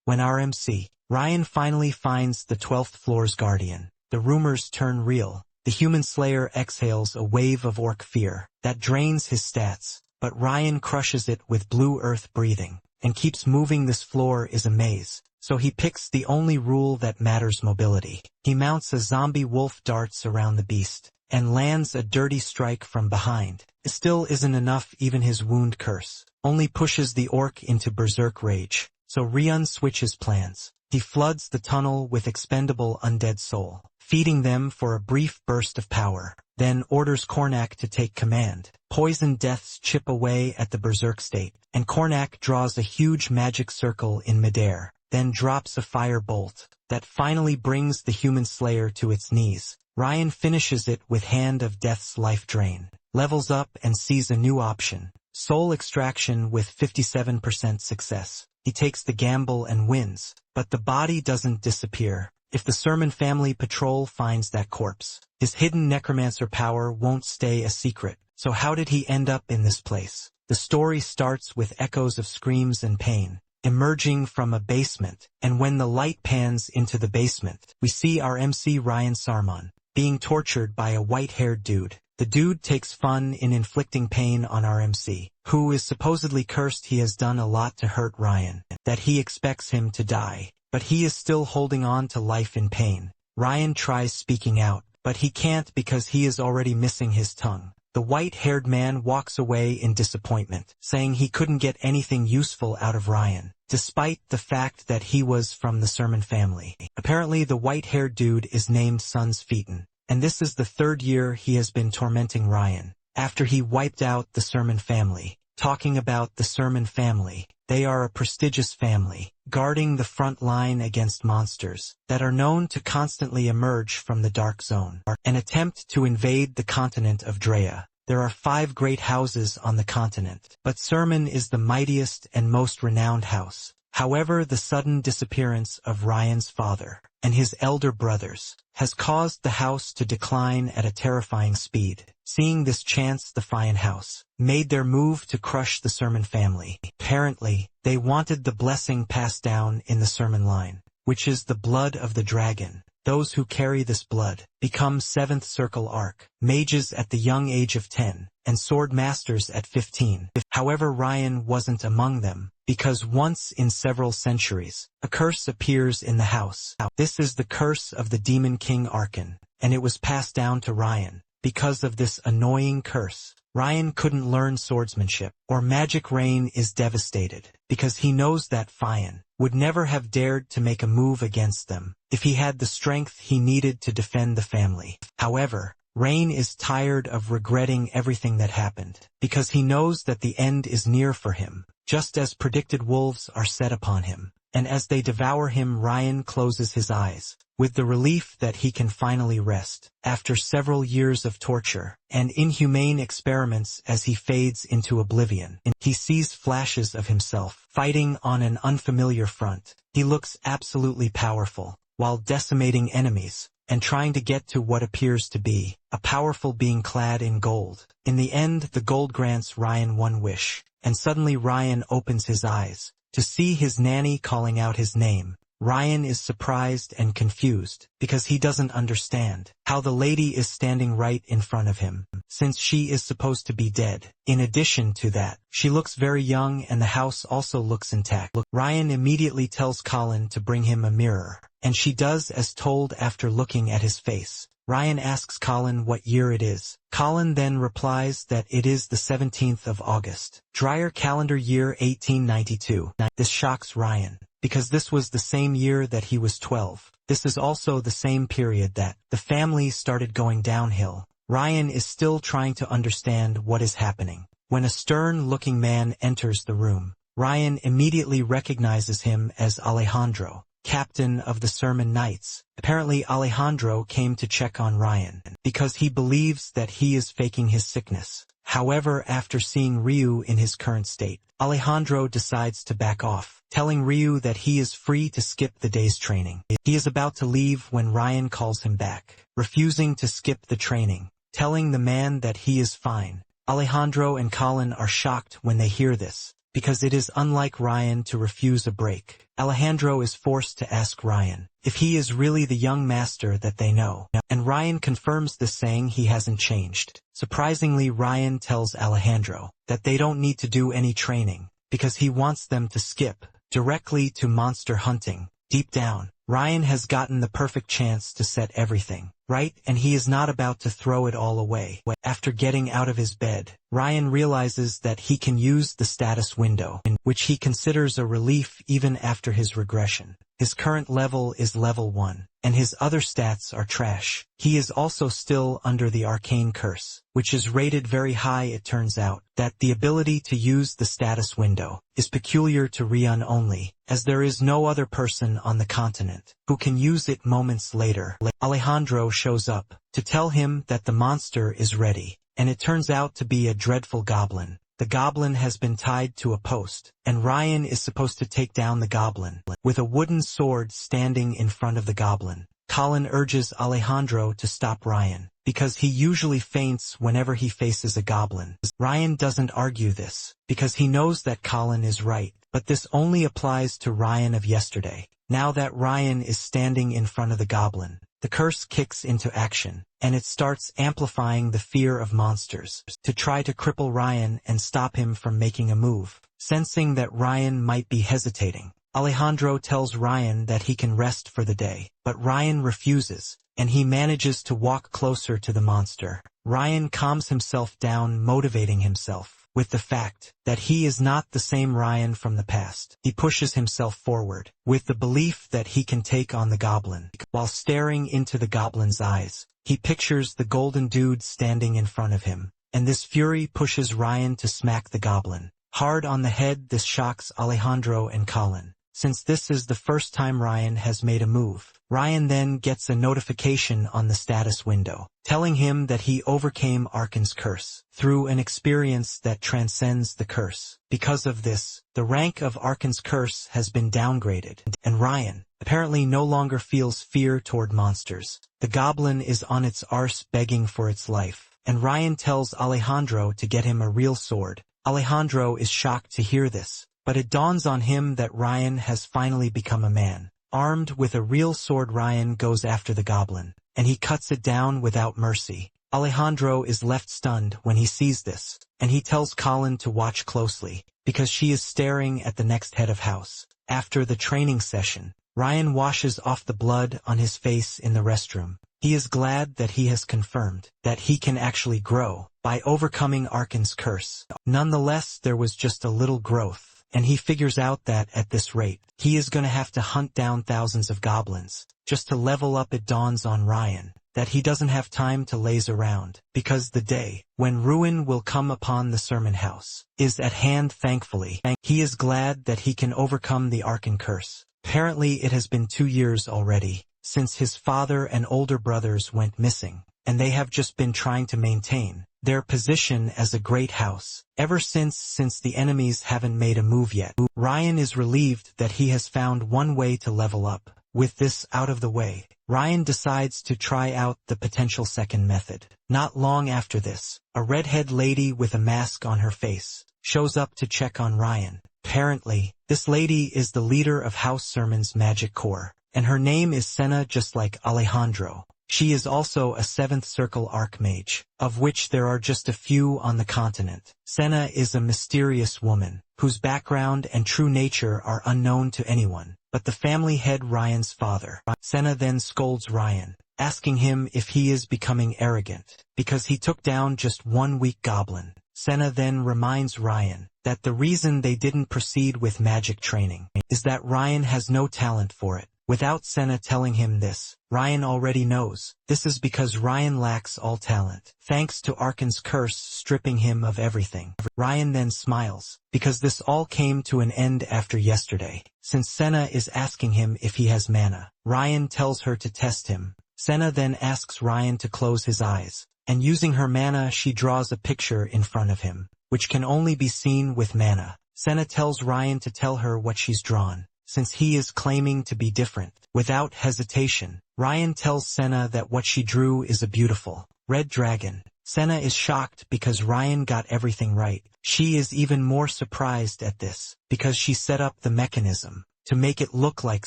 When RMC Ryan finally finds the 12th floor's guardian, the rumors turn real. The human slayer exhales a wave of orc fear that drains his stats, but Ryan crushes it with blue earth breathing, and keeps moving. This floor is a maze, so he picks the only rule that matters: mobility. He mounts a zombie wolf, darts around the beast, and lands a dirty strike from behind. It still isn't enough. Even his wound curse only pushes the orc into berserk rage, so Ryan switches plans. He floods the tunnel with expendable undead soul, feeding them for a brief burst of power, then orders Cornac to take command. Poison deaths chip away at the berserk state, and Cornac draws a huge magic circle in midair, then drops a fire bolt that finally brings the human slayer to its knees. Ryan finishes it with Hand of Death's life drain, levels up and sees a new option: soul extraction. With 57% success, he takes the gamble and wins, but the body doesn't disappear. If the Sermon family patrol finds that corpse, his hidden necromancer power won't stay a secret. So how did he end up in this place? The story starts with echoes of screams and pain emerging from a basement, and when the light pans into the basement, we see our MC Ryan Sarmon being tortured by a white-haired dude. The dude takes fun in inflicting pain on our MC, who is supposedly cursed. He has done a lot to hurt Ryan, that he expects him to die, but he is still holding on to life in pain. Ryan tries speaking out, but he can't because he is already missing his tongue. The white-haired man walks away in disappointment, saying he couldn't get anything useful out of Ryan, despite the fact that he was from the Sermon family. Apparently the white-haired dude is named Sons Featon, and this is the 3rd year he has been tormenting Ryan, after he wiped out the Sermon family. Talking about the Sermon family, they are a prestigious family, guarding the front line against monsters that are known to constantly emerge from the Dark Zone. An attempt to invade the continent of Drea. There are 5 great houses on the continent, but Sermon is the mightiest and most renowned house. However, the sudden disappearance of Ryan's father and his elder brothers has caused the house to decline at a terrifying speed. Seeing this, chance the Defiant House made their move to crush the Sermon family. Apparently, they wanted the blessing passed down in the Sermon line, which is the blood of the dragon. Those who carry this blood become 7th Circle Arc mages at the young age of 10, and sword masters at 15. However, Ryan wasn't among them, because once in several centuries, a curse appears in the house. This is the curse of the Demon King Arkan, and it was passed down to Ryan. Because of this annoying curse, Ryan couldn't learn swordsmanship or magic. Rain is devastated, because he knows that Fion would never have dared to make a move against them if he had the strength he needed to defend the family. However, Rain is tired of regretting everything that happened, because he knows that the end is near for him. Just as predicted, wolves are set upon him, and as they devour him, Ryan closes his eyes, with the relief that he can finally rest, after several years of torture and inhumane experiments. As he fades into oblivion, he sees flashes of himself fighting on an unfamiliar front. He looks absolutely powerful, while decimating enemies, and trying to get to what appears to be a powerful being clad in gold. In the end, the gold grants Ryan one wish, and suddenly Ryan opens his eyes to see his nanny calling out his name. Ryan is surprised and confused, because he doesn't understand how the lady is standing right in front of him, since she is supposed to be dead. In addition to that, she looks very young, and the house also looks intact. Ryan immediately tells Colin to bring him a mirror, and she does as told. After looking at his face, Ryan asks Colin what year it is. Colin then replies that it is the 17th of August, Dreyer calendar year 1892. This shocks Ryan, because this was the same year that he was 12. This is also the same period that the family started going downhill. Ryan is still trying to understand what is happening, when a stern-looking man enters the room. Ryan immediately recognizes him as Alejandro, captain of the Sermon Knights. Apparently Alejandro came to check on Ryan, because he believes that he is faking his sickness. However, after seeing Ryu in his current state, Alejandro decides to back off, telling Ryu that he is free to skip the day's training. He is about to leave when Ryan calls him back, refusing to skip the training, telling the man that he is fine. Alejandro and Colin are shocked when they hear this, because it is unlike Ryan to refuse a break. Alejandro is forced to ask Ryan if he is really the young master that they know, and Ryan confirms this, saying he hasn't changed. Surprisingly, Ryan tells Alejandro that they don't need to do any training, because he wants them to skip directly to monster hunting. Deep down, Ryan has gotten the perfect chance to set everything right, and he is not about to throw it all away. After getting out of his bed, Ryan realizes that he can use the status window, which he considers a relief even after his regression. His current level is level 1, and his other stats are trash. He is also still under the arcane curse, which is rated very high. It turns out that the ability to use the status window is peculiar to Rion only, as there is no other person on the continent who can use it. Moments later, Alejandro shows up to tell him that the monster is ready, and it turns out to be a dreadful goblin. The goblin has been tied to a post, and Ryan is supposed to take down the goblin with a wooden sword standing in front of the goblin. Colin urges Alejandro to stop Ryan, because he usually faints whenever he faces a goblin. Ryan doesn't argue this, because he knows that Colin is right, but this only applies to Ryan of yesterday. Now that Ryan is standing in front of the goblin, the curse kicks into action, and it starts amplifying the fear of monsters to try to cripple Ryan and stop him from making a move. Sensing that Ryan might be hesitating, Alejandro tells Ryan that he can rest for the day, but Ryan refuses, and he manages to walk closer to the monster. Ryan calms himself down, motivating himself with the fact that he is not the same Ryan from the past. He pushes himself forward with the belief that he can take on the goblin. While staring into the goblin's eyes, he pictures the golden dude standing in front of him, and this fury pushes Ryan to smack the goblin hard on the head. This shocks Alejandro and Colin, since this is the first time Ryan has made a move. Ryan then gets a notification on the status window, telling him that he overcame Awakens' curse through an experience that transcends the curse. Because of this, the rank of Awakens' curse has been downgraded, and Ryan apparently no longer feels fear toward monsters. The goblin is on its arse begging for its life, and Ryan tells Alejandro to get him a real sword. Alejandro is shocked to hear this, but it dawns on him that Ryan has finally become a man. Armed with a real sword, Ryan goes after the goblin, and he cuts it down without mercy. Alejandro is left stunned when he sees this, and he tells Colin to watch closely, because she is staring at the next head of house. After the training session, Ryan washes off the blood on his face in the restroom. He is glad that he has confirmed that he can actually grow by overcoming Awakens' curse. Nonetheless, there was just a little growth, and he figures out that at this rate, he is going to have to hunt down thousands of goblins just to level up. It dawns on Ryan that he doesn't have time to laze around, because the day when ruin will come upon the sermon house is at hand. Thankfully, he is glad that he can overcome the Awakens curse. Apparently it has been 2 years already since his father and older brothers went missing, and they have just been trying to maintain their position as a great house ever since the enemies haven't made a move yet. Ryan is relieved that he has found one way to level up. With this out of the way, Ryan decides to try out the potential second method. Not long after this, a redhead lady with a mask on her face shows up to check on Ryan. Apparently, this lady is the leader of House Sermon's Magic Corps, and her name is Senna, just like Alejandro. She is also a 7th Circle Archmage, of which there are just a few on the continent. Senna is a mysterious woman, whose background and true nature are unknown to anyone but the family head, Ryan's father. Senna then scolds Ryan, asking him if he is becoming arrogant, because he took down just one weak goblin. Senna then reminds Ryan that the reason they didn't proceed with magic training is that Ryan has no talent for it. Without Senna telling him this, Ryan already knows. This is because Ryan lacks all talent, thanks to Awakens' curse stripping him of everything. Ryan then smiles, because this all came to an end after yesterday, since Senna is asking him if he has mana. Ryan tells her to test him. Senna then asks Ryan to close his eyes, and using her mana she draws a picture in front of him, which can only be seen with mana. Senna tells Ryan to tell her what she's drawn, since he is claiming to be different. Without hesitation, Ryan tells Senna that what she drew is a beautiful red dragon. Senna is shocked because Ryan got everything right. She is even more surprised at this, because she set up the mechanism to make it look like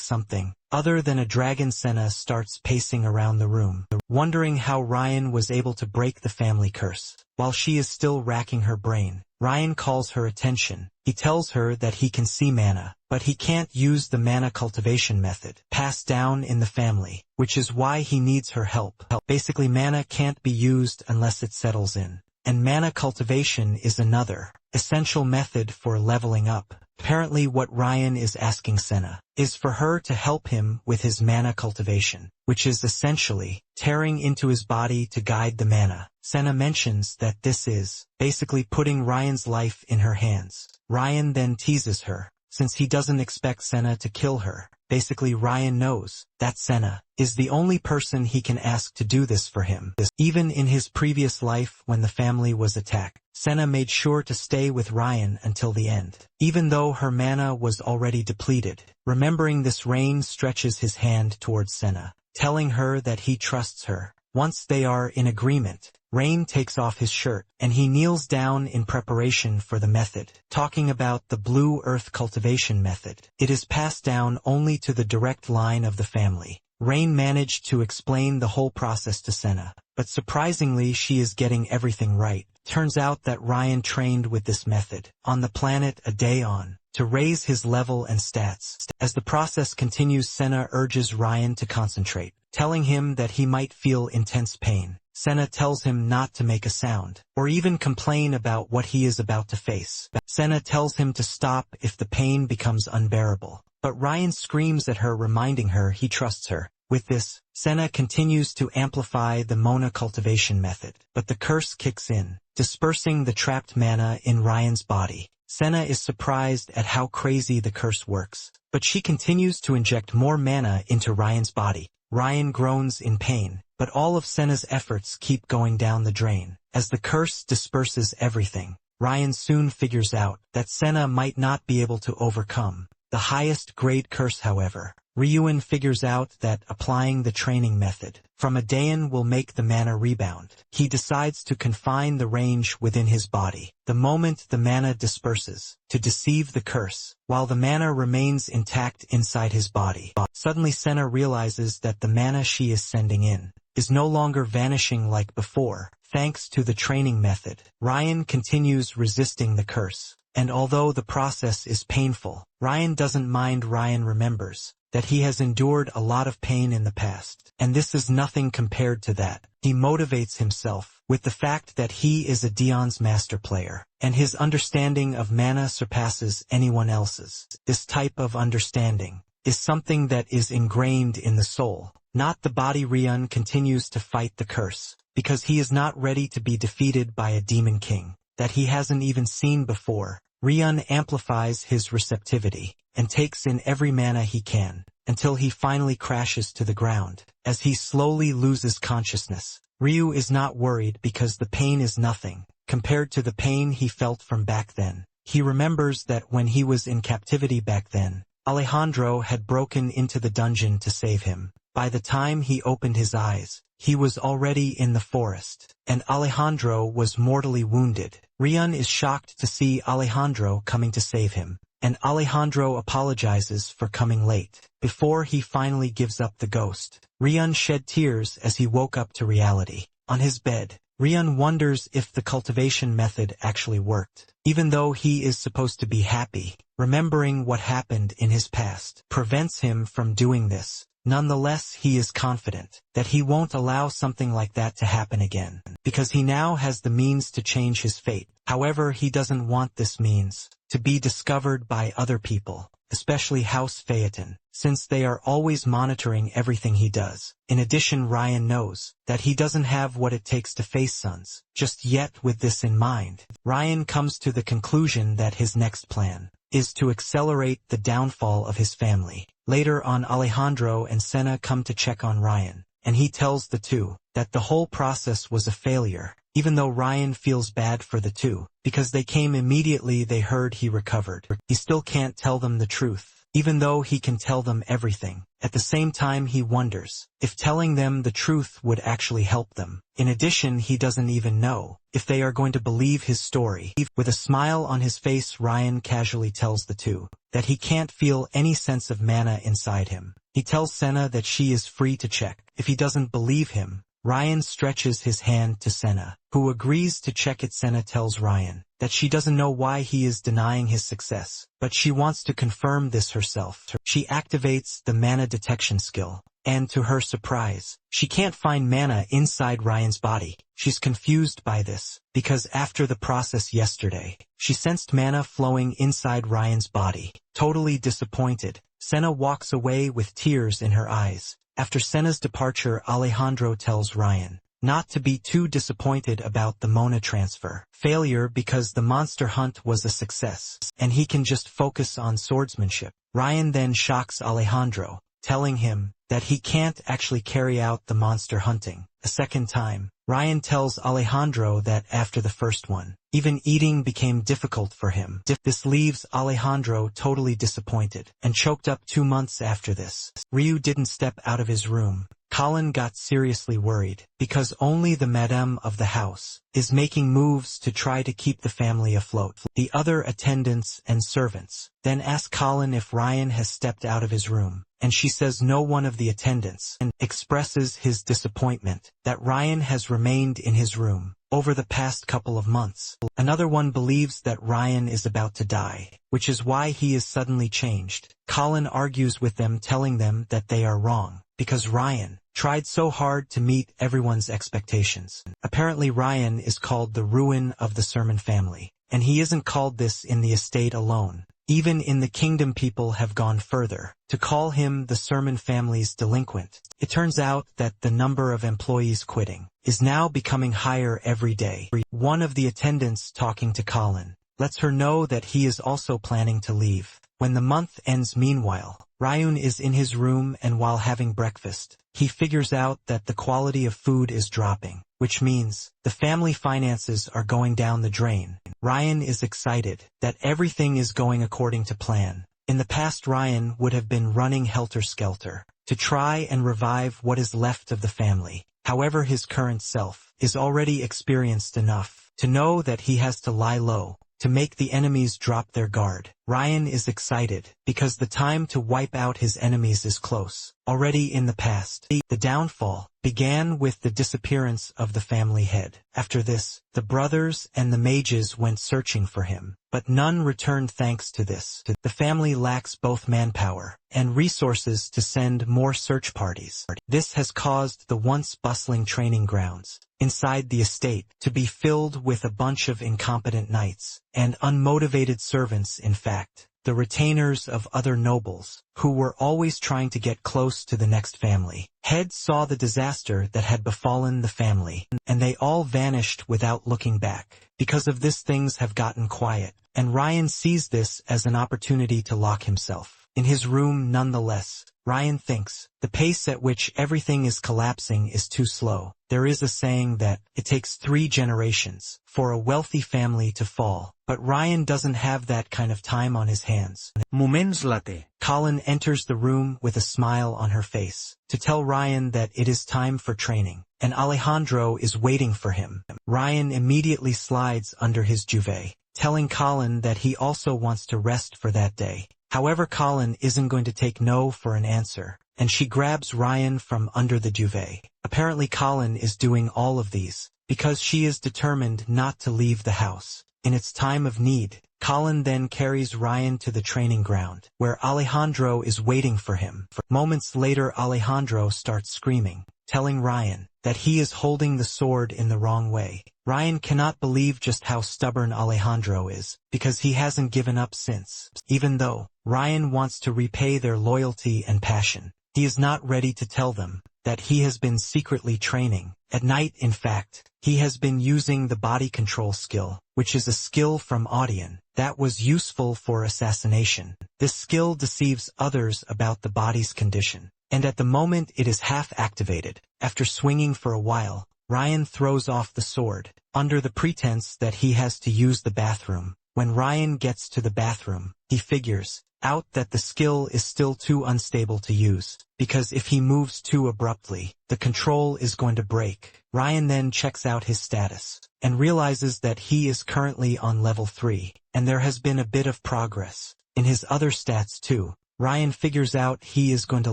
something other than a dragon. Senna starts pacing around the room, wondering how Ryan was able to break the family curse. While she is still racking her brain, Ryan calls her attention. He tells her that he can see mana, but he can't use the mana cultivation method passed down in the family, which is why he needs her help. Basically, mana can't be used unless it settles in, and mana cultivation is another essential method for leveling up. Apparently what Ryan is asking Senna is for her to help him with his mana cultivation, which is essentially tearing into his body to guide the mana. Senna mentions that this is basically putting Ryan's life in her hands. Ryan then teases her, since he doesn't expect Senna to kill her. Basically, Ryan knows that Senna is the only person he can ask to do this for him. Even in his previous life when the family was attacked, Senna made sure to stay with Ryan until the end, even though her mana was already depleted. Remembering this, Rain stretches his hand towards Senna, telling her that he trusts her. Once they are in agreement, Rain takes off his shirt, and he kneels down in preparation for the method. Talking about the blue earth cultivation method, it is passed down only to the direct line of the family. Rain managed to explain the whole process to Senna, but surprisingly she is getting everything right. Turns out that Ryan trained with this method on the planet Adaon to raise his level and stats. As the process continues, Senna urges Ryan to concentrate, telling him that he might feel intense pain. Senna tells him not to make a sound, or even complain about what he is about to face. Senna tells him to stop if the pain becomes unbearable, but Ryan screams at her, reminding her he trusts her. With this, Senna continues to amplify the mana cultivation method, but the curse kicks in, dispersing the trapped mana in Ryan's body. Senna is surprised at how crazy the curse works, but she continues to inject more mana into Ryan's body. Ryan groans in pain, but all of Senna's efforts keep going down the drain. As the curse disperses everything, Ryan soon figures out that Senna might not be able to overcome the highest grade curse. However, Ryuan figures out that applying the training method from Adaon will make the mana rebound. He decides to confine the range within his body the moment the mana disperses, to deceive the curse, while the mana remains intact inside his body. Suddenly Senna realizes that the mana she is sending in is no longer vanishing like before, thanks to the training method. Ryan continues resisting the curse, and although the process is painful, Ryan doesn't mind. Ryan remembers that he has endured a lot of pain in the past, and this is nothing compared to that. He motivates himself with the fact that he is Adaon's master player, and his understanding of mana surpasses anyone else's. This type of understanding is something that is ingrained in the soul, not the body. Ryun continues to fight the curse, because he is not ready to be defeated by a demon king that he hasn't even seen before. Ryun amplifies his receptivity and takes in every mana he can, until he finally crashes to the ground. As he slowly loses consciousness, Ryu is not worried because the pain is nothing compared to the pain he felt from back then. He remembers that when he was in captivity back then, Alejandro had broken into the dungeon to save him. By the time he opened his eyes, he was already in the forest, and Alejandro was mortally wounded. Ryun is shocked to see Alejandro coming to save him, and Alejandro apologizes for coming late. Before he finally gives up the ghost, Ryun shed tears as he woke up to reality. On his bed, Ryun wonders if the cultivation method actually worked. Even though he is supposed to be happy, remembering what happened in his past prevents him from doing this. Nonetheless, he is confident that he won't allow something like that to happen again, because he now has the means to change his fate. However, he doesn't want this means to be discovered by other people, especially House Phaeton, since they are always monitoring everything he does. In addition, Ryan knows that he doesn't have what it takes to face Sons just yet. With this in mind, Ryan comes to the conclusion that his next plan is to accelerate the downfall of his family. Later on, Alejandro and Senna come to check on Ryan, and he tells the two that the whole process was a failure, even though Ryan feels bad for the two, because they came immediately they heard he recovered. He still can't tell them the truth, even though he can tell them everything. At the same time he wonders if telling them the truth would actually help them. In addition, he doesn't even know if they are going to believe his story. With a smile on his face, Ryan casually tells the two that he can't feel any sense of mana inside him. He tells Senna that she is free to check. If he doesn't believe him, Ryan stretches his hand to Senna, who agrees to check it. Senna tells Ryan that she doesn't know why he is denying his success, but she wants to confirm this herself. She activates the mana detection skill, and to her surprise, she can't find mana inside Ryan's body. She's confused by this, because after the process yesterday, she sensed mana flowing inside Ryan's body. Totally disappointed, Senna walks away with tears in her eyes. After Senna's departure, Alejandro tells Ryan not to be too disappointed about the Mona transfer failure because the monster hunt was a success, and he can just focus on swordsmanship. Ryan then shocks Alejandro, telling him that he can't actually carry out the monster hunting a second time. Ryan tells Alejandro that after the first one, even eating became difficult for him. This leaves Alejandro totally disappointed and choked up. 2 months after this, Ryu didn't step out of his room. Colin got seriously worried, because only the madame of the house is making moves to try to keep the family afloat. The other attendants and servants then ask Colin if Ryan has stepped out of his room, and she says no one of the attendants, and expresses his disappointment that Ryan has remained in his room over the past couple of months. Another one believes that Ryan is about to die, which is why he is suddenly changed. Colin argues with them, telling them that they are wrong, because Ryan tried so hard to meet everyone's expectations. Apparently Ryan is called the ruin of the Sermon family, and he isn't called this in the estate alone. Even in the kingdom, people have gone further to call him the Sermon family's delinquent. It turns out that the number of employees quitting is now becoming higher every day. One of the attendants, talking to Colin, lets her know that he is also planning to leave when the month ends. Meanwhile, Ryun is in his room, and while having breakfast, he figures out that the quality of food is dropping, which means the family finances are going down the drain. Ryan is excited that everything is going according to plan. In the past, Ryan would have been running helter-skelter to try and revive what is left of the family. However, his current self is already experienced enough to know that he has to lie low to make the enemies drop their guard. Ryan is excited because the time to wipe out his enemies is close. Already in the past, the downfall began with the disappearance of the family head. After this, the brothers and the mages went searching for him, but none returned. Thanks to this, the family lacks both manpower and resources to send more search parties. This has caused the once bustling training grounds inside the estate to be filled with a bunch of incompetent knights and unmotivated servants. In fact, the retainers of other nobles, who were always trying to get close to the next family head, saw the disaster that had befallen the family, and they all vanished without looking back. Because of this, things have gotten quiet, and Ryan sees this as an opportunity to lock himself in his room. Nonetheless, Ryan thinks the pace at which everything is collapsing is too slow. There is a saying that it takes 3 generations for a wealthy family to fall, but Ryan doesn't have that kind of time on his hands. Moments later, Colin enters the room with a smile on her face to tell Ryan that it is time for training, and Alejandro is waiting for him. Ryan immediately slides under his duvet, telling Colin that he also wants to rest for that day. However, Colin isn't going to take no for an answer, and she grabs Ryan from under the duvet. Apparently Colin is doing all of these because she is determined not to leave the house in its time of need. Colin then carries Ryan to the training ground, where Alejandro is waiting for him. Moments later, Alejandro starts screaming, telling Ryan that he is holding the sword in the wrong way. Ryan cannot believe just how stubborn Alejandro is, because he hasn't given up since. Even though Ryan wants to repay their loyalty and passion, he is not ready to tell them that he has been secretly training at night. In fact, he has been using the body control skill, which is a skill from Audion that was useful for assassination. This skill deceives others about the body's condition, and at the moment it is half activated. After swinging for a while, Ryan throws off the sword, under the pretense that he has to use the bathroom. When Ryan gets to the bathroom, he figures out that the skill is still too unstable to use, because if he moves too abruptly, the control is going to break. Ryan then checks out his status, and realizes that he is currently on level 3, and there has been a bit of progress in his other stats too. Ryan figures out he is going to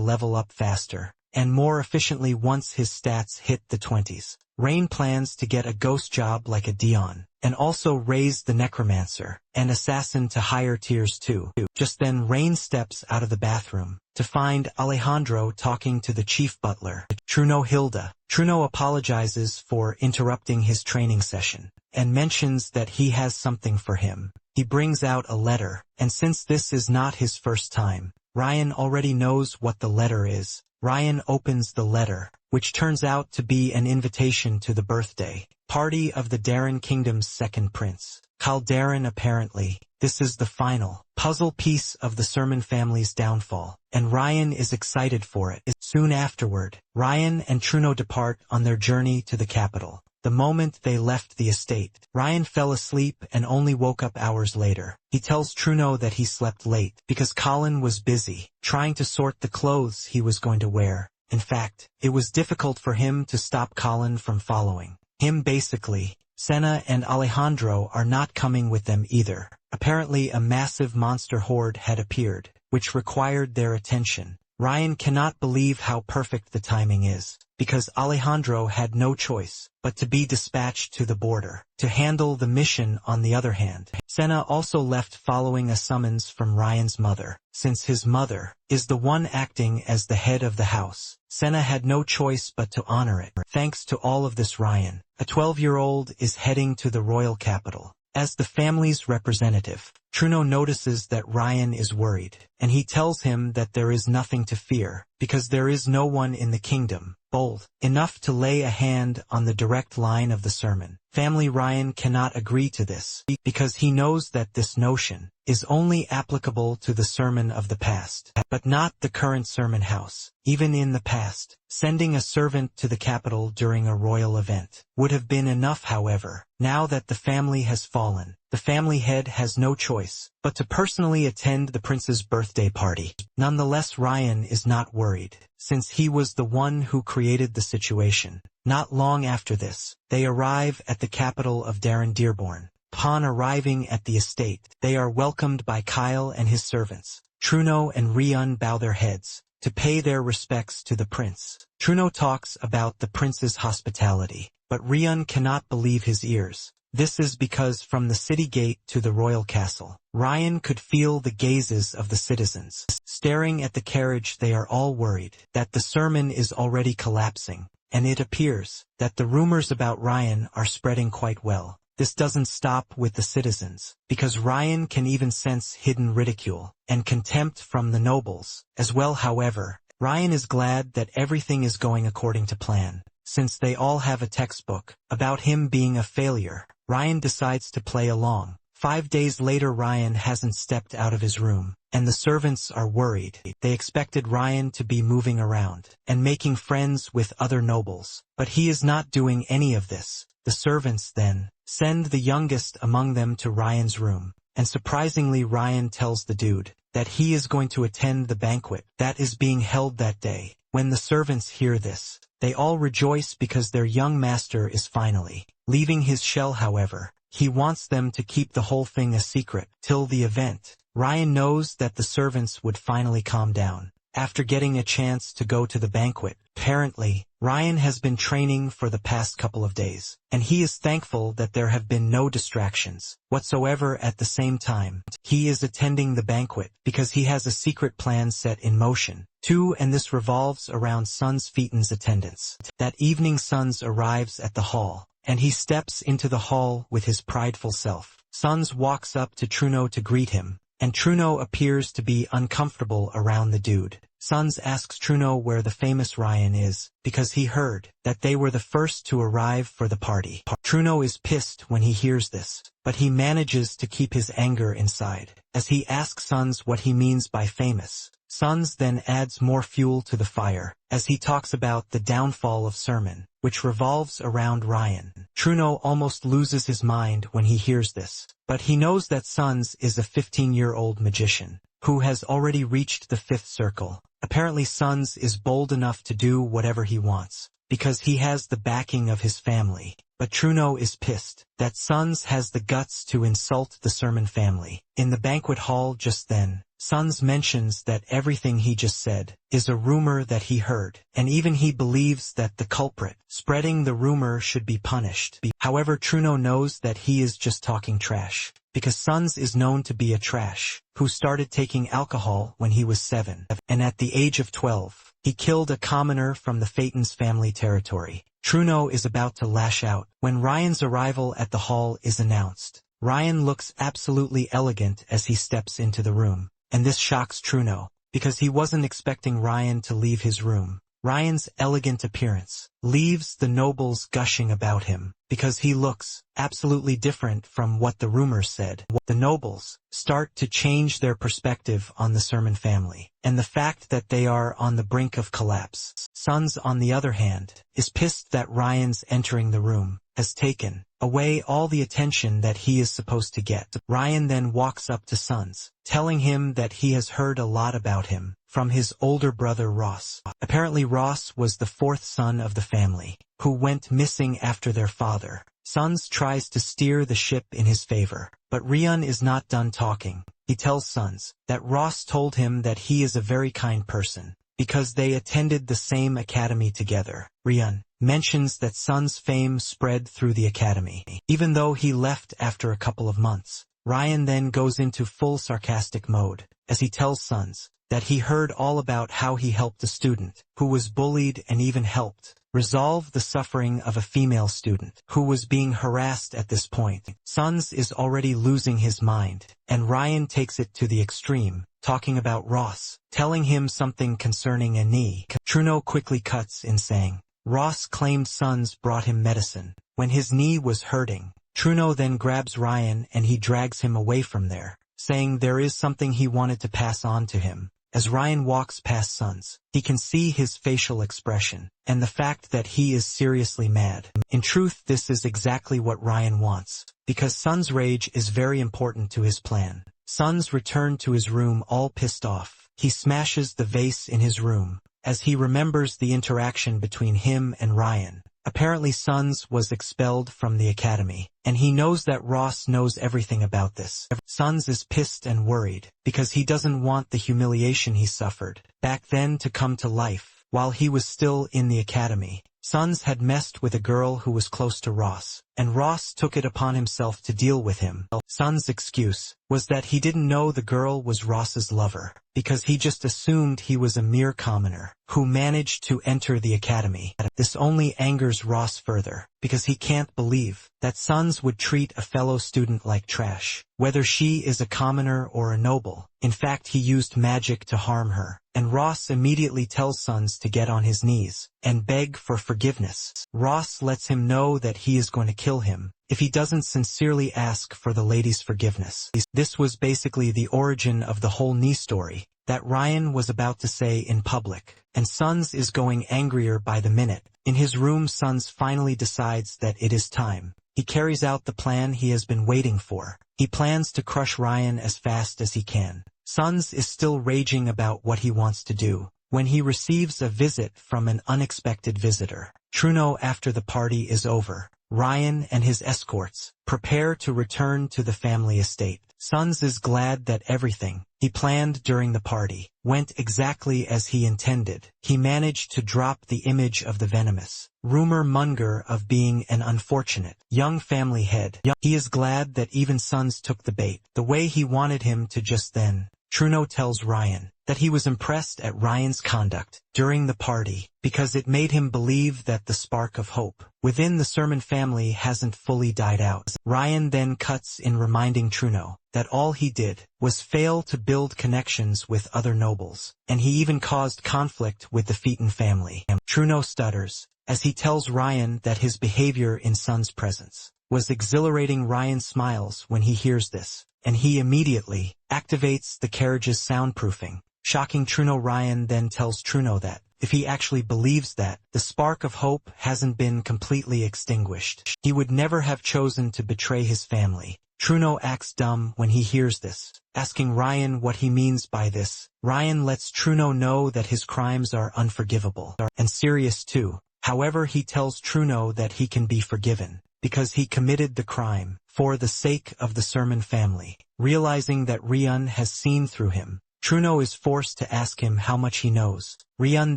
level up faster and more efficiently once his stats hit the 20s. Rain plans to get a ghost job like a Dion, and also raise the Necromancer and Assassin to higher tiers too. Just then Rain steps out of the bathroom to find Alejandro talking to the chief butler, Truno Hilda. Truno apologizes for interrupting his training session, and mentions that he has something for him. He brings out a letter, and since this is not his first time, Ryan already knows what the letter is. Ryan opens the letter, which turns out to be an invitation to the birthday party of the Darren Kingdom's second prince, Calderon. Apparently, this is the final puzzle piece of the Sermon family's downfall, and Ryan is excited for it. Soon afterward, Ryan and Truno depart on their journey to the capital. The moment they left the estate, Ryan fell asleep and only woke up hours later. He tells Truno that he slept late because Colin was busy trying to sort the clothes he was going to wear. In fact, it was difficult for him to stop Colin from following him. Basically, Senna and Alejandro are not coming with them either. Apparently a massive monster horde had appeared, which required their attention. Ryan cannot believe how perfect the timing is, because Alejandro had no choice but to be dispatched to the border to handle the mission. On the other hand, Senna also left following a summons from Ryan's mother. Since his mother is the one acting as the head of the house, Senna had no choice but to honor it. Thanks to all of this, Ryan, a 12-year-old, is heading to the royal capital. As the family's representative, Truno notices that Ryan is worried, and he tells him that there is nothing to fear, because there is no one in the kingdom bold enough to lay a hand on the direct line of the sermon family. Ryan cannot agree to this, because he knows that this notion is only applicable to the sermon of the past, but not the current sermon house. Even in the past, sending a servant to the capital during a royal event would have been enough. However, now that the family has fallen, the family head has no choice but to personally attend the prince's birthday party. Nonetheless, Ryan is not worried, since he was the one who created the situation. Not long after this, they arrive at the capital of Darren Dearborn. Upon arriving at the estate, they are welcomed by Kyle and his servants. Truno and Rion bow their heads to pay their respects to the prince. Truno talks about the prince's hospitality, but Rion cannot believe his ears. This is because from the city gate to the royal castle, Ryan could feel the gazes of the citizens staring at the carriage. They are all worried that the sermon is already collapsing, and it appears that the rumors about Ryan are spreading quite well. This doesn't stop with the citizens, because Ryan can even sense hidden ridicule and contempt from the nobles as well. However, Ryan is glad that everything is going according to plan. Since they all have a textbook about him being a failure, Ryan decides to play along. 5 days later, Ryan hasn't stepped out of his room, and the servants are worried. They expected Ryan to be moving around and making friends with other nobles, but he is not doing any of this. The servants then send the youngest among them to Ryan's room, and surprisingly Ryan tells the dude that he is going to attend the banquet that is being held that day. When the servants hear this, they all rejoice because their young master is finally leaving his shell. However, he wants them to keep the whole thing a secret till the event. Ryan knows that the servants would finally calm down after getting a chance to go to the banquet. Apparently, Ryan has been training for the past couple of days, and he is thankful that there have been no distractions whatsoever. At the same time, he is attending the banquet because he has a secret plan set in motion too, and this revolves around Sons Featon's attendance. That evening, Sons arrives at the hall, and he steps into the hall with his prideful self. Sons walks up to Truno to greet him, and Truno appears to be uncomfortable around the dude. Sons asks Truno where the famous Ryan is, because he heard that they were the first to arrive for the party. Truno is pissed when he hears this, but he manages to keep his anger inside, as he asks Sons what he means by famous. Sons then adds more fuel to the fire, as he talks about the downfall of Sermon, which revolves around Ryan. Truno almost loses his mind when he hears this, but he knows that Sons is a 15-year-old magician, who has already reached the 5th circle. Apparently Sons is bold enough to do whatever he wants, because he has the backing of his family. But Truno is pissed that Sons has the guts to insult the Sermon family. In the banquet hall just then, Sons mentions that everything he just said is a rumor that he heard, and even he believes that the culprit spreading the rumor should be punished. However, Truno knows that he is just talking trash, because Sons is known to be a trash who started taking alcohol when he was 7, and at the age of 12, he killed a commoner from the Phaeton's family territory. Truno is about to lash out when Ryan's arrival at the hall is announced. Ryan looks absolutely elegant as he steps into the room, and this shocks Truno, because he wasn't expecting Ryan to leave his room. Ryan's elegant appearance leaves the nobles gushing about him, because he looks absolutely different from what the rumors said. The nobles start to change their perspective on the Sermon family, and the fact that they are on the brink of collapse. Sons, on the other hand, is pissed that Ryan's entering the room has taken away all the attention that he is supposed to get. Ryan then walks up to Sons, telling him that he has heard a lot about him from his older brother Ross. Apparently Ross was the 4th son of the family, who went missing after their father. Sons tries to steer the ship in his favor, but Ryan is not done talking. He tells Sons that Ross told him that he is a very kind person, because they attended the same academy together. Ryan mentions that Sons' fame spread through the academy, even though he left after a couple of months. Ryan then goes into full sarcastic mode, as he tells Sons that he heard all about how he helped a student who was bullied and even helped resolve the suffering of a female student who was being harassed at this point. Sons is already losing his mind, and Ryan takes it to the extreme, talking about Ross, telling him something concerning a knee. Truno quickly cuts in saying, Ross claimed Sons brought him medicine when his knee was hurting. Truno then grabs Ryan and he drags him away from there, saying there is something he wanted to pass on to him. As Ryan walks past Sons, he can see his facial expression, and the fact that he is seriously mad. In truth, this is exactly what Ryan wants, because Sons' rage is very important to his plan. Sons returned to his room all pissed off. He smashes the vase in his room, as he remembers the interaction between him and Ryan. Apparently Sons was expelled from the academy, and he knows that Ross knows everything about this. Sons is pissed and worried, because he doesn't want the humiliation he suffered back then to come to life while he was still in the academy. Sons had messed with a girl who was close to Ross, and Ross took it upon himself to deal with him. Sons' excuse was that he didn't know the girl was Ross's lover, because he just assumed he was a mere commoner who managed to enter the academy. This only angers Ross further, because he can't believe that Sons would treat a fellow student like trash, whether she is a commoner or a noble. In fact, he used magic to harm her, and Ross immediately tells Sons to get on his knees and beg for forgiveness. Ross lets him know that he is going to kill him if he doesn't sincerely ask for the lady's forgiveness. This was basically the origin of the whole knee story that Ryan was about to say in public, and Sons is going angrier by the minute. In his room, Sons finally decides that it is time. He carries out the plan he has been waiting for. He plans to crush Ryan as fast as he can. Sons is still raging about what he wants to do when he receives a visit from an unexpected visitor. Truno, after the party is over, Ryan and his escorts prepare to return to the family estate. Sons is glad that everything he planned during the party went exactly as he intended. He managed to drop the image of the venomous rumor monger of being an unfortunate young family head. He is glad that even Sons took the bait the way he wanted him to just then. Truno tells Ryan that he was impressed at Ryan's conduct during the party because it made him believe that the spark of hope within the Sermon family hasn't fully died out. Ryan then cuts in reminding Truno that all he did was fail to build connections with other nobles, and he even caused conflict with the Phaeton family. Truno stutters as he tells Ryan that his behavior in Sons' presence was exhilarating. Ryan smiles when he hears this, and he immediately activates the carriage's soundproofing. Shocking Truno, Ryan then tells Truno that if he actually believes that the spark of hope hasn't been completely extinguished, he would never have chosen to betray his family Truno acts dumb when he hears this, asking Ryan what he means by this. Ryan lets Truno know that his crimes are unforgivable and serious too. However, he tells Truno that he can be forgiven because he committed the crime for the sake of the Sermon family. Realizing that Ryan has seen through him, Truno is forced to ask him how much he knows. Ryan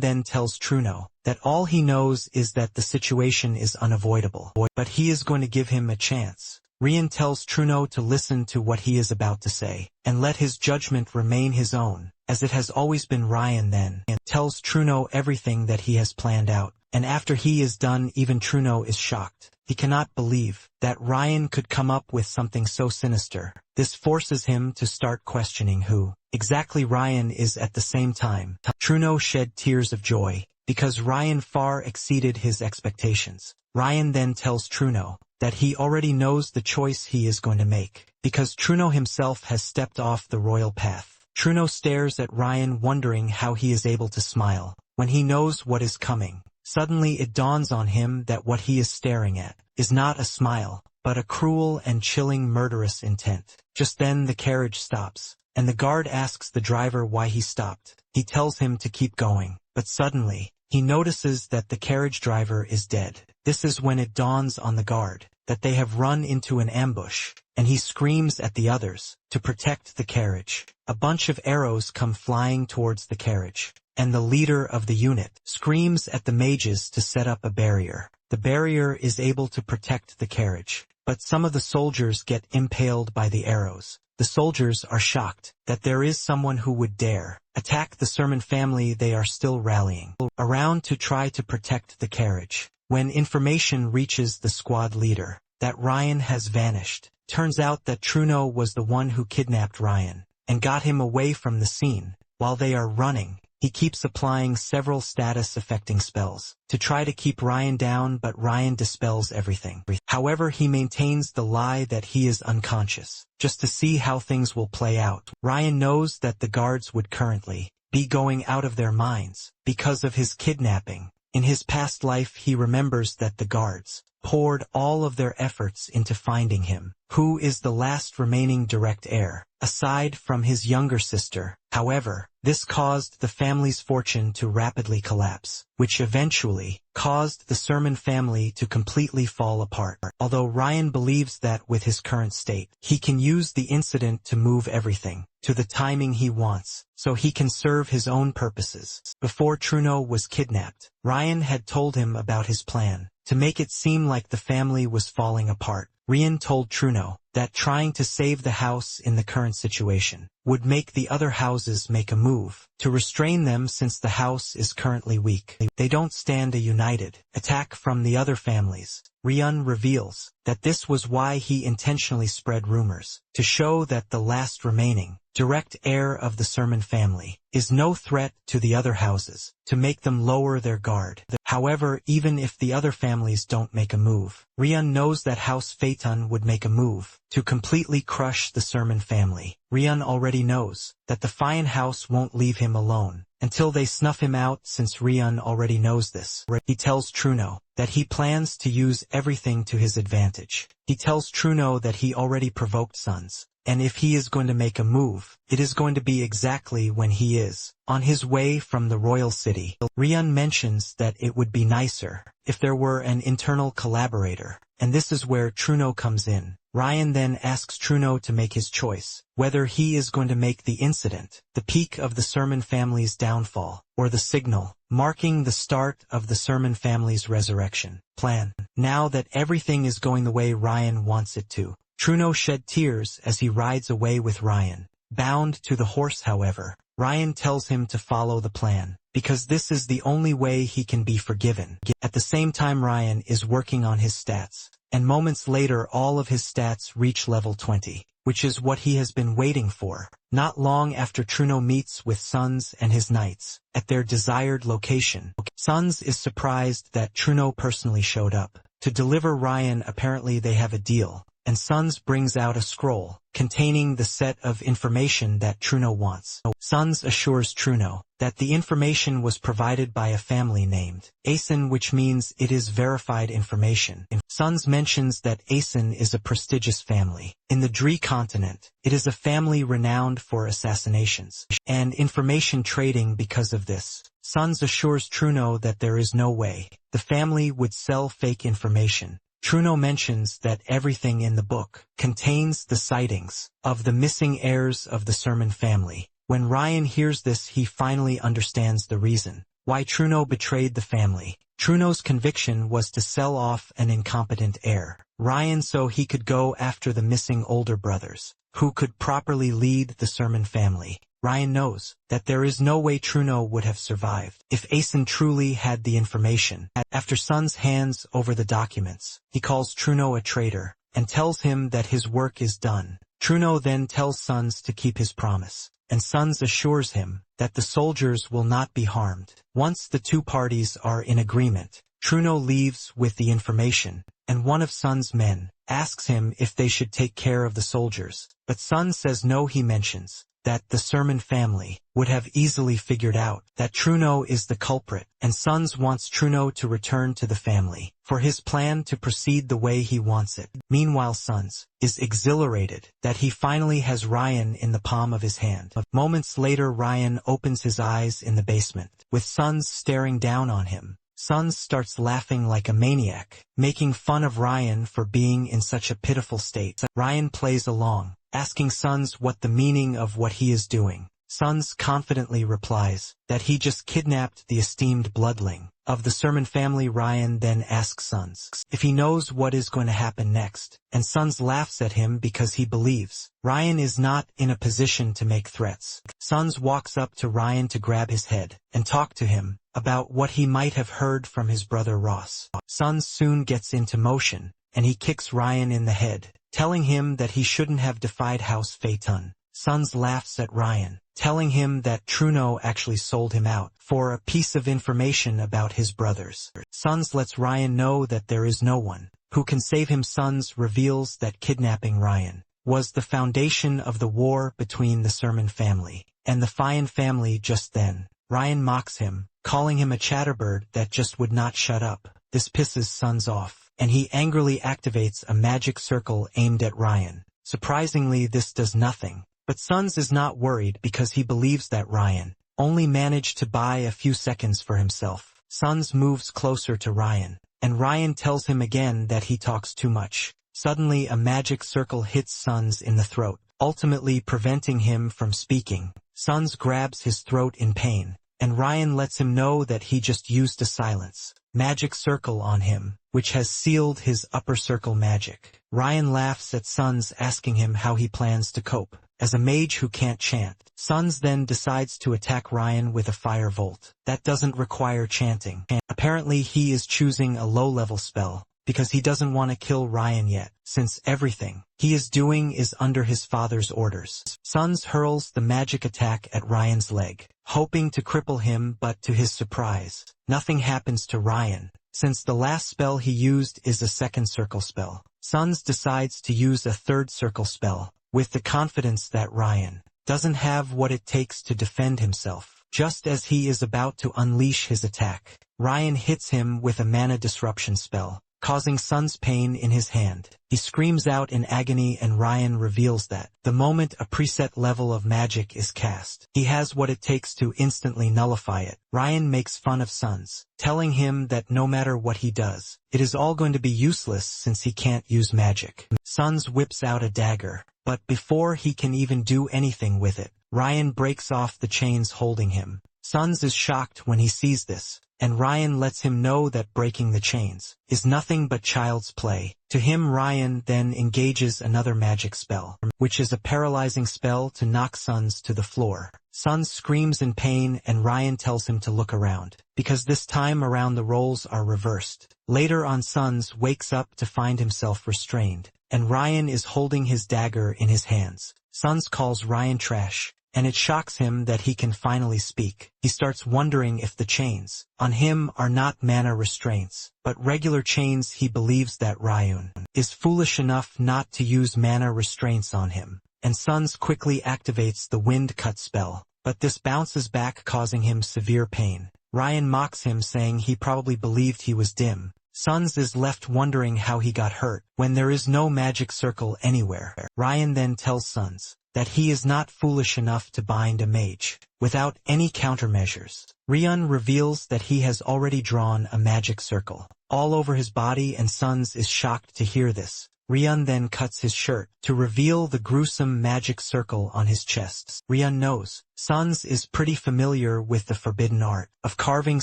then tells Truno that all he knows is that the situation is unavoidable, but he is going to give him a chance. Ryan tells Truno to listen to what he is about to say, and let his judgment remain his own, as it has always been. Ryan then tells Truno everything that he has planned out, and after he is done, even Truno is shocked. He cannot believe that Ryan could come up with something so sinister. This forces him to start questioning who exactly Ryan is. At the same time, Truno shed tears of joy, because Ryan far exceeded his expectations. Ryan then tells Truno that he already knows the choice he is going to make, because Truno himself has stepped off the royal path. Truno stares at Ryan, wondering how he is able to smile when he knows what is coming. Suddenly it dawns on him that what he is staring at is not a smile, but a cruel and chilling murderous intent. Just then the carriage stops, and the guard asks the driver why he stopped. He tells him to keep going, but suddenly he notices that the carriage driver is dead. This is when it dawns on the guard that they have run into an ambush, and he screams at the others to protect the carriage. A bunch of arrows come flying towards the carriage, and the leader of the unit screams at the mages to set up a barrier. The barrier is able to protect the carriage, but some of the soldiers get impaled by the arrows. The soldiers are shocked that there is someone who would dare attack the Sermon family. They are still rallying around to try to protect the carriage, when information reaches the squad leader that Ryan has vanished. Turns out that Truno was the one who kidnapped Ryan and got him away from the scene. While they are running, he keeps applying several status-affecting spells to try to keep Ryan down, but Ryan dispels everything. However, he maintains the lie that he is unconscious, just to see how things will play out. Ryan knows that the guards would currently be going out of their minds because of his kidnapping. In his past life, he remembers that the guards poured all of their efforts into finding him, who is the last remaining direct heir, aside from his younger sister. However, this caused the family's fortune to rapidly collapse, which eventually caused the Sermon family to completely fall apart. Although Ryan believes that with his current state, he can use the incident to move everything to the timing he wants, so he can serve his own purposes. Before Truno was kidnapped, Ryan had told him about his plan to make it seem like the family was falling apart. Ryan told Truno that trying to save the house in the current situation would make the other houses make a move to restrain them, since the house is currently weak. They don't stand a united attack from the other families. Ryan reveals that this was why he intentionally spread rumors, to show that the last remaining direct heir of the Sermon family is no threat to the other houses, to make them lower their guard. However, even if the other families don't make a move, Ryan knows that House Phaeton would make a move to completely crush the Sermon family. Ryan already knows that the Fian house won't leave him alone until they snuff him out. Since Ryan already knows this, he tells Truno that he plans to use everything to his advantage. He tells Truno that he already provoked sons, and if he is going to make a move, it is going to be exactly when he is on his way from the royal city. Ryan mentions that it would be nicer if there were an internal collaborator, and this is where Truno comes in. Ryan then asks Truno to make his choice, whether he is going to make the incident the peak of the Sermon family's downfall, or the signal marking the start of the Sermon family's resurrection plan. Now that everything is going the way Ryan wants it to, Truno shed tears as he rides away with Ryan. Bound to the horse, however, Ryan tells him to follow the plan, because this is the only way he can be forgiven. At the same time, Ryan is working on his stats, and moments later all of his stats reach level 20, which is what he has been waiting for. Not long after Truno meets with Sons and his knights at their desired location, Sons is surprised that Truno personally showed up to deliver Ryan. Apparently they have a deal and Sons brings out a scroll containing the set of information that Truno wants. Sons assures Truno that the information was provided by a family named Asen, which means it is verified information. Sons mentions that Asen is a prestigious family in the Dree continent. It is a family renowned for assassinations and information trading. Because of this, Sons assures Truno that there is no way the family would sell fake information. Truno mentions that everything in the book contains the sightings of the missing heirs of the Sermon family. When Ryan hears this, he finally understands the reason why Truno betrayed the family. Truno's conviction was to sell off an incompetent heir, Ryan, so he could go after the missing older brothers, who could properly lead the Sermon family. Ryan knows that there is no way Truno would have survived if Asen truly had the information. After Sons hands over the documents, he calls Truno a traitor and tells him that his work is done. Truno then tells Sons to keep his promise, and Sons assures him that the soldiers will not be harmed. Once the two parties are in agreement, Truno leaves with the information, and one of Sons' men asks him if they should take care of the soldiers, but Sons says no. He mentions that the Sermon family would have easily figured out that Truno is the culprit, and Sons wants Truno to return to the family for his plan to proceed the way he wants it. Meanwhile, Sons is exhilarated that he finally has Ryan in the palm of his hand. Moments later, Ryan opens his eyes in the basement, with Sons staring down on him. Sons starts laughing like a maniac, making fun of Ryan for being in such a pitiful state. Ryan plays along, asking Sons what the meaning of what he is doing. Sons confidently replies that he just kidnapped the esteemed bloodling of the Sermon family. Ryan then asks Sons if he knows what is going to happen next, and Sons laughs at him because he believes Ryan is not in a position to make threats. Sons walks up to Ryan to grab his head and talk to him about what he might have heard from his brother Ross. Sons soon gets into motion, and he kicks Ryan in the head, telling him that he shouldn't have defied House Phaeton. Sons laughs at Ryan, telling him that Truno actually sold him out for a piece of information about his brothers. Sons lets Ryan know that there is no one who can save him. Sons reveals that kidnapping Ryan was the foundation of the war between the Sermon family and the Fian family. Just then, Ryan mocks him, calling him a chatterbird that just would not shut up. This pisses Sons off, and he angrily activates a magic circle aimed at Ryan. Surprisingly, this does nothing. But Sons is not worried because he believes that Ryan only managed to buy a few seconds for himself. Sons moves closer to Ryan, and Ryan tells him again that he talks too much. Suddenly, a magic circle hits Sons in the throat, ultimately preventing him from speaking. Sons grabs his throat in pain, and Ryan lets him know that he just used a silence magic circle on him, which has sealed his upper circle magic. Ryan laughs at Sons, asking him how he plans to cope as a mage who can't chant. Sons then decides to attack Ryan with a fire volt that doesn't require chanting. Apparently he is choosing a low-level spell because he doesn't want to kill Ryan yet, since everything he is doing is under his father's orders. Sons hurls the magic attack at Ryan's leg, hoping to cripple him, but to his surprise, nothing happens to Ryan, since the last spell he used is a second circle spell. Sons decides to use a third circle spell, with the confidence that Ryan doesn't have what it takes to defend himself. Just as he is about to unleash his attack, Ryan hits him with a mana disruption spell, causing Sons pain in his hand. He screams out in agony, and Ryan reveals that the moment a preset level of magic is cast, he has what it takes to instantly nullify it. Ryan makes fun of Sons, telling him that no matter what he does, it is all going to be useless since he can't use magic. Sons whips out a dagger, but before he can even do anything with it, Ryan breaks off the chains holding him. Sons is shocked when he sees this, and Ryan lets him know that breaking the chains is nothing but child's play. To him, Ryan then engages another magic spell, which is a paralyzing spell to knock Sons to the floor. Sons screams in pain, and Ryan tells him to look around, because this time around the roles are reversed. Later on, Sons wakes up to find himself restrained, and Ryan is holding his dagger in his hands. Sons calls Ryan trash, and it shocks him that he can finally speak. He starts wondering if the chains on him are not mana restraints, but regular chains. He believes that Ryun is foolish enough not to use mana restraints on him, and Suns quickly activates the wind cut spell, but this bounces back, causing him severe pain. Ryan mocks him, saying he probably believed he was dim. Suns is left wondering how he got hurt when there is no magic circle anywhere. Ryan then tells Suns that he is not foolish enough to bind a mage without any countermeasures. Ryun reveals that he has already drawn a magic circle all over his body, and Suns is shocked to hear this. Ryun then cuts his shirt to reveal the gruesome magic circle on his chest. Ryun knows Suns is pretty familiar with the forbidden art of carving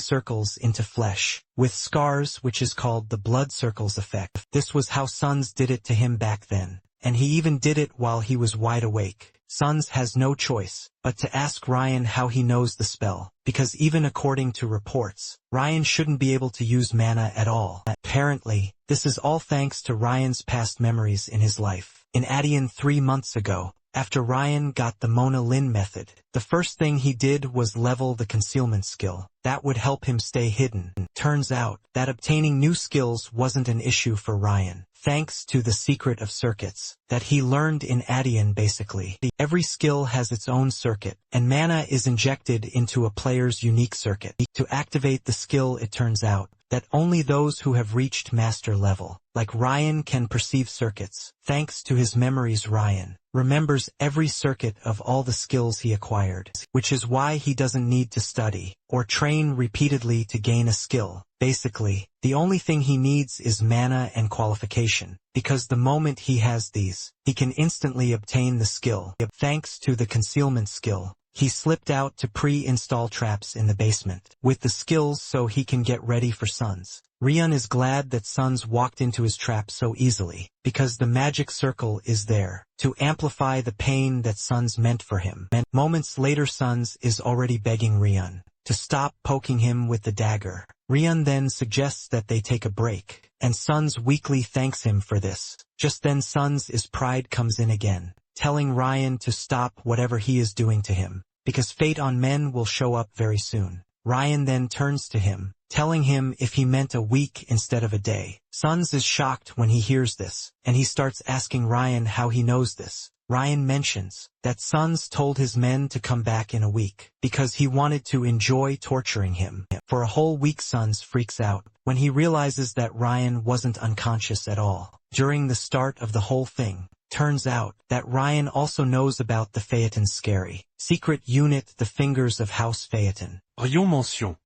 circles into flesh with scars, which is called the blood circles effect. This was how Suns did it to him back then, and he even did it while he was wide awake. Suns has no choice but to ask Ryan how he knows the spell, because even according to reports, Ryan shouldn't be able to use mana at all. Apparently, this is all thanks to Ryan's past memories in his life. In Adian 3 months ago, after Ryan got the Mona Lin method, the first thing he did was level the concealment skill. That would help him stay hidden. Turns out that obtaining new skills wasn't an issue for Ryan, thanks to the secret of circuits that he learned in Adian. Basically, every skill has its own circuit, and mana is injected into a player's unique circuit. To activate the skill, it turns out that only those who have reached master level, like Ryan, can perceive circuits. Thanks to his memories, Ryan remembers every circuit of all the skills he acquired, which is why he doesn't need to study or train repeatedly to gain a skill. Basically, the only thing he needs is mana and qualification, because the moment he has these, he can instantly obtain the skill. Thanks to the concealment skill, he slipped out to pre-install traps in the basement with the skills so he can get ready for Suns. Ryun is glad that Suns walked into his trap so easily, because the magic circle is there to amplify the pain that Suns meant for him. Moments later, Suns is already begging Ryun to stop poking him with the dagger. Ryun then suggests that they take a break, and Suns weakly thanks him for this. Just then Suns' pride comes in again, telling Ryan to stop whatever he is doing to him, because fate on men will show up very soon. Ryan then turns to him, telling him if he meant a week instead of a day. Suns is shocked when he hears this, and he starts asking Ryan how he knows this. Ryan mentions that Suns told his men to come back in a week because he wanted to enjoy torturing him. For a whole week, Suns freaks out when he realizes that Ryan wasn't unconscious at all during the start of the whole thing. Turns out that Ryan also knows about the Phaeton's scary secret unit, the Fingers of House Phaeton.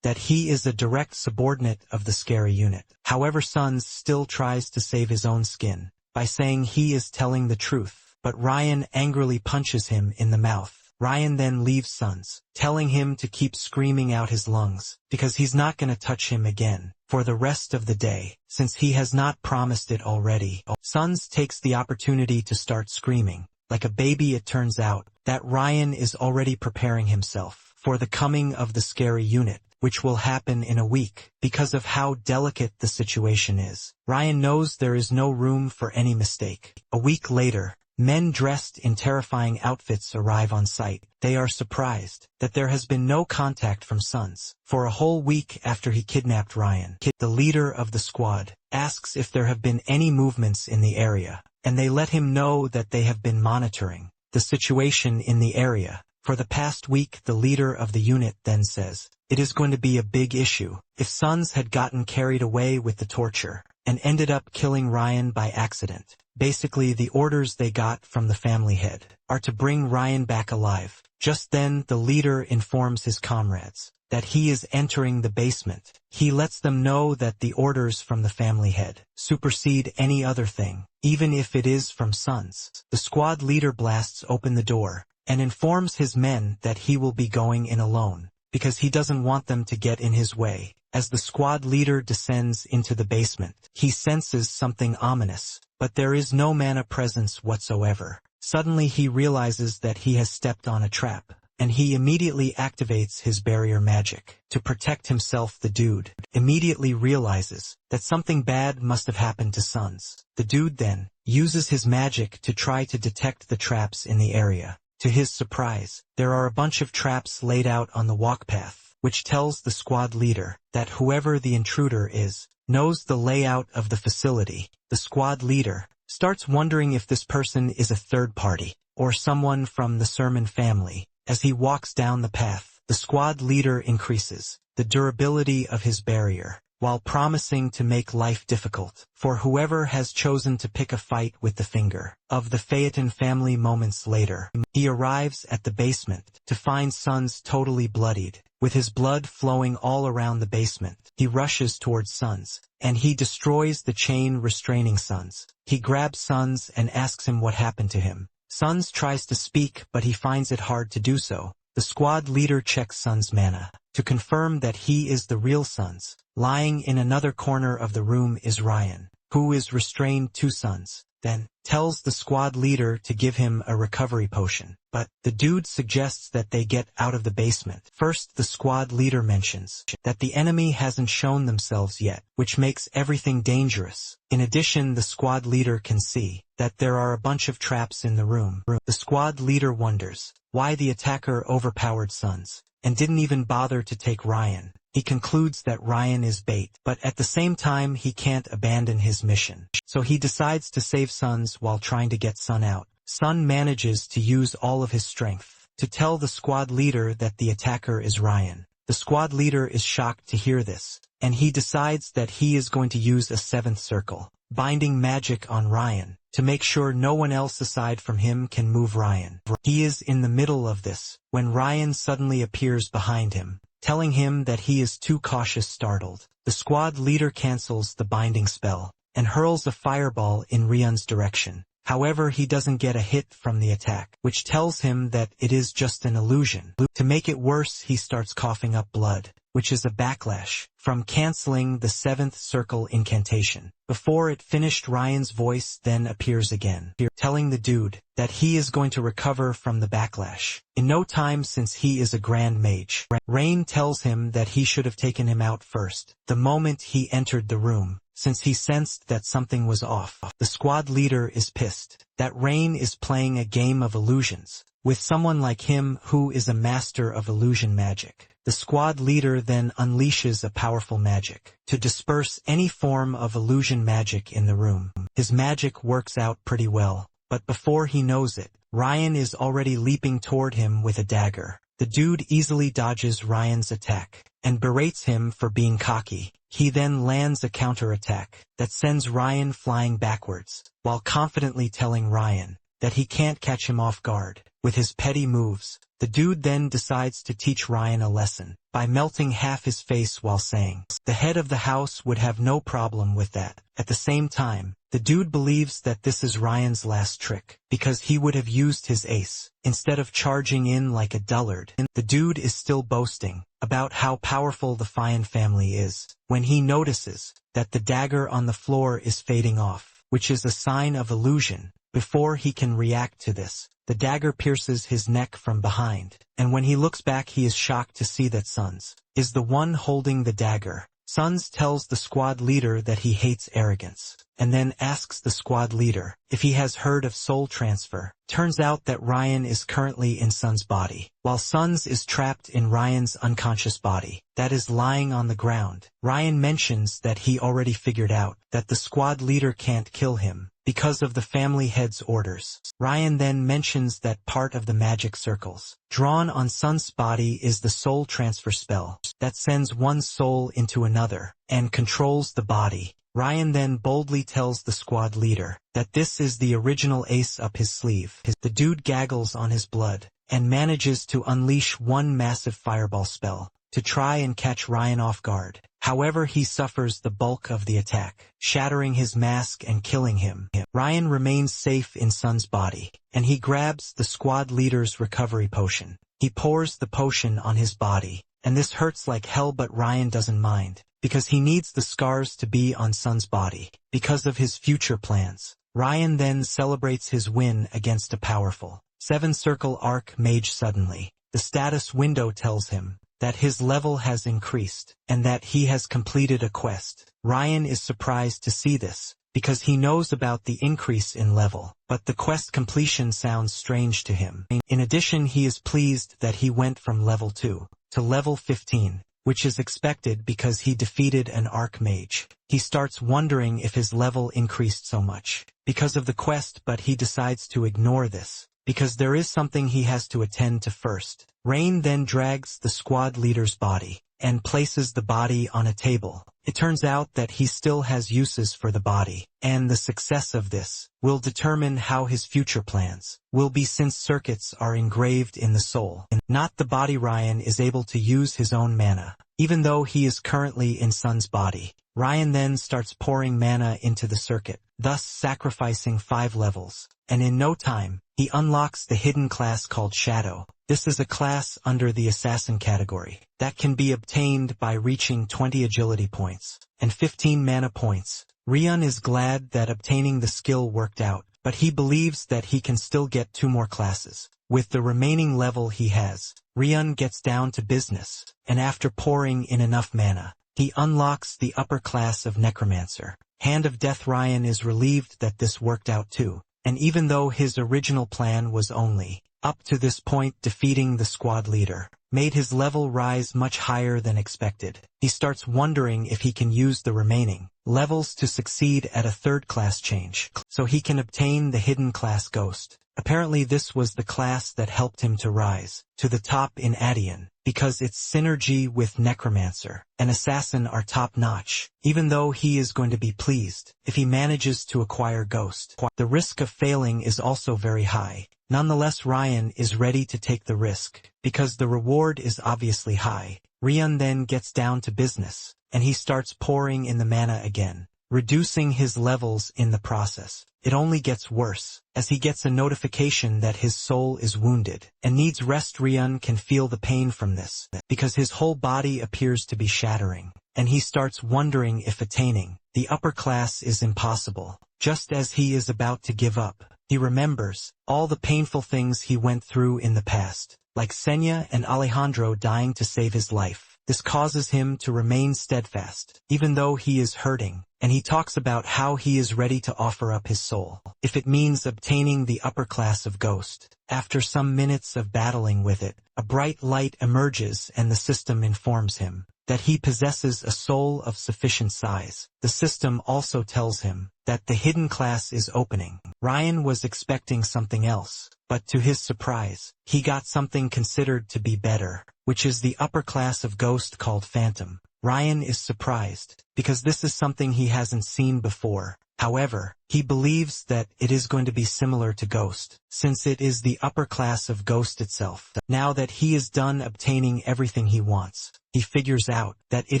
That he is a direct subordinate of the scary unit. However, Suns still tries to save his own skin by saying he is telling the truth, but Ryan angrily punches him in the mouth. Ryan then leaves Suns, telling him to keep screaming out his lungs, because he's not going to touch him again for the rest of the day, since he has not promised it already. Suns takes the opportunity to start screaming like a baby. It turns out that Ryan is already preparing himself for the coming of the scary unit, which will happen in a week. Because of how delicate the situation is, Ryan knows there is no room for any mistake. A week later, men dressed in terrifying outfits arrive on site. They are surprised that there has been no contact from Suns for a whole week after he kidnapped Ryan. The leader of the squad asks if there have been any movements in the area, and they let him know that they have been monitoring the situation in the area for the past week. The leader of the unit then says it is going to be a big issue if Suns had gotten carried away with the torture and ended up killing Ryan by accident. Basically, the orders they got from the family head are to bring Ryan back alive. Just then, the leader informs his comrades that he is entering the basement. He lets them know that the orders from the family head supersede any other thing, even if it is from Suns. The squad leader blasts open the door and informs his men that he will be going in alone, because he doesn't want them to get in his way. As the squad leader descends into the basement, he senses something ominous, but there is no mana presence whatsoever. Suddenly he realizes that he has stepped on a trap, and he immediately activates his barrier magic to protect himself. The dude immediately realizes that something bad must have happened to Suns. The dude then uses his magic to try to detect the traps in the area. To his surprise, there are a bunch of traps laid out on the walkpath, which tells the squad leader that whoever the intruder is, knows the layout of the facility. The squad leader starts wondering if this person is a third party, or someone from the Sermon family. As he walks down the path, the squad leader increases the durability of his barrier, while promising to make life difficult for whoever has chosen to pick a fight with the finger of the Phaeton family. Moments later, he arrives at the basement to find Sons totally bloodied, with his blood flowing all around the basement. He rushes towards Sons, and he destroys the chain restraining Sons. He grabs Sons and asks him what happened to him. Sons tries to speak, but he finds it hard to do so. The squad leader checks Sons' mana to confirm that he is the real Sons. Lying in another corner of the room is Ryan, who is restrained to Sons, then tells the squad leader to give him a recovery potion. But the dude suggests that they get out of the basement. First, the squad leader mentions that the enemy hasn't shown themselves yet, which makes everything dangerous. In addition, the squad leader can see that there are a bunch of traps in the room. The squad leader wonders why the attacker overpowered Sons and didn't even bother to take Ryan. He concludes that Ryan is bait, but at the same time he can't abandon his mission. So he decides to save Sons while trying to get Sun out. Sun manages to use all of his strength to tell the squad leader that the attacker is Ryan. The squad leader is shocked to hear this, and he decides that he is going to use a seventh circle, binding magic on Ryan, to make sure no one else aside from him can move Ryan. He is in the middle of this when Ryan suddenly appears behind him, telling him that he is too cautious. Startled, the squad leader cancels the binding spell and hurls a fireball in Ryan's direction. However, he doesn't get a hit from the attack, which tells him that it is just an illusion. To make it worse, he starts coughing up blood, which is a backlash from canceling the seventh circle incantation. Before it finished, Ryan's voice then appears again, telling the dude that he is going to recover from the backlash in no time since he is a grand mage. Rain tells him that he should have taken him out first the moment he entered the room, since he sensed that something was off. The squad leader is pissed that Rain is playing a game of illusions with someone like him who is a master of illusion magic. The squad leader then unleashes a powerful magic to disperse any form of illusion magic in the room. His magic works out pretty well, but before he knows it, Ryan is already leaping toward him with a dagger. The dude easily dodges Ryan's attack and berates him for being cocky. He then lands a counterattack that sends Ryan flying backwards, while confidently telling Ryan that he can't catch him off guard with his petty moves. The dude then decides to teach Ryan a lesson by melting half his face while saying the head of the house would have no problem with that. At the same time, the dude believes that this is Ryan's last trick, because he would have used his ace instead of charging in like a dullard. The dude is still boasting about how powerful the Phaeton family is when he notices that the dagger on the floor is fading off, which is a sign of illusion. Before he can react to this, the dagger pierces his neck from behind, and when he looks back he is shocked to see that Sons is the one holding the dagger. Sons tells the squad leader that he hates arrogance, and then asks the squad leader if he has heard of soul transfer. Turns out that Ryan is currently in Sons' body, while Sons is trapped in Ryan's unconscious body that is lying on the ground. Ryan mentions that he already figured out that the squad leader can't kill him because of the family head's orders. Ryan then mentions that part of the magic circles drawn on Sun's body is the soul transfer spell that sends one soul into another and controls the body. Ryan then boldly tells the squad leader that this is the original ace up his sleeve. The dude gaggles on his blood and manages to unleash one massive fireball spell to try and catch Ryan off guard. However, he suffers the bulk of the attack, shattering his mask and killing him. Ryan remains safe in Sun's body, and he grabs the squad leader's recovery potion. He pours the potion on his body, and this hurts like hell, but Ryan doesn't mind, because he needs the scars to be on Sun's body, because of his future plans. Ryan then celebrates his win against a powerful 7-circle arc mage. Suddenly, the status window tells him that his level has increased, and that he has completed a quest. Ryan is surprised to see this, because he knows about the increase in level, but the quest completion sounds strange to him. In addition, he is pleased that he went from level 2 to level 15, which is expected because he defeated an archmage. He starts wondering if his level increased so much because of the quest, but he decides to ignore this, because there is something he has to attend to first. Rain then drags the squad leader's body and places the body on a table. It turns out that he still has uses for the body, and the success of this will determine how his future plans will be, since circuits are engraved in the soul, and not the body. Ryan is able to use his own mana, even though he is currently in Sun's body. Ryan then starts pouring mana into the circuit, thus sacrificing 5 levels, and in no time, he unlocks the hidden class called Shadow. This is a class under the Assassin category that can be obtained by reaching 20 agility points and 15 mana points. Ryan is glad that obtaining the skill worked out, but he believes that he can still get 2 more classes. With the remaining level he has, Ryan gets down to business, and after pouring in enough mana, he unlocks the upper class of Necromancer. Hand of Death. Ryan is relieved that this worked out too, and even though his original plan was only up to this point defeating the squad leader, made his level rise much higher than expected. He starts wondering if he can use the remaining levels to succeed at a 3rd class change, so he can obtain the hidden class Ghost. Apparently this was the class that helped him to rise to the top in Adian, because its synergy with Necromancer and Assassin are top-notch, even though he is going to be pleased if he manages to acquire Ghost. The risk of failing is also very high. Nonetheless, Ryan is ready to take the risk, because the reward is obviously high. Ryan then gets down to business, and he starts pouring in the mana again, reducing his levels in the process. It only gets worse, as he gets a notification that his soul is wounded and needs rest. Ryan can feel the pain from this, because his whole body appears to be shattering, and he starts wondering if attaining the upper class is impossible. Just as he is about to give up, he remembers all the painful things he went through in the past, like Senya and Alejandro dying to save his life. This causes him to remain steadfast, even though he is hurting, and he talks about how he is ready to offer up his soul, if it means obtaining the upper class of Ghost. After some minutes of battling with it, a bright light emerges and the system informs him that he possesses a soul of sufficient size. The system also tells him that the hidden class is opening. Ryan was expecting something else, but to his surprise, he got something considered to be better, which is the upper class of Ghost called Phantom. Ryan is surprised, because this is something he hasn't seen before. However, he believes that it is going to be similar to Ghost, since it is the upper class of Ghost itself. Now that he is done obtaining everything he wants, he figures out that it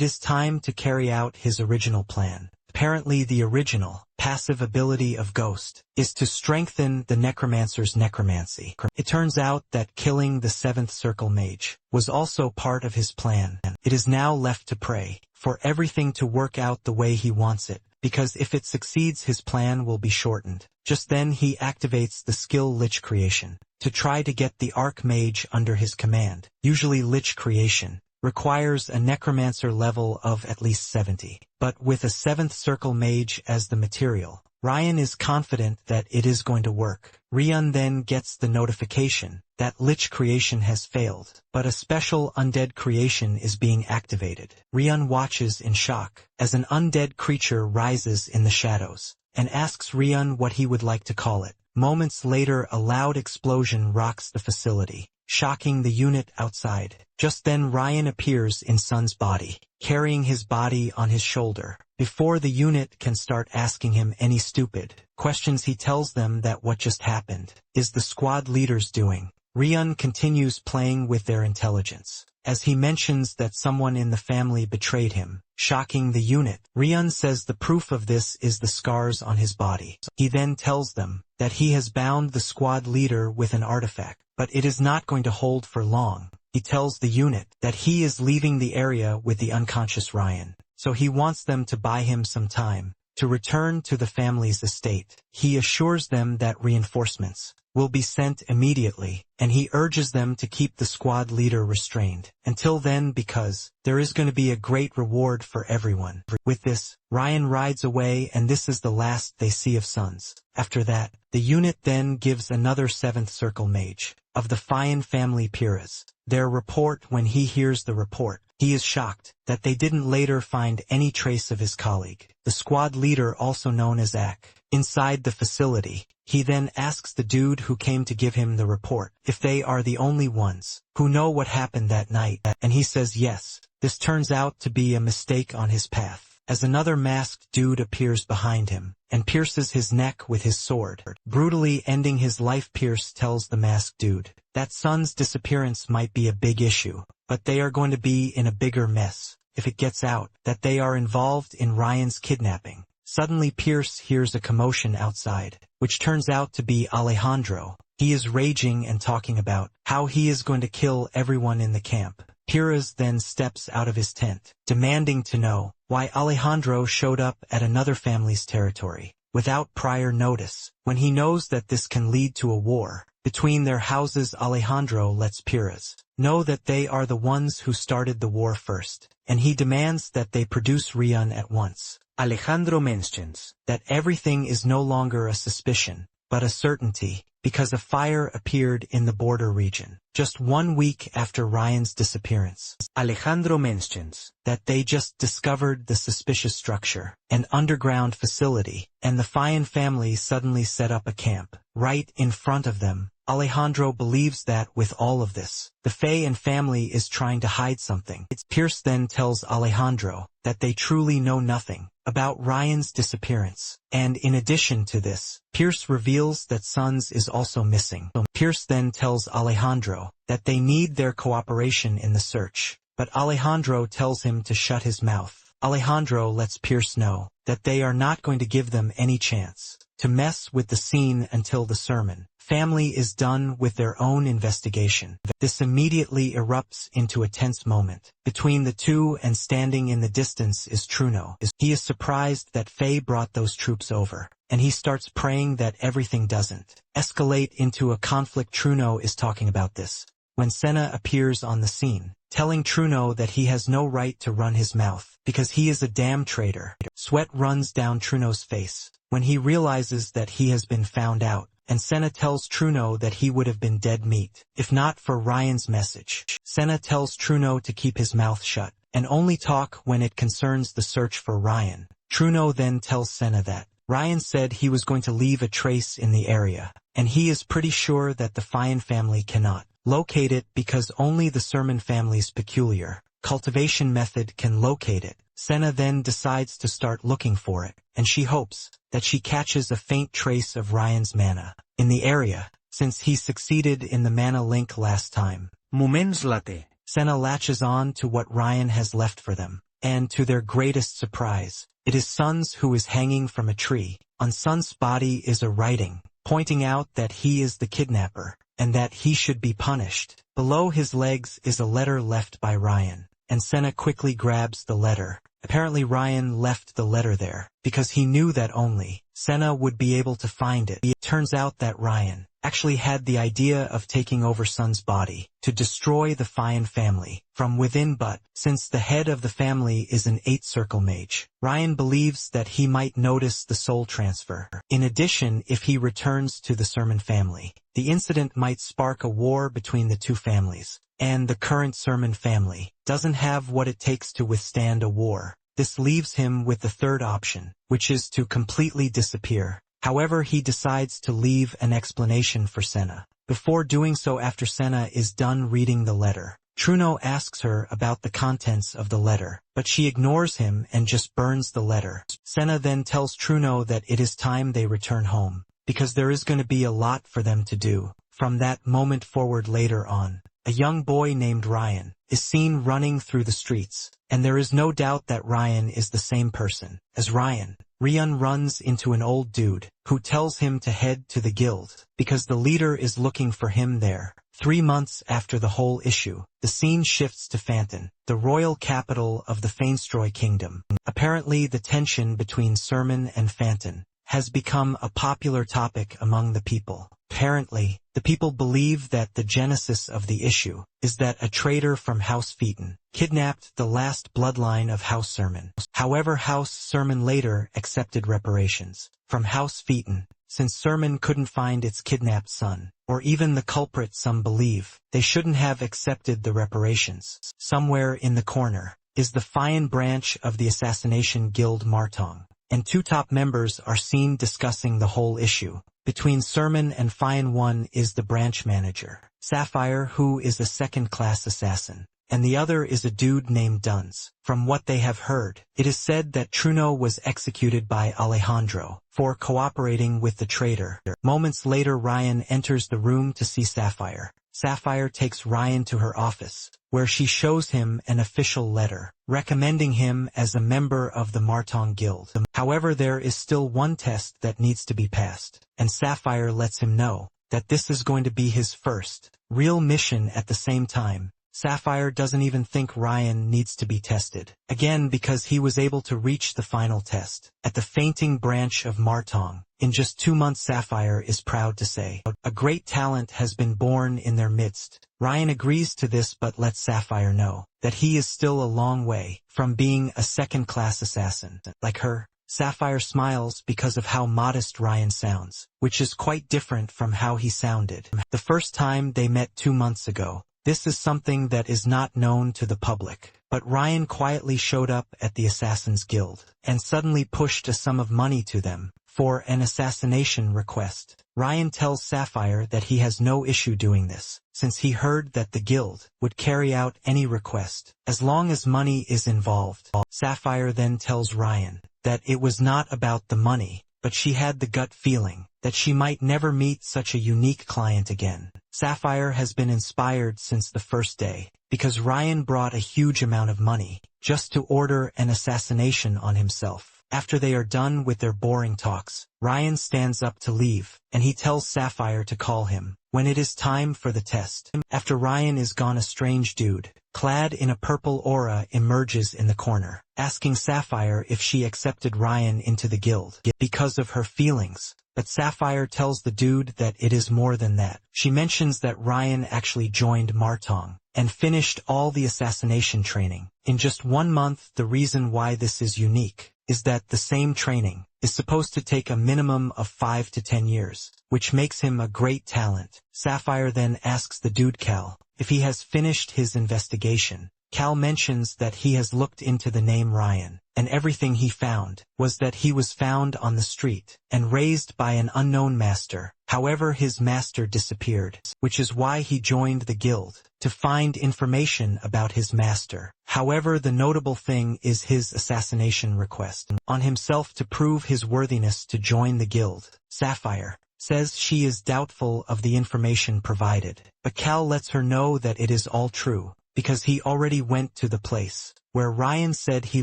is time to carry out his original plan. Apparently the original, passive ability of Ghost is to strengthen the Necromancer's necromancy. It turns out that killing the 7th Circle Mage was also part of his plan. It is now left to pray for everything to work out the way he wants it, because if it succeeds his plan will be shortened. Just then he activates the skill Lich Creation to try to get the Archmage under his command. Usually Lich Creation requires a Necromancer level of at least 70, but with a 7th Circle Mage as the material, Ryan is confident that it is going to work. Ryan then gets the notification that Lich Creation has failed, but a special undead creation is being activated. Ryan watches in shock as an undead creature rises in the shadows, and asks Ryan what he would like to call it. Moments later, a loud explosion rocks the facility, shocking the unit outside. Just then Ryan appears in Sun's body, carrying his body on his shoulder. Before the unit can start asking him any stupid questions, he tells them that what just happened is the squad leader's doing. Ryan continues playing with their intelligence, as he mentions that someone in the family betrayed him, shocking the unit. Ryan says the proof of this is the scars on his body. He then tells them that he has bound the squad leader with an artifact, but it is not going to hold for long. He tells the unit that he is leaving the area with the unconscious Ryan, so he wants them to buy him some time to return to the family's estate. He assures them that reinforcements will be sent immediately, and he urges them to keep the squad leader restrained until then because there is going to be a great reward for everyone. With this, Ryan rides away and this is the last they see of Sons. After that, the unit then gives another 7th Circle Mage of the Fian family Piras their report. When he hears the report, he is shocked that they didn't later find any trace of his colleague, the squad leader also known as Ak, inside the facility. He then asks the dude who came to give him the report if they are the only ones who know what happened that night, and he says yes. This turns out to be a mistake on his path, as another masked dude appears behind him and pierces his neck with his sword, brutally ending his life. Pierce tells the masked dude that Son's disappearance might be a big issue, but they are going to be in a bigger mess if it gets out that they are involved in Ryan's kidnapping. Suddenly Pierce hears a commotion outside, which turns out to be Alejandro. He is raging and talking about how he is going to kill everyone in the camp. Piras then steps out of his tent, demanding to know why Alejandro showed up at another family's territory without prior notice. When he knows that this can lead to a war between their houses, Alejandro lets Piras know that they are the ones who started the war first, and he demands that they produce Rian at once. Alejandro mentions that everything is no longer a suspicion, but a certainty, because a fire appeared in the border region just 1 week after Ryan's disappearance. Alejandro mentions that they just discovered the suspicious structure, an underground facility, and the Fian family suddenly set up a camp right in front of them. Alejandro believes that with all of this, the Fian family is trying to hide something. Pierce then tells Alejandro that they truly know nothing about Ryan's disappearance, and in addition to this, Pierce reveals that Sons is also missing. Pierce then tells Alejandro that they need their cooperation in the search, but Alejandro tells him to shut his mouth. Alejandro lets Pierce know that they are not going to give them any chance to mess with the scene until the sermon family is done with their own investigation. This immediately erupts into a tense moment between the two, and standing in the distance is Truno. He is surprised that Faye brought those troops over, and he starts praying that everything doesn't escalate into a conflict. Truno is talking about this when Senna appears on the scene, telling Truno that he has no right to run his mouth because he is a damn traitor. Sweat runs down Truno's face when he realizes that he has been found out, and Senna tells Truno that he would have been dead meat if not for Ryan's message. Senna tells Truno to keep his mouth shut and only talk when it concerns the search for Ryan. Truno then tells Senna that Ryan said he was going to leave a trace in the area, and he is pretty sure that the Fian family cannot locate it because only the Sermon family's peculiar cultivation method can locate it. Senna then decides to start looking for it, and she hopes that she catches a faint trace of Ryan's mana in the area, since he succeeded in the mana link last time. Moments later, Senna latches on to what Ryan has left for them, and to their greatest surprise, it is Sons who is hanging from a tree. On Sons' body is a writing, pointing out that he is the kidnapper, and that he should be punished. Below his legs is a letter left by Ryan, and Senna quickly grabs the letter. Apparently Ryan left the letter there because he knew that only Senna would be able to find it. It turns out that Ryan actually had the idea of taking over Son's body to destroy the Fian family from within, but since the head of the family is an 8th Circle Mage, Ryan believes that he might notice the soul transfer. In addition, if he returns to the Sermon family, the incident might spark a war between the two families, and the current Sermon family doesn't have what it takes to withstand a war. This leaves him with the third option, which is to completely disappear. However, he decides to leave an explanation for Senna. Before doing so, after Senna is done reading the letter, Truno asks her about the contents of the letter, but she ignores him and just burns the letter. Senna then tells Truno that it is time they return home, because there is going to be a lot for them to do. From that moment forward later on, a young boy named Ryan is seen running through the streets, and there is no doubt that Ryan is the same person as Ryan. Rian runs into an old dude who tells him to head to the guild because the leader is looking for him there. 3 months after the whole issue, the scene shifts to Phantom, the royal capital of the Fainstroy kingdom. Apparently the tension between Sermon and Phantom has become a popular topic among the people. Apparently, the people believe that the genesis of the issue is that a traitor from House Phaeton kidnapped the last bloodline of House Sermon. However, House Sermon later accepted reparations from House Phaeton, since Sermon couldn't find its kidnapped son, or even the culprit. Some believe they shouldn't have accepted the reparations. Somewhere in the corner is the Fian branch of the assassination guild Martong, and two top members are seen discussing the whole issue. Between Sermon and Fian, one is the branch manager, Sapphire, who is a second-class assassin, and the other is a dude named Duns. From what they have heard, it is said that Truno was executed by Alejandro for cooperating with the traitor. Moments later, Ryan enters the room to see Sapphire. Sapphire takes Ryan to her office, where she shows him an official letter recommending him as a member of the Martong Guild. However, there is still one test that needs to be passed, and Sapphire lets him know that this is going to be his first real mission. At the same time, Sapphire doesn't even think Ryan needs to be tested, again because he was able to reach the final test at the fainting branch of Martong. In just 2 months, Sapphire is proud to say, a great talent has been born in their midst. Ryan agrees to this but lets Sapphire know that he is still a long way from being a second-class assassin. Like her, Sapphire smiles because of how modest Ryan sounds, which is quite different from how he sounded the first time they met 2 months ago. This is something that is not known to the public, but Ryan quietly showed up at the Assassin's Guild and suddenly pushed a sum of money to them for an assassination request. Ryan tells Sapphire that he has no issue doing this, since he heard that the guild would carry out any request, as long as money is involved. Sapphire then tells Ryan that it was not about the money, but she had the gut feeling that she might never meet such a unique client again. Sapphire has been inspired since the first day, because Ryan brought a huge amount of money just to order an assassination on himself. After they are done with their boring talks, Ryan stands up to leave, and he tells Sapphire to call him when it is time for the test. After Ryan is gone, a strange dude, clad in a purple aura, emerges in the corner, asking Sapphire if she accepted Ryan into the guild because of her feelings. But Sapphire tells the dude that it is more than that. She mentions that Ryan actually joined Martong and finished all the assassination training in just 1 month. The reason why this is unique is that the same training is supposed to take a minimum of 5 to 10 years, which makes him a great talent. Sapphire then asks the dude Cal if he has finished his investigation. Cal mentions that he has looked into the name Ryan, and everything he found was that he was found on the street and raised by an unknown master. However, his master disappeared, which is why he joined the guild, to find information about his master. However, the notable thing is his assassination request on himself to prove his worthiness to join the guild. Sapphire says she is doubtful of the information provided, but Cal lets her know that it is all true, because he already went to the place where Ryan said he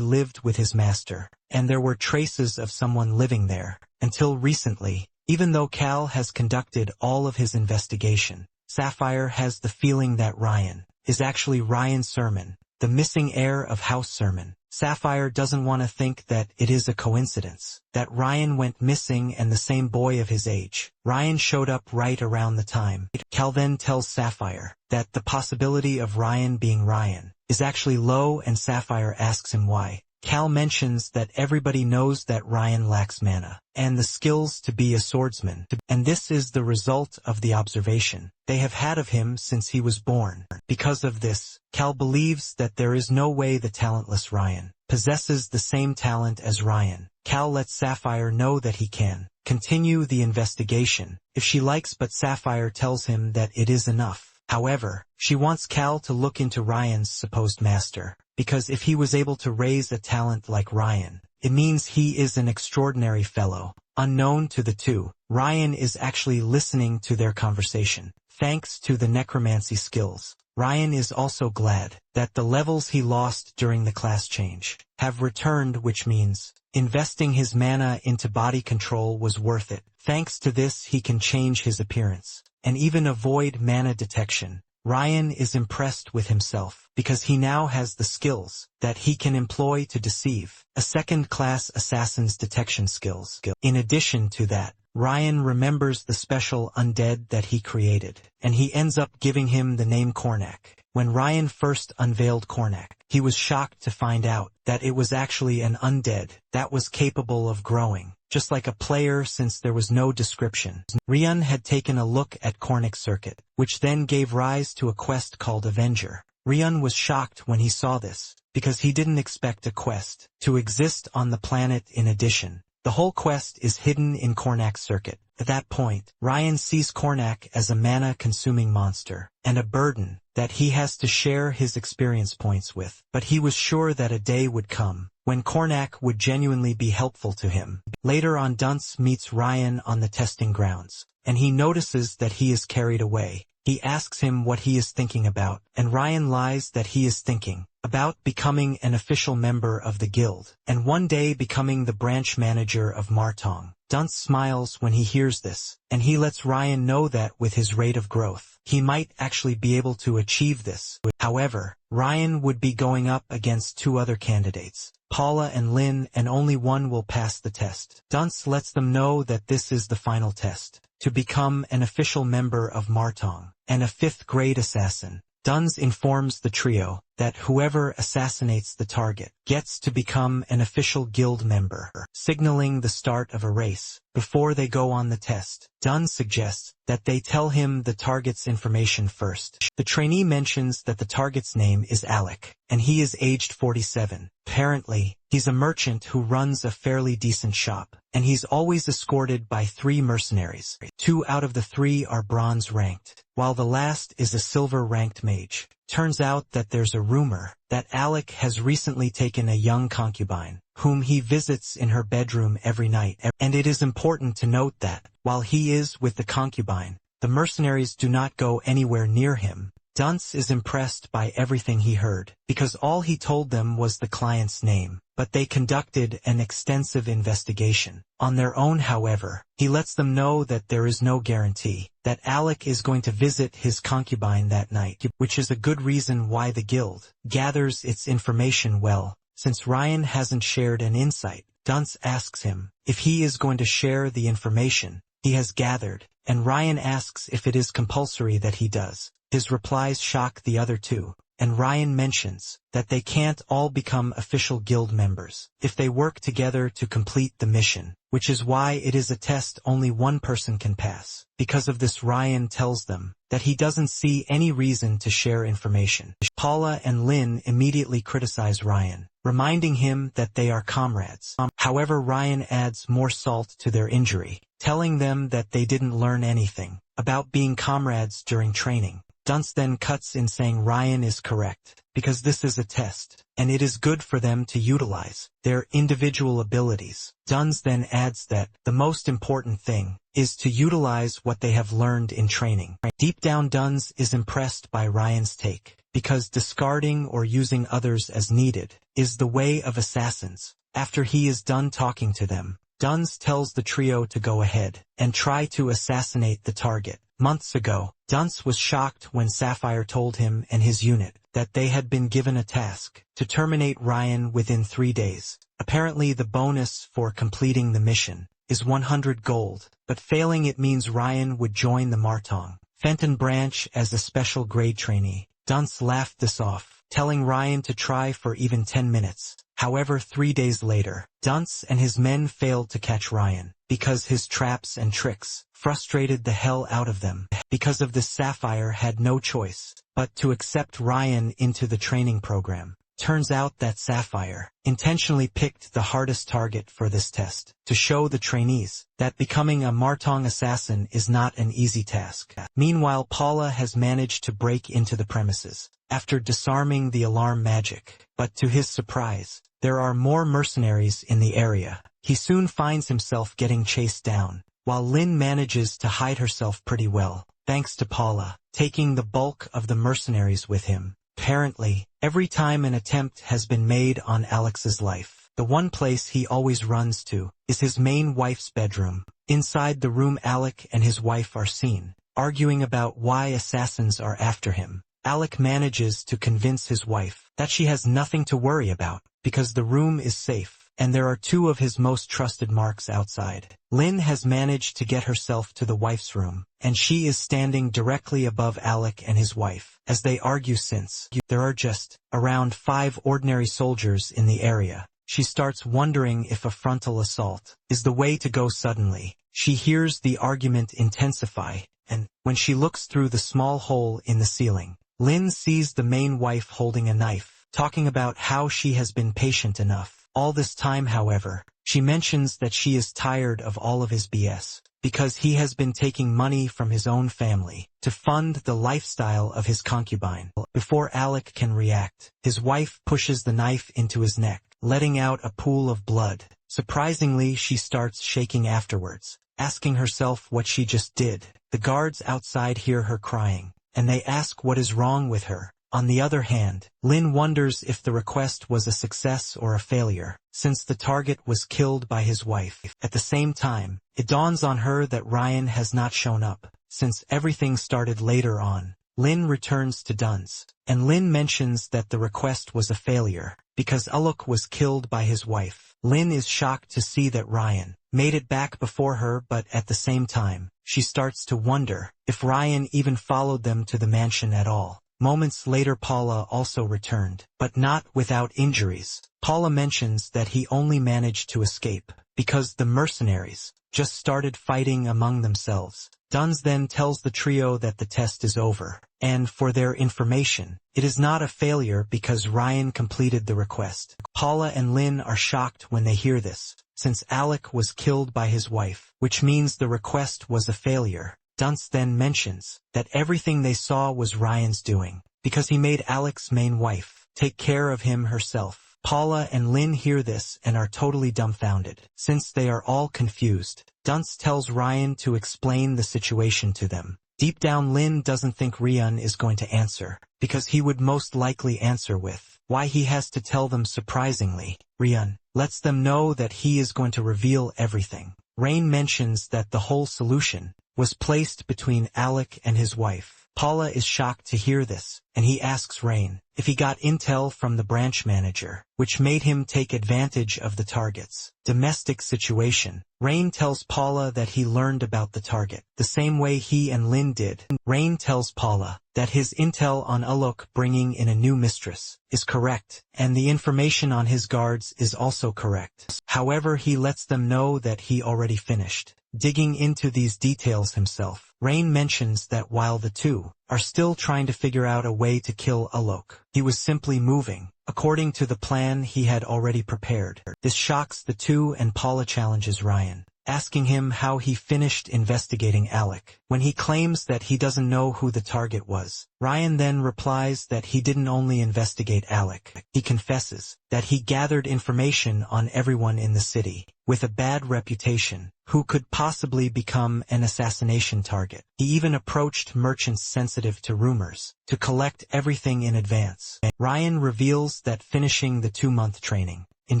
lived with his master, and there were traces of someone living there. Until recently, even though Cal has conducted all of his investigation, Sapphire has the feeling that Ryan is actually Ryan Sermon, the missing heir of House Sermon. Sapphire doesn't want to think that it is a coincidence that Ryan went missing and the same boy of his age, Ryan, showed up right around the time. Cal then tells Sapphire that the possibility of Ryan being Ryan is actually low, and Sapphire asks him why. Cal mentions that everybody knows that Ryan lacks mana and the skills to be a swordsman, and this is the result of the observation they have had of him since he was born. Because of this, Cal believes that there is no way the talentless Ryan possesses the same talent as Ryan. Cal lets Sapphire know that he can continue the investigation if she likes, but Sapphire tells him that it is enough. However, she wants Cal to look into Ryan's supposed master, because if he was able to raise a talent like Ryan, it means he is an extraordinary fellow. Unknown to the two, Ryan is actually listening to their conversation, thanks to the necromancy skills. Ryan is also glad that the levels he lost during the class change have returned, which means investing his mana into body control was worth it. Thanks to this, he can change his appearance and even avoid mana detection. Ryan is impressed with himself because he now has the skills that he can employ to deceive, a second-class assassin's detection skills. In addition to that, Ryan remembers the special undead that he created, and he ends up giving him the name Cornac. When Ryan first unveiled Cornac, he was shocked to find out that it was actually an undead that was capable of growing, just like a player, since there was no description. Ryan had taken a look at Cornac's circuit, which then gave rise to a quest called Avenger. Ryan was shocked when he saw this, because he didn't expect a quest to exist on the planet. In addition, the whole quest is hidden in Cornac's circuit. At that point, Ryan sees Cornac as a mana-consuming monster, and a burden that he has to share his experience points with. But he was sure that a day would come when Cornac would genuinely be helpful to him. Later on, Dunce meets Ryan on the testing grounds, and he notices that he is carried away. He asks him what he is thinking about, and Ryan lies that he is thinking about becoming an official member of the guild, and one day becoming the branch manager of Martong. Dunce smiles when he hears this, and he lets Ryan know that with his rate of growth, he might actually be able to achieve this. However, Ryan would be going up against two other candidates, Paula and Lin, and only one will pass the test. Dunce lets them know that this is the final test to become an official member of Martong and a 5th-grade assassin. Dunce informs the trio that whoever assassinates the target gets to become an official guild member, signaling the start of a race. Before they go on the test, Dunce suggests that they tell him the target's information first. The trainee mentions that the target's name is Alec, and he is aged 47. Apparently, he's a merchant who runs a fairly decent shop, and he's always escorted by 3 mercenaries. 2 out of the 3 are bronze ranked, while the last is a silver ranked mage. Turns out that there's a rumor that Alec has recently taken a young concubine, whom he visits in her bedroom every night. And it is important to note that, while he is with the concubine, the mercenaries do not go anywhere near him. Dunce is impressed by everything he heard, because all he told them was the client's name, but they conducted an extensive investigation on their own. However, he lets them know that there is no guarantee that Alec is going to visit his concubine that night, which is a good reason why the guild gathers its information well. Since Ryan hasn't shared an insight, Dunce asks him if he is going to share the information he has gathered, and Ryan asks if it is compulsory that he does. His replies shock the other two, and Ryan mentions that they can't all become official guild members if they work together to complete the mission, which is why it is a test only one person can pass. Because of this, Ryan tells them that he doesn't see any reason to share information. Paula and Lin immediately criticize Ryan, reminding him that they are comrades. However, Ryan adds more salt to their injury, telling them that they didn't learn anything about being comrades during training. Dunce then cuts in saying Ryan is correct, because this is a test, and it is good for them to utilize their individual abilities. Dunce then adds that the most important thing is to utilize what they have learned in training. Deep down, Dunce is impressed by Ryan's take, because discarding or using others as needed is the way of assassins. After he is done talking to them, Dunce tells the trio to go ahead and try to assassinate the target. Months ago, Dunce was shocked when Sapphire told him and his unit that they had been given a task to terminate Ryan within 3 days. Apparently, the bonus for completing the mission is 100 gold, but failing it means Ryan would join the Martong Fenton branch as a special grade trainee. Dunce laughed this off, telling Ryan to try for even 10 minutes. However, 3 days later, Dunce and his men failed to catch Ryan, because his traps and tricks frustrated the hell out of them. Because of this, Sapphire had no choice but to accept Ryan into the training program. Turns out that Sapphire intentionally picked the hardest target for this test, to show the trainees that becoming a Martong assassin is not an easy task. Meanwhile, Paula has managed to break into the premises after disarming the alarm magic, but to his surprise, there are more mercenaries in the area. He soon finds himself getting chased down, while Lin manages to hide herself pretty well, thanks to Paula taking the bulk of the mercenaries with him. Apparently, every time an attempt has been made on Alex's life, the one place he always runs to is his main wife's bedroom. Inside the room, Alec and his wife are seen arguing about why assassins are after him. Alec manages to convince his wife that she has nothing to worry about, because the room is safe, and there are two of his most trusted marks outside. Lynn has managed to get herself to the wife's room, and she is standing directly above Alec and his wife, as they argue since there are just around 5 ordinary soldiers in the area. She starts wondering if a frontal assault is the way to go. Suddenly, she hears the argument intensify, and when she looks through the small hole in the ceiling, Lynn sees the main wife holding a knife, talking about how she has been patient enough. All this time, however, she mentions that she is tired of all of his BS, because he has been taking money from his own family to fund the lifestyle of his concubine. Before Alec can react, his wife pushes the knife into his neck, letting out a pool of blood. Surprisingly, she starts shaking afterwards, asking herself what she just did. The guards outside hear her crying, and they ask what is wrong with her. On the other hand, Lynn wonders if the request was a success or a failure, since the target was killed by his wife. At the same time, it dawns on her that Ryan has not shown up, since everything started later on. Lynn returns to Duns, and Lynn mentions that the request was a failure, because Uluk was killed by his wife. Lynn is shocked to see that Ryan made it back before her, but at the same time, she starts to wonder if Ryan even followed them to the mansion at all. Moments later, Paula also returned, but not without injuries. Paula mentions that he only managed to escape because the mercenaries just started fighting among themselves. Duns then tells the trio that the test is over, and for their information, it is not a failure because Ryan completed the request. Paula and Lynn are shocked when they hear this, since Alec was killed by his wife, which means the request was a failure. Duns then mentions that everything they saw was Ryan's doing, because he made Alec's main wife take care of him herself. Paula and Lynn hear this and are totally dumbfounded, since they are all confused. Duns tells Ryan to explain the situation to them. Deep down, Lynn doesn't think Ryan is going to answer, because he would most likely answer with why he has to tell them. Surprisingly, Ryan lets them know that he is going to reveal everything. Rain mentions that the whole solution was placed between Alec and his wife. Paula is shocked to hear this, and he asks Rain if he got intel from the branch manager, which made him take advantage of the target's domestic situation. Rain tells Paula that he learned about the target the same way he and Lynn did. Rain tells Paula that his intel on Uluk bringing in a new mistress is correct, and the information on his guards is also correct. However, he lets them know that he already finished digging into these details himself. Rain mentions that while the two are still trying to figure out a way to kill Uluk, he was simply moving according to the plan he had already prepared. This shocks the two, and Paula challenges Ryan, asking him how he finished investigating Alec, when he claims that he doesn't know who the target was. Ryan then replies that he didn't only investigate Alec, he confesses that he gathered information on everyone in the city with a bad reputation who could possibly become an assassination target. He even approached merchants sensitive to rumors to collect everything in advance. Ryan reveals that finishing the 2-month training in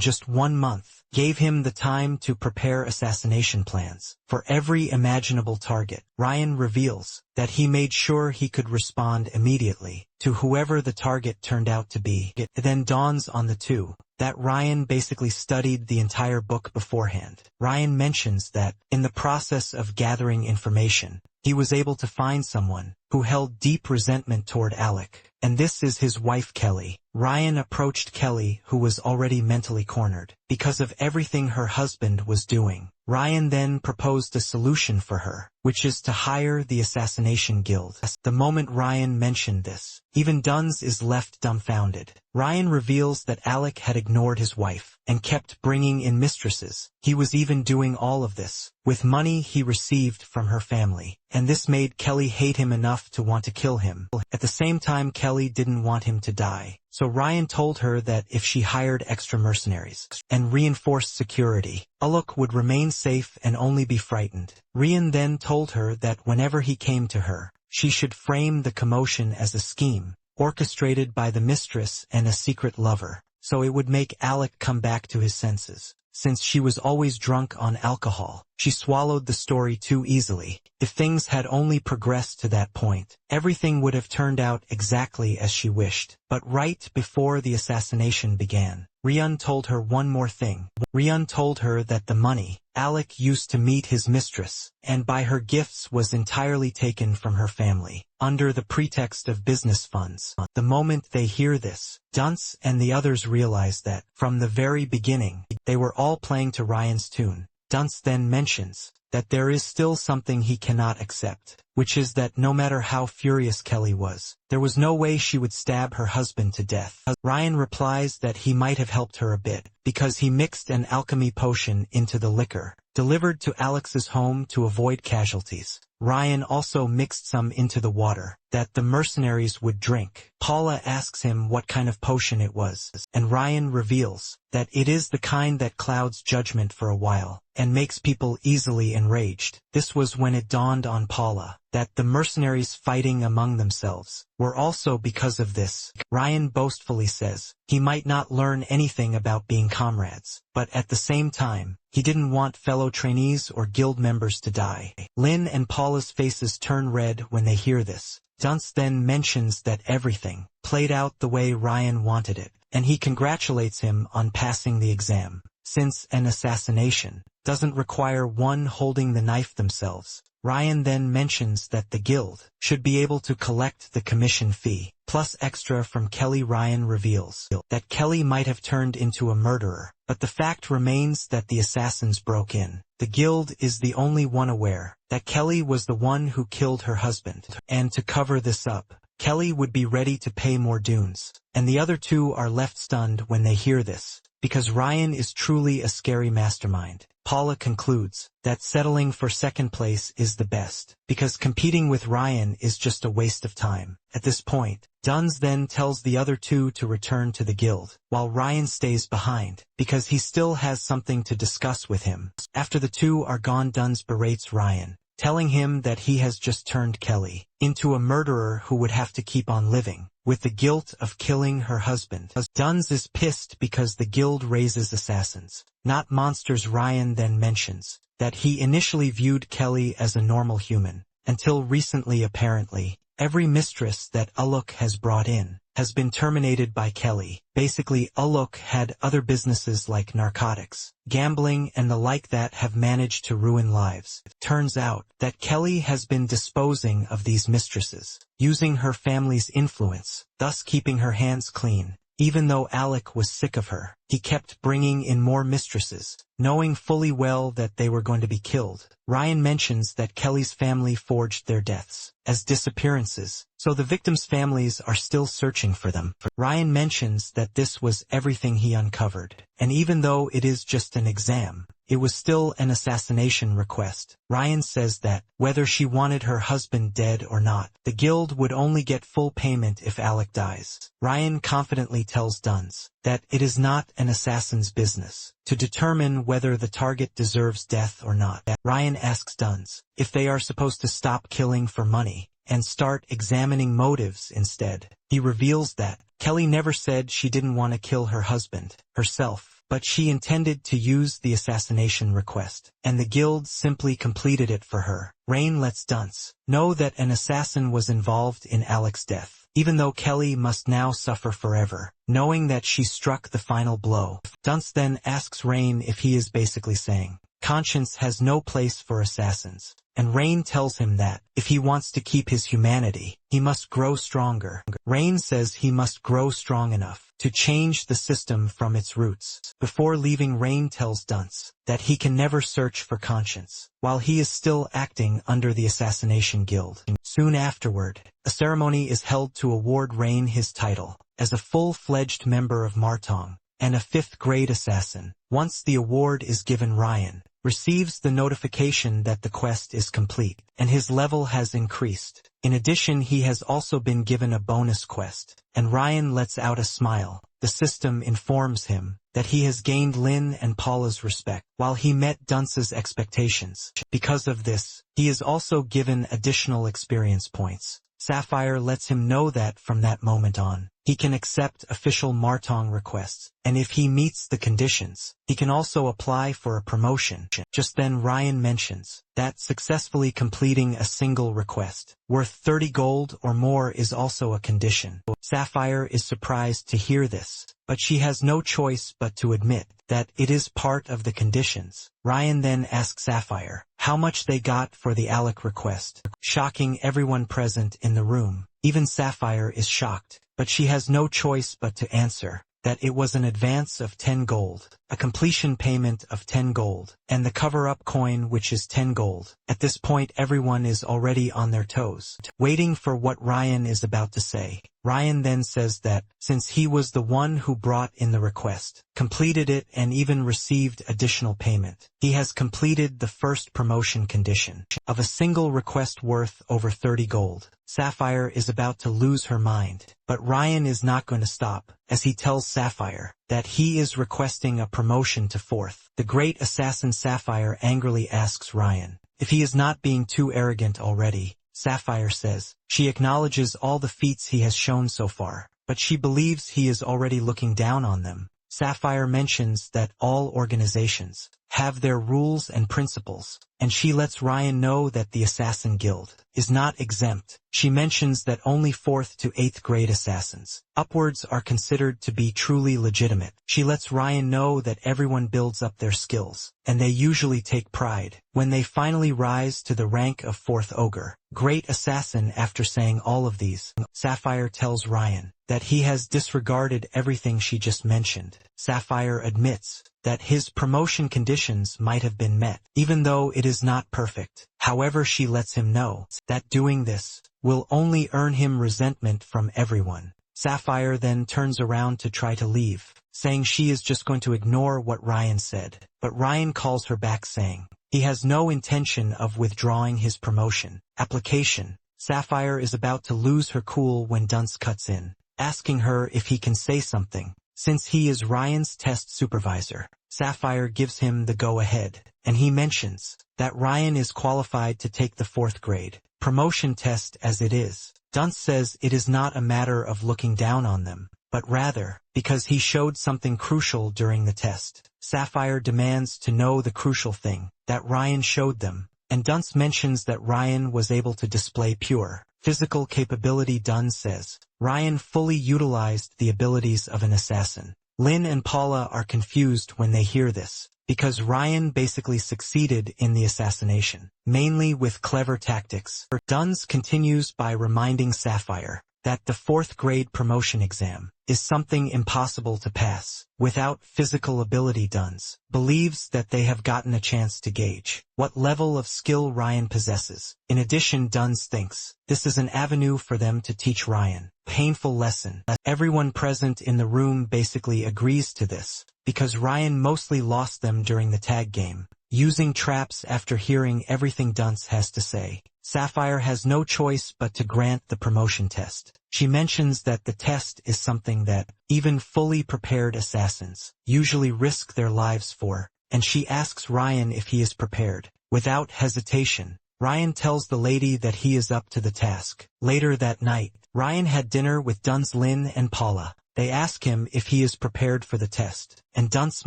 just 1 month gave him the time to prepare assassination plans for every imaginable target. Ryan reveals that he made sure he could respond immediately to whoever the target turned out to be. It then dawns on the two that Ryan basically studied the entire book beforehand. Ryan mentions that in the process of gathering information, he was able to find someone who held deep resentment toward Alec, and this is his wife Kelly. Ryan approached Kelly, who was already mentally cornered because of everything her husband was doing. Ryan then proposed a solution for her, which is to hire the assassination guild. The moment Ryan mentioned this, even Duns is left dumbfounded. Ryan reveals that Alec had ignored his wife and kept bringing in mistresses. He was even doing all of this with money he received from her family, and this made Kelly hate him enough to want to kill him. At the same time, Kelly didn't want him to die, so Ryan told her that if she hired extra mercenaries and reinforced security, Uluk would remain safe and only be frightened. Ryan then told her that whenever he came to her, she should frame the commotion as a scheme orchestrated by the mistress and a secret lover, so it would make Alec come back to his senses. since she was always drunk on alcohol. She swallowed the story too easily. If things had only progressed to that point, everything would have turned out exactly as she wished. But right before the assassination began, Ryun told her one more thing. Ryun told her that the money Alec used to meet his mistress, and buy her gifts was entirely taken from her family, under the pretext of business funds. The moment they hear this, Dunce and the others realize that, from the very beginning, they were all playing to Ryan's tune. Dunce then mentions that there is still something he cannot accept, which is that no matter how furious Kelly was, there was no way she would stab her husband to death. Ryan replies that he might have helped her a bit, because he mixed an alchemy potion into the liquor delivered to Alex's home to avoid casualties. Ryan also mixed some into the water that the mercenaries would drink. Paula asks him what kind of potion it was, and Ryan reveals that it is the kind that clouds judgment for a while and makes people easily enraged. This was when it dawned on Paula that the mercenaries fighting among themselves were also because of this. Ryan boastfully says he might not learn anything about being comrades, but at the same time, he didn't want fellow trainees or guild members to die. Lynn and Paula's faces turn red when they hear this. Dunce then mentions that everything played out the way Ryan wanted it, and he congratulates him on passing the exam, since an assassination doesn't require one holding the knife themselves. Ryan then mentions that the guild should be able to collect the commission fee, plus extra from Kelly. Ryan reveals that Kelly might have turned into a murderer, but the fact remains that the assassins broke in. The guild is the only one aware that Kelly was the one who killed her husband, and to cover this up, Kelly would be ready to pay more dues, and the other two are left stunned when they hear this, because Ryan is truly a scary mastermind. Paula concludes that settling for second place is the best, because competing with Ryan is just a waste of time. At this point, Dunze then tells the other two to return to the guild, while Ryan stays behind, because he still has something to discuss with him. After the two are gone, Dunze berates Ryan, telling him that he has just turned Kelly into a murderer who would have to keep on living with the guilt of killing her husband. Dunze is pissed because the guild raises assassins, not monsters. Ryan then mentions that he initially viewed Kelly as a normal human, until recently apparently, every mistress that Uluk has brought in has been terminated by Kelly. Basically, Uluk had other businesses like narcotics, gambling and the like that have managed to ruin lives. It turns out that Kelly has been disposing of these mistresses, using her family's influence, thus keeping her hands clean. Even though Alec was sick of her, he kept bringing in more mistresses, knowing fully well that they were going to be killed. Ryan mentions that Kelly's family forged their deaths as disappearances, so the victims' families are still searching for them. Ryan mentions that this was everything he uncovered, and even though it is just an exam, it was still an assassination request. Ryan says that, whether she wanted her husband dead or not, the guild would only get full payment if Alec dies. Ryan confidently tells Dunze that it is not an assassin's business to determine whether the target deserves death or not. Ryan asks Dunze if they are supposed to stop killing for money and start examining motives instead. He reveals that Kelly never said she didn't want to kill her husband herself, but she intended to use the assassination request, and the guild simply completed it for her. Rain lets Dunze know that an assassin was involved in Alec's death, even though Kelly must now suffer forever, knowing that she struck the final blow. Dunze then asks Rain if he is basically saying conscience has no place for assassins, and Rain tells him that, if he wants to keep his humanity, he must grow stronger. Rain says he must grow strong enough to change the system from its roots. Before leaving, Rain tells Dunze that he can never search for conscience, while he is still acting under the Assassination Guild. Soon afterward, a ceremony is held to award Rain his title as a full-fledged member of Martong, and a 5th-grade assassin. Once the award is given, Ryan receives the notification that the quest is complete, and his level has increased. In addition, he has also been given a bonus quest, and Ryan lets out a smile. The system informs him that he has gained Lynn and Paula's respect, while he met Dunce's expectations. Because of this, he is also given additional experience points. Sapphire lets him know that from that moment on, he can accept official Martong requests, and if he meets the conditions, he can also apply for a promotion. Just then Ryan mentions that successfully completing a single request, worth 30 gold or more, is also a condition. Sapphire is surprised to hear this, but she has no choice but to admit that it is part of the conditions. Ryan then asks Sapphire how much they got for the Alec request, shocking everyone present in the room. Even Sapphire is shocked, but she has no choice but to answer that it was an advance of 10 gold, a completion payment of 10 gold, and the cover-up coin, which is 10 gold. At this point everyone is already on their toes, waiting for what Ryan is about to say. Ryan then says that, since he was the one who brought in the request, completed it and even received additional payment, he has completed the first promotion condition of a single request worth over 30 gold. Sapphire is about to lose her mind, but Ryan is not going to stop, as he tells Sapphire that he is requesting a promotion to 4th. The great assassin Sapphire angrily asks Ryan if he is not being too arrogant already. Sapphire says she acknowledges all the feats he has shown so far, but she believes he is already looking down on them. Sapphire mentions that all organizations have their rules and principles, and she lets Ryan know that the Assassin Guild is not exempt. She mentions that only 4th to 8th grade assassins upwards are considered to be truly legitimate. She lets Ryan know that everyone builds up their skills, and they usually take pride when they finally rise to the rank of 4th ogre, great assassin. After saying all of these, Sapphire tells Ryan that he has disregarded everything she just mentioned. Sapphire admits that his promotion conditions might have been met, even though it is not perfect. However, she lets him know that doing this will only earn him resentment from everyone. Sapphire then turns around to try to leave, saying she is just going to ignore what Ryan said, but Ryan calls her back, saying he has no intention of withdrawing his promotion application. Sapphire is about to lose her cool when Dunce cuts in, asking her if he can say something, since he is Ryan's test supervisor. Sapphire gives him the go-ahead, and he mentions that Ryan is qualified to take the 4th grade promotion test as it is. Dunce says it is not a matter of looking down on them, but rather because he showed something crucial during the test. Sapphire demands to know the crucial thing that Ryan showed them, and Dunce mentions that Ryan was able to display pure physical capability. Dunce says Ryan fully utilized the abilities of an assassin. Lynn and Paula are confused when they hear this, because Ryan basically succeeded in the assassination, mainly with clever tactics. Dunce continues by reminding Sapphire that the 4th grade promotion exam is something impossible to pass without physical ability. Dunce believes that they have gotten a chance to gauge what level of skill Ryan possesses. In addition, Dunce thinks this is an avenue for them to teach Ryan painful lesson. Everyone present in the room basically agrees to this, because Ryan mostly lost them during the tag game, using traps. After hearing everything Dunce has to say, Sapphire has no choice but to grant the promotion test. She mentions that the test is something that even fully prepared assassins usually risk their lives for, and she asks Ryan if he is prepared. Without hesitation, Ryan tells the lady that he is up to the task. Later that night, Ryan had dinner with Dunce, Lynn, and Paula. They ask him if he is prepared for the test, and Dunce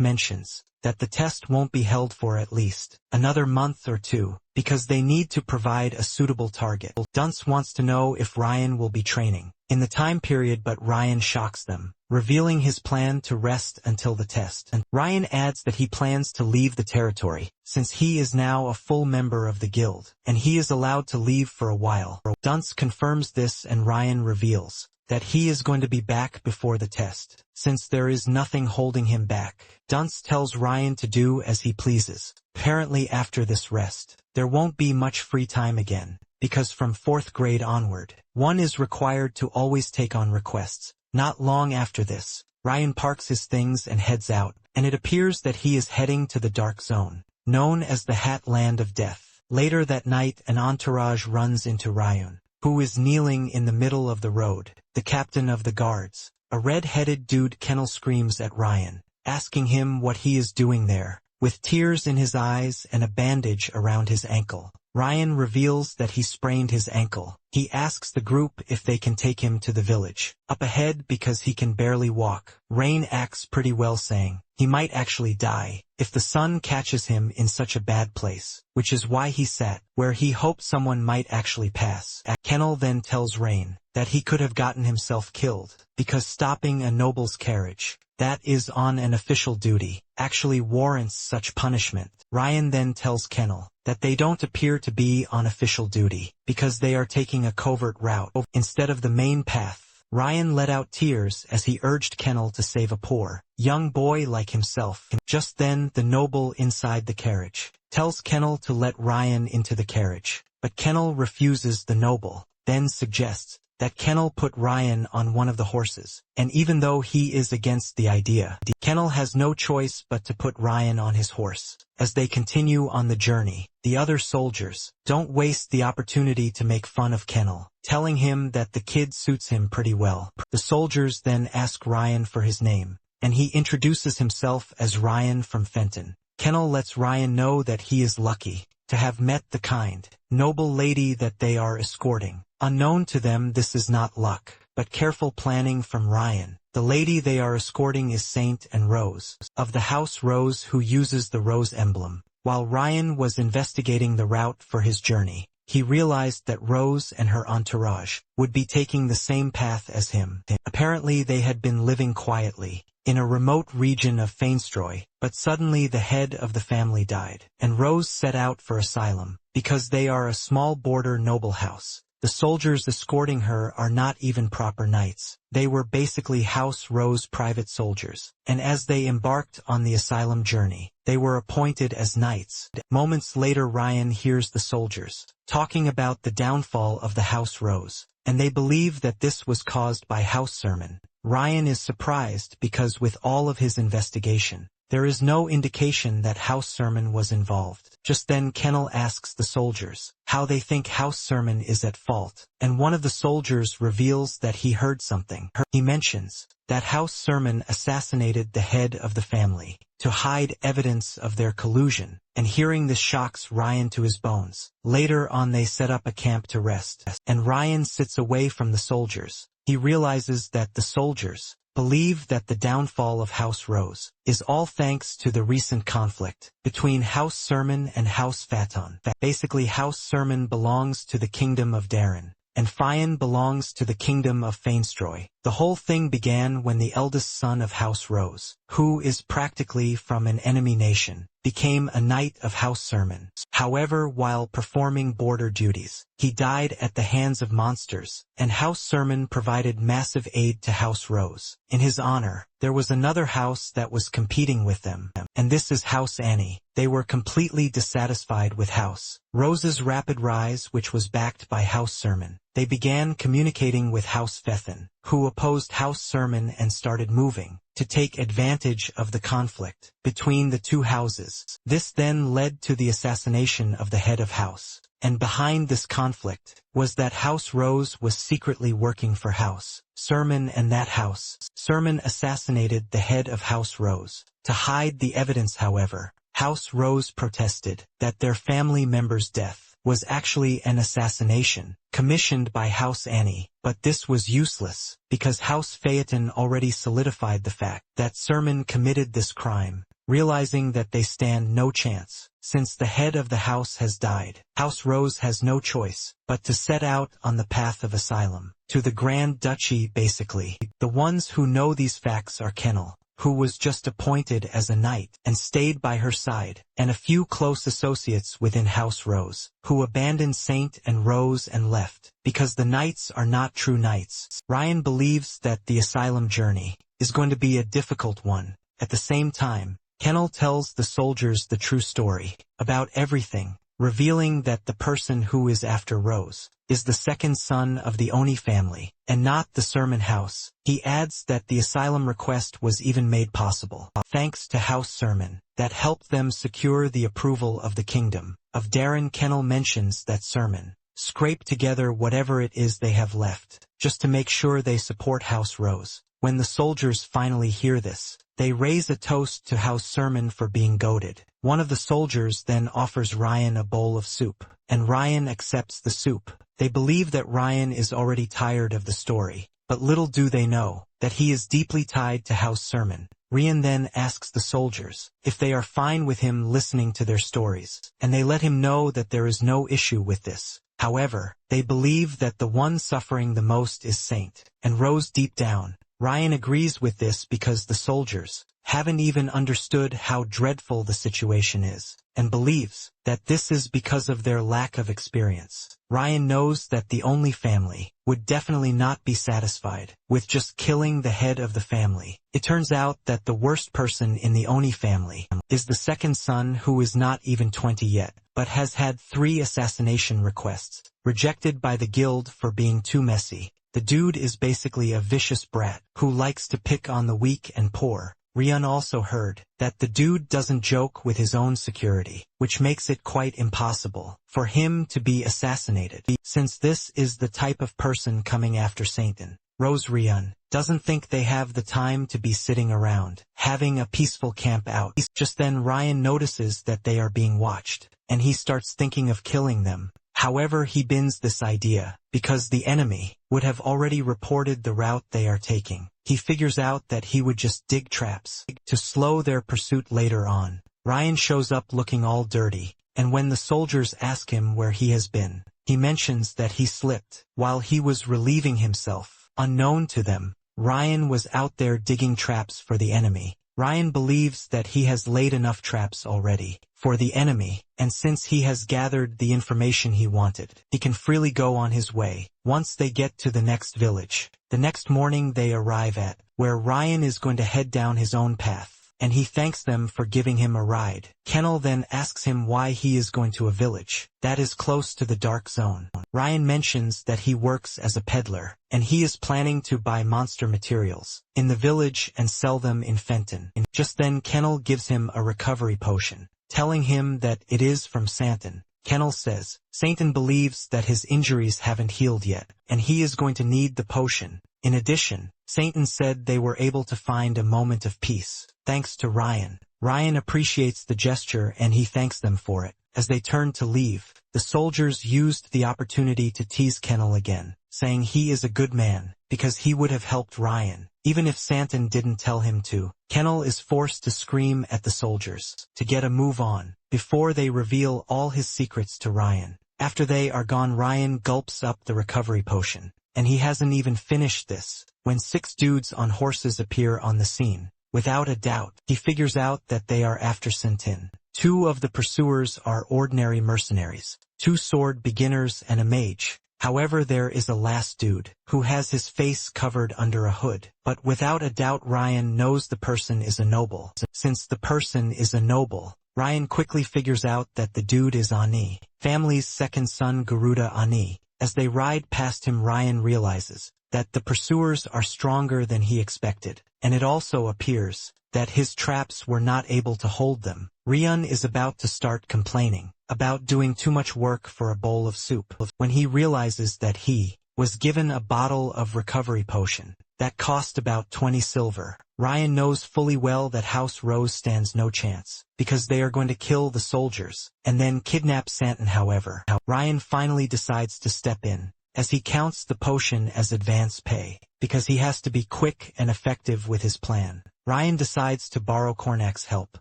mentions that the test won't be held for at least another month or two, because they need to provide a suitable target. Dunce wants to know if Ryan will be training in the time period, but Ryan shocks them, revealing his plan to rest until the test. And Ryan adds that he plans to leave the territory, since he is now a full member of the guild, and he is allowed to leave for a while. Dunce confirms this, and Ryan reveals that he is going to be back before the test, since there is nothing holding him back. Dunce tells Ryan to do as he pleases. Apparently after this rest, there won't be much free time again, because from 4th grade onward, one is required to always take on requests. Not long after this, Ryan parks his things and heads out, and it appears that he is heading to the dark zone, known as the Hat Land of Death. Later that night, an entourage runs into Ryan, who is kneeling in the middle of the road. The captain of the guards, a red-headed dude, Kennel, screams at Ryan, asking him what he is doing there. With tears in his eyes and a bandage around his ankle, Ryan reveals that he sprained his ankle. He asks the group if they can take him to the village up ahead because he can barely walk. Rain acts pretty well, saying he might actually die if the sun catches him in such a bad place, which is why he sat where he hoped someone might actually pass. Kennel then tells Rain that he could have gotten himself killed because stopping a noble's carriage that is on an official duty actually warrants such punishment. Ryan then tells Kennel that they don't appear to be on official duty because they are taking a covert route instead of the main path. Ryan let out tears as he urged Kennel to save a poor young boy like himself. Just then the noble inside the carriage tells Kennel to let Ryan into the carriage, but Kennel refuses. The noble then suggests that Kennel put Ryan on one of the horses, and even though he is against the idea, Kennel has no choice but to put Ryan on his horse. As they continue on the journey, the other soldiers don't waste the opportunity to make fun of Kennel, telling him that the kid suits him pretty well. The soldiers then ask Ryan for his name, and he introduces himself as Ryan from Fenton. Kennel lets Ryan know that he is lucky to have met the kind, noble lady that they are escorting. Unknown to them, this is not luck, but careful planning from Ryan. The lady they are escorting is Saint and Rose, of the House Rose, who uses the rose emblem. While Ryan was investigating the route for his journey, he realized that Rose and her entourage would be taking the same path as him. Apparently they had been living quietly in a remote region of Fainstroy, but suddenly the head of the family died, and Rose set out for asylum because they are a small border noble house. The soldiers escorting her are not even proper knights. They were basically House Rose private soldiers, and as they embarked on the asylum journey, they were appointed as knights. Moments later, Ryan hears the soldiers talking about the downfall of the House Rose, and they believe that this was caused by House Sermon. Ryan is surprised because with all of his investigation, there is no indication that House Sermon was involved. Just then Kennel asks the soldiers how they think House Sermon is at fault, and one of the soldiers reveals that he heard something. He mentions that House Sermon assassinated the head of the family to hide evidence of their collusion, and hearing this shocks Ryan to his bones. Later on they set up a camp to rest, and Ryan sits away from the soldiers. He realizes that the soldiers believe that the downfall of House Rose is all thanks to the recent conflict between House Sermon and House Faton. Basically, House Sermon belongs to the kingdom of Darren, and Fion belongs to the kingdom of Fainstroy. The whole thing began when the eldest son of House Rose, who is practically from an enemy nation, became a knight of House Sermon. However, while performing border duties, he died at the hands of monsters, and House Sermon provided massive aid to House Rose. In his honor, there was another house that was competing with them, and this is House Annie. They were completely dissatisfied with House Rose's rapid rise, which was backed by House Sermon. They began communicating with House Fethin, who opposed House Sermon, and started moving to take advantage of the conflict between the two houses. This then led to the assassination of the head of House, and behind this conflict was that House Rose was secretly working for House Sermon, and that House Sermon assassinated the head of House Rose. To hide the evidence, however, House Rose protested that their family member's death was actually an assassination commissioned by House Annie, but this was useless because House Phaeton already solidified the fact that Sermon committed this crime. Realizing that they stand no chance, since the head of the house has died, House Rose has no choice but to set out on the path of asylum to the Grand Duchy. Basically, the ones who know these facts are Kennel, who was just appointed as a knight and stayed by her side, and a few close associates within House Rose, who abandoned Saint and Rose and left because the knights are not true knights. Ryan believes that the asylum journey is going to be a difficult one. At the same time, Kennel tells the soldiers the true story about everything, revealing that the person who is after Rose is the second son of the Oni family, and not the Sermon house. He adds that the asylum request was even made possible thanks to House Sermon, that helped them secure the approval of the kingdom of Darren. Kennel mentions that Sermon scrape together whatever it is they have left, just to make sure they support House Rose. When the soldiers finally hear this, they raise a toast to House Sermon for being goaded. One of the soldiers then offers Ryan a bowl of soup, and Ryan accepts the soup. They believe that Ryan is already tired of the story, but little do they know that he is deeply tied to House Sermon. Ryan then asks the soldiers if they are fine with him listening to their stories, and they let him know that there is no issue with this. However, they believe that the one suffering the most is Saint, and Rose deep down. Ryan agrees with this because the soldiers haven't even understood how dreadful the situation is, and believes that this is because of their lack of experience. Ryan knows that the only family would definitely not be satisfied with just killing the head of the family. It turns out that the worst person in the Oni family is the second son, who is not even 20 yet, but has had 3 assassination requests, rejected by the guild for being too messy. The dude is basically a vicious brat who likes to pick on the weak and poor. Ryan also heard that the dude doesn't joke with his own security, which makes it quite impossible for him to be assassinated, since this is the type of person coming after Satan. Rose Ryan doesn't think they have the time to be sitting around, having a peaceful camp out. Just then Ryan notices that they are being watched, and he starts thinking of killing them. However, he bins this idea, because the enemy would have already reported the route they are taking. He figures out that he would just dig traps to slow their pursuit later on. Ryan shows up looking all dirty, and when the soldiers ask him where he has been, he mentions that he slipped while he was relieving himself. Unknown to them, Ryan was out there digging traps for the enemy. Ryan believes that he has laid enough traps already for the enemy, and since he has gathered the information he wanted, he can freely go on his way. Once they get to the next village, the next morning they arrive at where Ryan is going to head down his own path, and he thanks them for giving him a ride. Kennel then asks him why he is going to a village that is close to the dark zone. Ryan mentions that he works as a peddler, and he is planning to buy monster materials in the village and sell them in Fenton. Just then Kennel gives him a recovery potion, telling him that it is from Satan. Kennel says Satan believes that his injuries haven't healed yet, and he is going to need the potion. In addition, Satan said they were able to find a moment of peace, thanks to Ryan. Ryan appreciates the gesture and he thanks them for it. As they turn to leave, the soldiers used the opportunity to tease Kennel again, saying he is a good man, because he would have helped Ryan, even if Satan didn't tell him to. Kennel is forced to scream at the soldiers to get a move on, before they reveal all his secrets to Ryan. After they are gone, Ryan gulps up the recovery potion, and he hasn't even finished this when 6 dudes on horses appear on the scene. Without a doubt, he figures out that they are after Sintin. 2 of the pursuers are ordinary mercenaries, 2 sword beginners and a mage. However, there is a last dude who has his face covered under a hood. But without a doubt Ryan knows the person is a noble. Since the person is a noble, Ryan quickly figures out that the dude is Ani, family's second son Garuda Ani. As they ride past him, Ryan realizes that the pursuers are stronger than he expected, and it also appears that his traps were not able to hold them. Ryan is about to start complaining about doing too much work for a bowl of soup, when he realizes that he was given a bottle of recovery potion that cost about 20 silver. Ryan knows fully well that House Rose stands no chance, because they are going to kill the soldiers and then kidnap Santon. However, Ryan finally decides to step in, as he counts the potion as advance pay, because he has to be quick and effective with his plan. Ryan decides to borrow Cornac's help,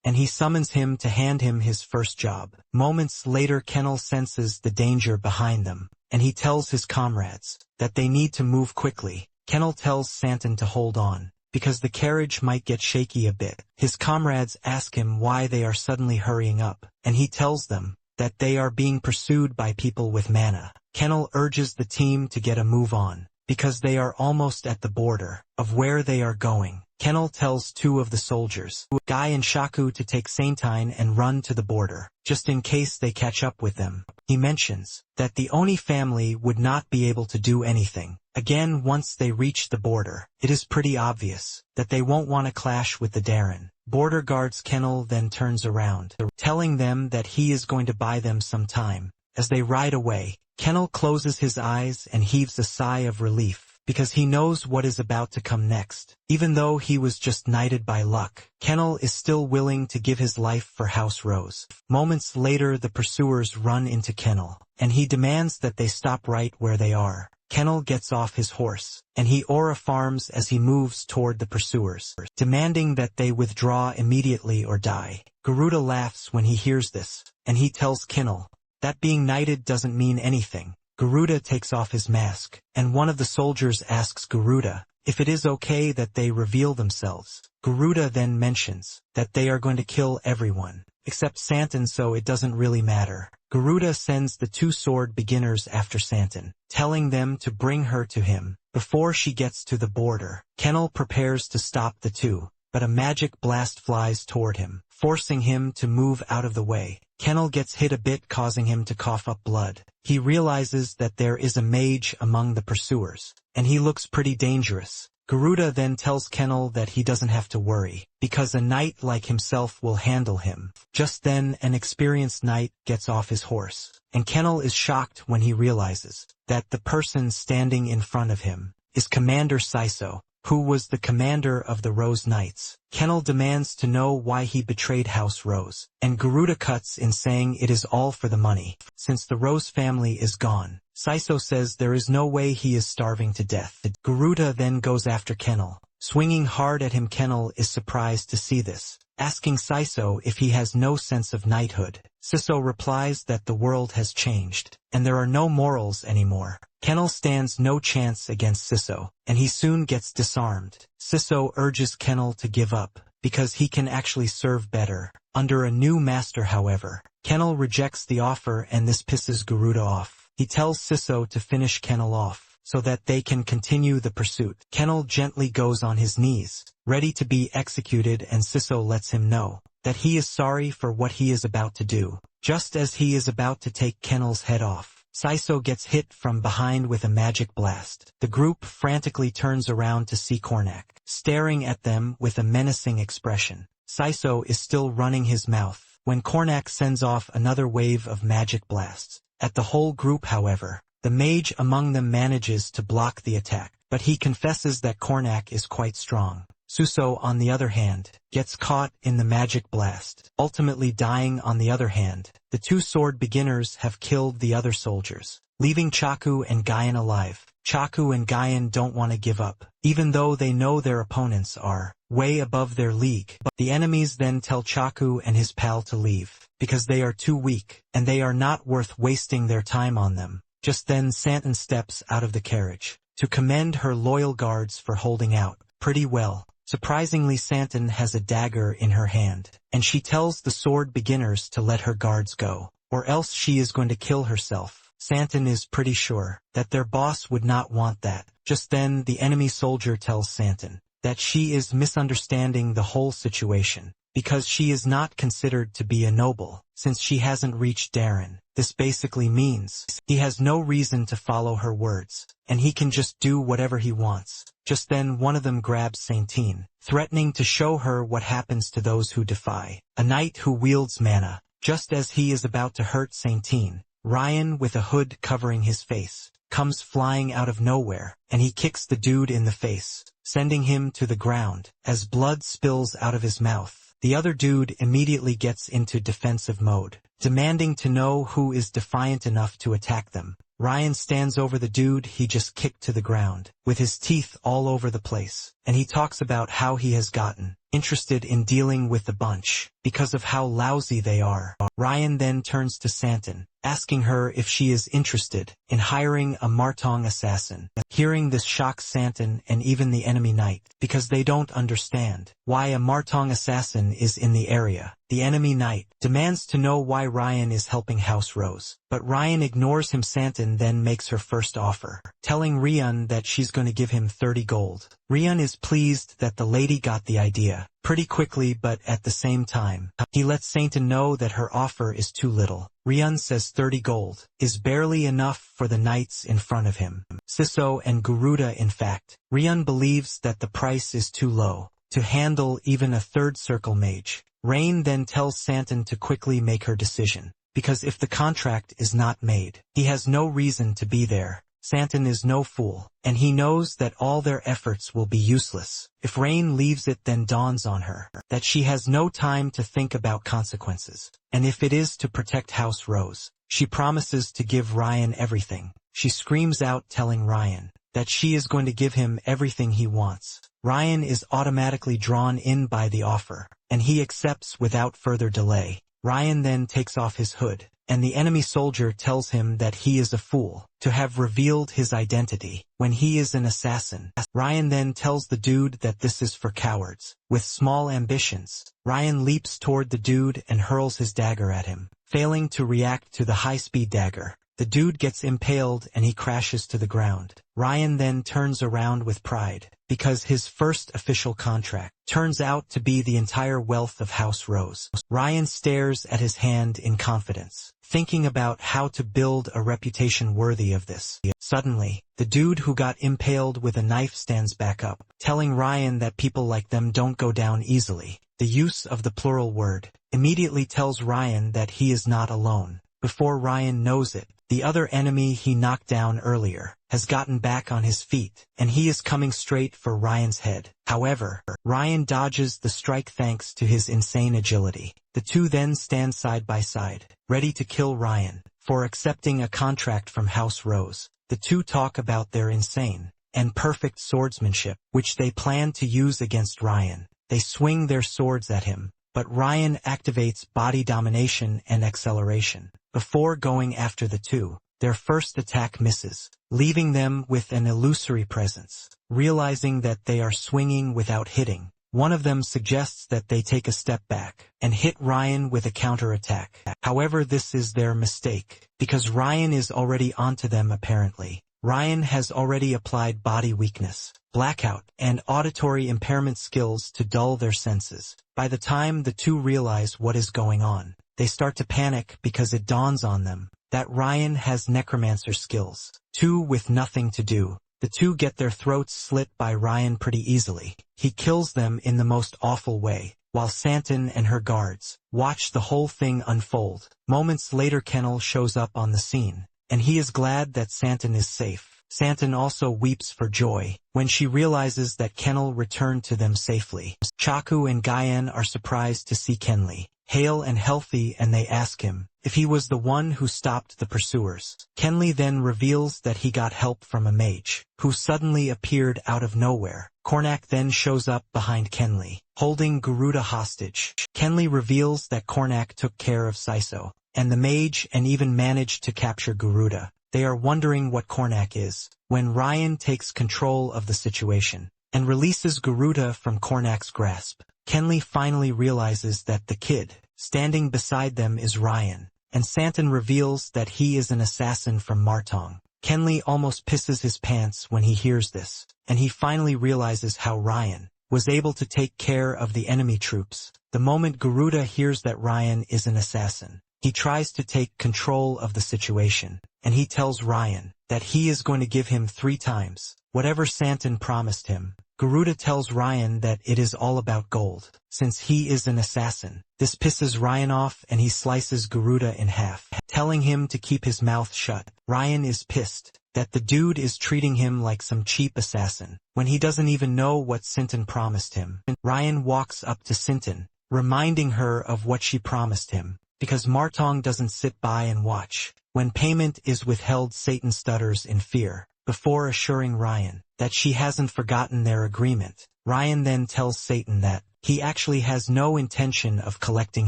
and he summons him to hand him his first job. Moments later, Kennel senses the danger behind them, and he tells his comrades that they need to move quickly. Kennel tells Santon to hold on, because the carriage might get shaky a bit. His comrades ask him why they are suddenly hurrying up, and he tells them that they are being pursued by people with mana. Kennel urges the team to get a move on, because they are almost at the border of where they are going. Kennel tells 2 of the soldiers, Guy and Shaku, to take Saintine and run to the border, just in case they catch up with them. He mentions that the Oni family would not be able to do anything again once they reach the border. It is pretty obvious that they won't want to clash with the Darren border guards. Kennel then turns around, telling them that he is going to buy them some time. As they ride away, Kennel closes his eyes and heaves a sigh of relief, because he knows what is about to come next. Even though he was just knighted by luck, Kennel is still willing to give his life for House Rose. Moments later, the pursuers run into Kennel, and he demands that they stop right where they are. Kennel gets off his horse, and he aura farms as he moves toward the pursuers, demanding that they withdraw immediately or die. Garuda laughs when he hears this, and he tells Kennel that being knighted doesn't mean anything. Garuda takes off his mask, and one of the soldiers asks Garuda if it is okay that they reveal themselves. Garuda then mentions that they are going to kill everyone, except Santan, so it doesn't really matter. Garuda sends the two sword beginners after Santan, telling them to bring her to him before she gets to the border. Kennel prepares to stop the two, but a magic blast flies toward him, forcing him to move out of the way. Kennel gets hit a bit, causing him to cough up blood. He realizes that there is a mage among the pursuers, and he looks pretty dangerous. Garuda then tells Kennel that he doesn't have to worry, because a knight like himself will handle him. Just then, an experienced knight gets off his horse, and Kennel is shocked when he realizes that the person standing in front of him is Commander Saiso, who was the commander of the Rose Knights. Kennel demands to know why he betrayed House Rose, and Garuda cuts in saying it is all for the money. Since the Rose family is gone, Saiso says there is no way he is starving to death. Garuda then goes after Kennel, swinging hard at him. Kennel is surprised to see this, asking Saiso if he has no sense of knighthood. Saiso replies that the world has changed, and there are no morals anymore. Kennel stands no chance against Saiso, and he soon gets disarmed. Saiso urges Kennel to give up, because he can actually serve better under a new master. However, Kennel rejects the offer, and this pisses Garuda off. He tells Saiso to finish Kennel off, so that they can continue the pursuit. Kennel gently goes on his knees, ready to be executed, and Saiso lets him know that he is sorry for what he is about to do. Just as he is about to take Kennel's head off, Saiso gets hit from behind with a magic blast. The group frantically turns around to see Cornac, staring at them with a menacing expression. Saiso is still running his mouth when Cornac sends off another wave of magic blasts at the whole group. However, the mage among them manages to block the attack, but he confesses that Cornac is quite strong. Suso, on the other hand, gets caught in the magic blast, ultimately dying. On the other hand, the two sword beginners have killed the other soldiers, leaving Chaku and Guyan alive. Chaku and Guyan don't want to give up, even though they know their opponents are way above their league. The enemies then tell Chaku and his pal to leave, because they are too weak, and they are not worth wasting their time on them. Just then Santan steps out of the carriage, to commend her loyal guards for holding out pretty well. Surprisingly, Santan has a dagger in her hand, and she tells the sword beginners to let her guards go, or else she is going to kill herself. Santan is pretty sure that their boss would not want that. Just then, the enemy soldier tells Santan that she is misunderstanding the whole situation, because she is not considered to be a noble, since she hasn't reached Darren. This basically means he has no reason to follow her words, and he can just do whatever he wants. Just then one of them grabs Saintine, threatening to show her what happens to those who defy a knight who wields mana. Just as he is about to hurt Saintine, Ryan, with a hood covering his face, comes flying out of nowhere, and he kicks the dude in the face, sending him to the ground. As blood spills out of his mouth, the other dude immediately gets into defensive mode, demanding to know who is defiant enough to attack them. Ryan stands over the dude he just kicked to the ground, with his teeth all over the place, and he talks about how he has gotten interested in dealing with the bunch because of how lousy they are. Ryan then turns to Santan, asking her if she is interested in hiring a Martong assassin. Hearing this shocks Santan and even the enemy knight, because they don't understand why a Martong assassin is in the area. The enemy knight demands to know why Ryan is helping House Rose, but Ryan ignores him. Santan then makes her first offer, telling Rian that she's going to give him 30 gold. Rian is pleased that the lady got the idea pretty quickly, but at the same time, he lets Santan know that her offer is too little. Rian says 30 gold is barely enough for the knights in front of him. Siso and Garuda. In fact, Rian believes that the price is too low to handle even a third circle mage. Rain then tells Santan to quickly make her decision, because if the contract is not made, he has no reason to be there. Santin is no fool, and he knows that all their efforts will be useless. If Rain leaves, it then dawns on her that she has no time to think about consequences. And if it is to protect House Rose, she promises to give Ryan everything. She screams out, telling Ryan that she is going to give him everything he wants. Ryan is automatically drawn in by the offer, and he accepts without further delay. Ryan then takes off his hood, and the enemy soldier tells him that he is a fool to have revealed his identity when he is an assassin. Ryan then tells the dude that this is for cowards with small ambitions. Ryan leaps toward the dude and hurls his dagger at him, failing to react to the high-speed dagger. The dude gets impaled and he crashes to the ground. Ryan then turns around with pride, because his first official contract turns out to be the entire wealth of House Rose. Ryan stares at his hand in confidence, thinking about how to build a reputation worthy of this. Suddenly, the dude who got impaled with a knife stands back up, telling Ryan that people like them don't go down easily. The use of the plural word immediately tells Ryan that he is not alone. Before Ryan knows it, the other enemy he knocked down earlier has gotten back on his feet, and he is coming straight for Ryan's head. However, Ryan dodges the strike thanks to his insane agility. The two then stand side by side, ready to kill Ryan for accepting a contract from House Rose. The two talk about their insane and perfect swordsmanship, which they plan to use against Ryan. They swing their swords at him, but Ryan activates body domination and acceleration. Before going after the two, their first attack misses, leaving them with an illusory presence. Realizing that they are swinging without hitting, one of them suggests that they take a step back and hit Ryan with a counterattack. However, this is their mistake, because Ryan is already onto them apparently. Ryan has already applied body weakness, blackout, and auditory impairment skills to dull their senses. By the time the two realize what is going on, they start to panic because it dawns on them that Ryan has Necromancer skills. Two with nothing to do. The two get their throats slit by Ryan pretty easily. He kills them in the most awful way, while Santin and her guards watch the whole thing unfold. Moments later, Kennel shows up on the scene, and he is glad that Santin is safe. Santin also weeps for joy when she realizes that Kennel returned to them safely. Chaku and Guyan are surprised to see Kenley hale and healthy, and they ask him if he was the one who stopped the pursuers. Kenley then reveals that he got help from a mage, who suddenly appeared out of nowhere. Cornac then shows up behind Kenley, holding Garuda hostage. Kenley reveals that Cornac took care of Saiso and the mage and even managed to capture Garuda. They are wondering what Cornac is, when Ryan takes control of the situation and releases Garuda from Cornac's grasp. Kenley finally realizes that the kid standing beside them is Ryan, and Santin reveals that he is an assassin from Martong. Kenley almost pisses his pants when he hears this, and he finally realizes how Ryan was able to take care of the enemy troops. The moment Garuda hears that Ryan is an assassin, he tries to take control of the situation, and he tells Ryan that he is going to give him 3 times whatever Santin promised him. Garuda tells Ryan that it is all about gold, since he is an assassin. This pisses Ryan off and he slices Garuda in half, telling him to keep his mouth shut. Ryan is pissed that the dude is treating him like some cheap assassin, when he doesn't even know what Sintin promised him. Ryan walks up to Sintin, reminding her of what she promised him, because Martong doesn't sit by and watch when payment is withheld. Satan stutters in fear, before assuring Ryan that she hasn't forgotten their agreement. Ryan then tells Satan that he actually has no intention of collecting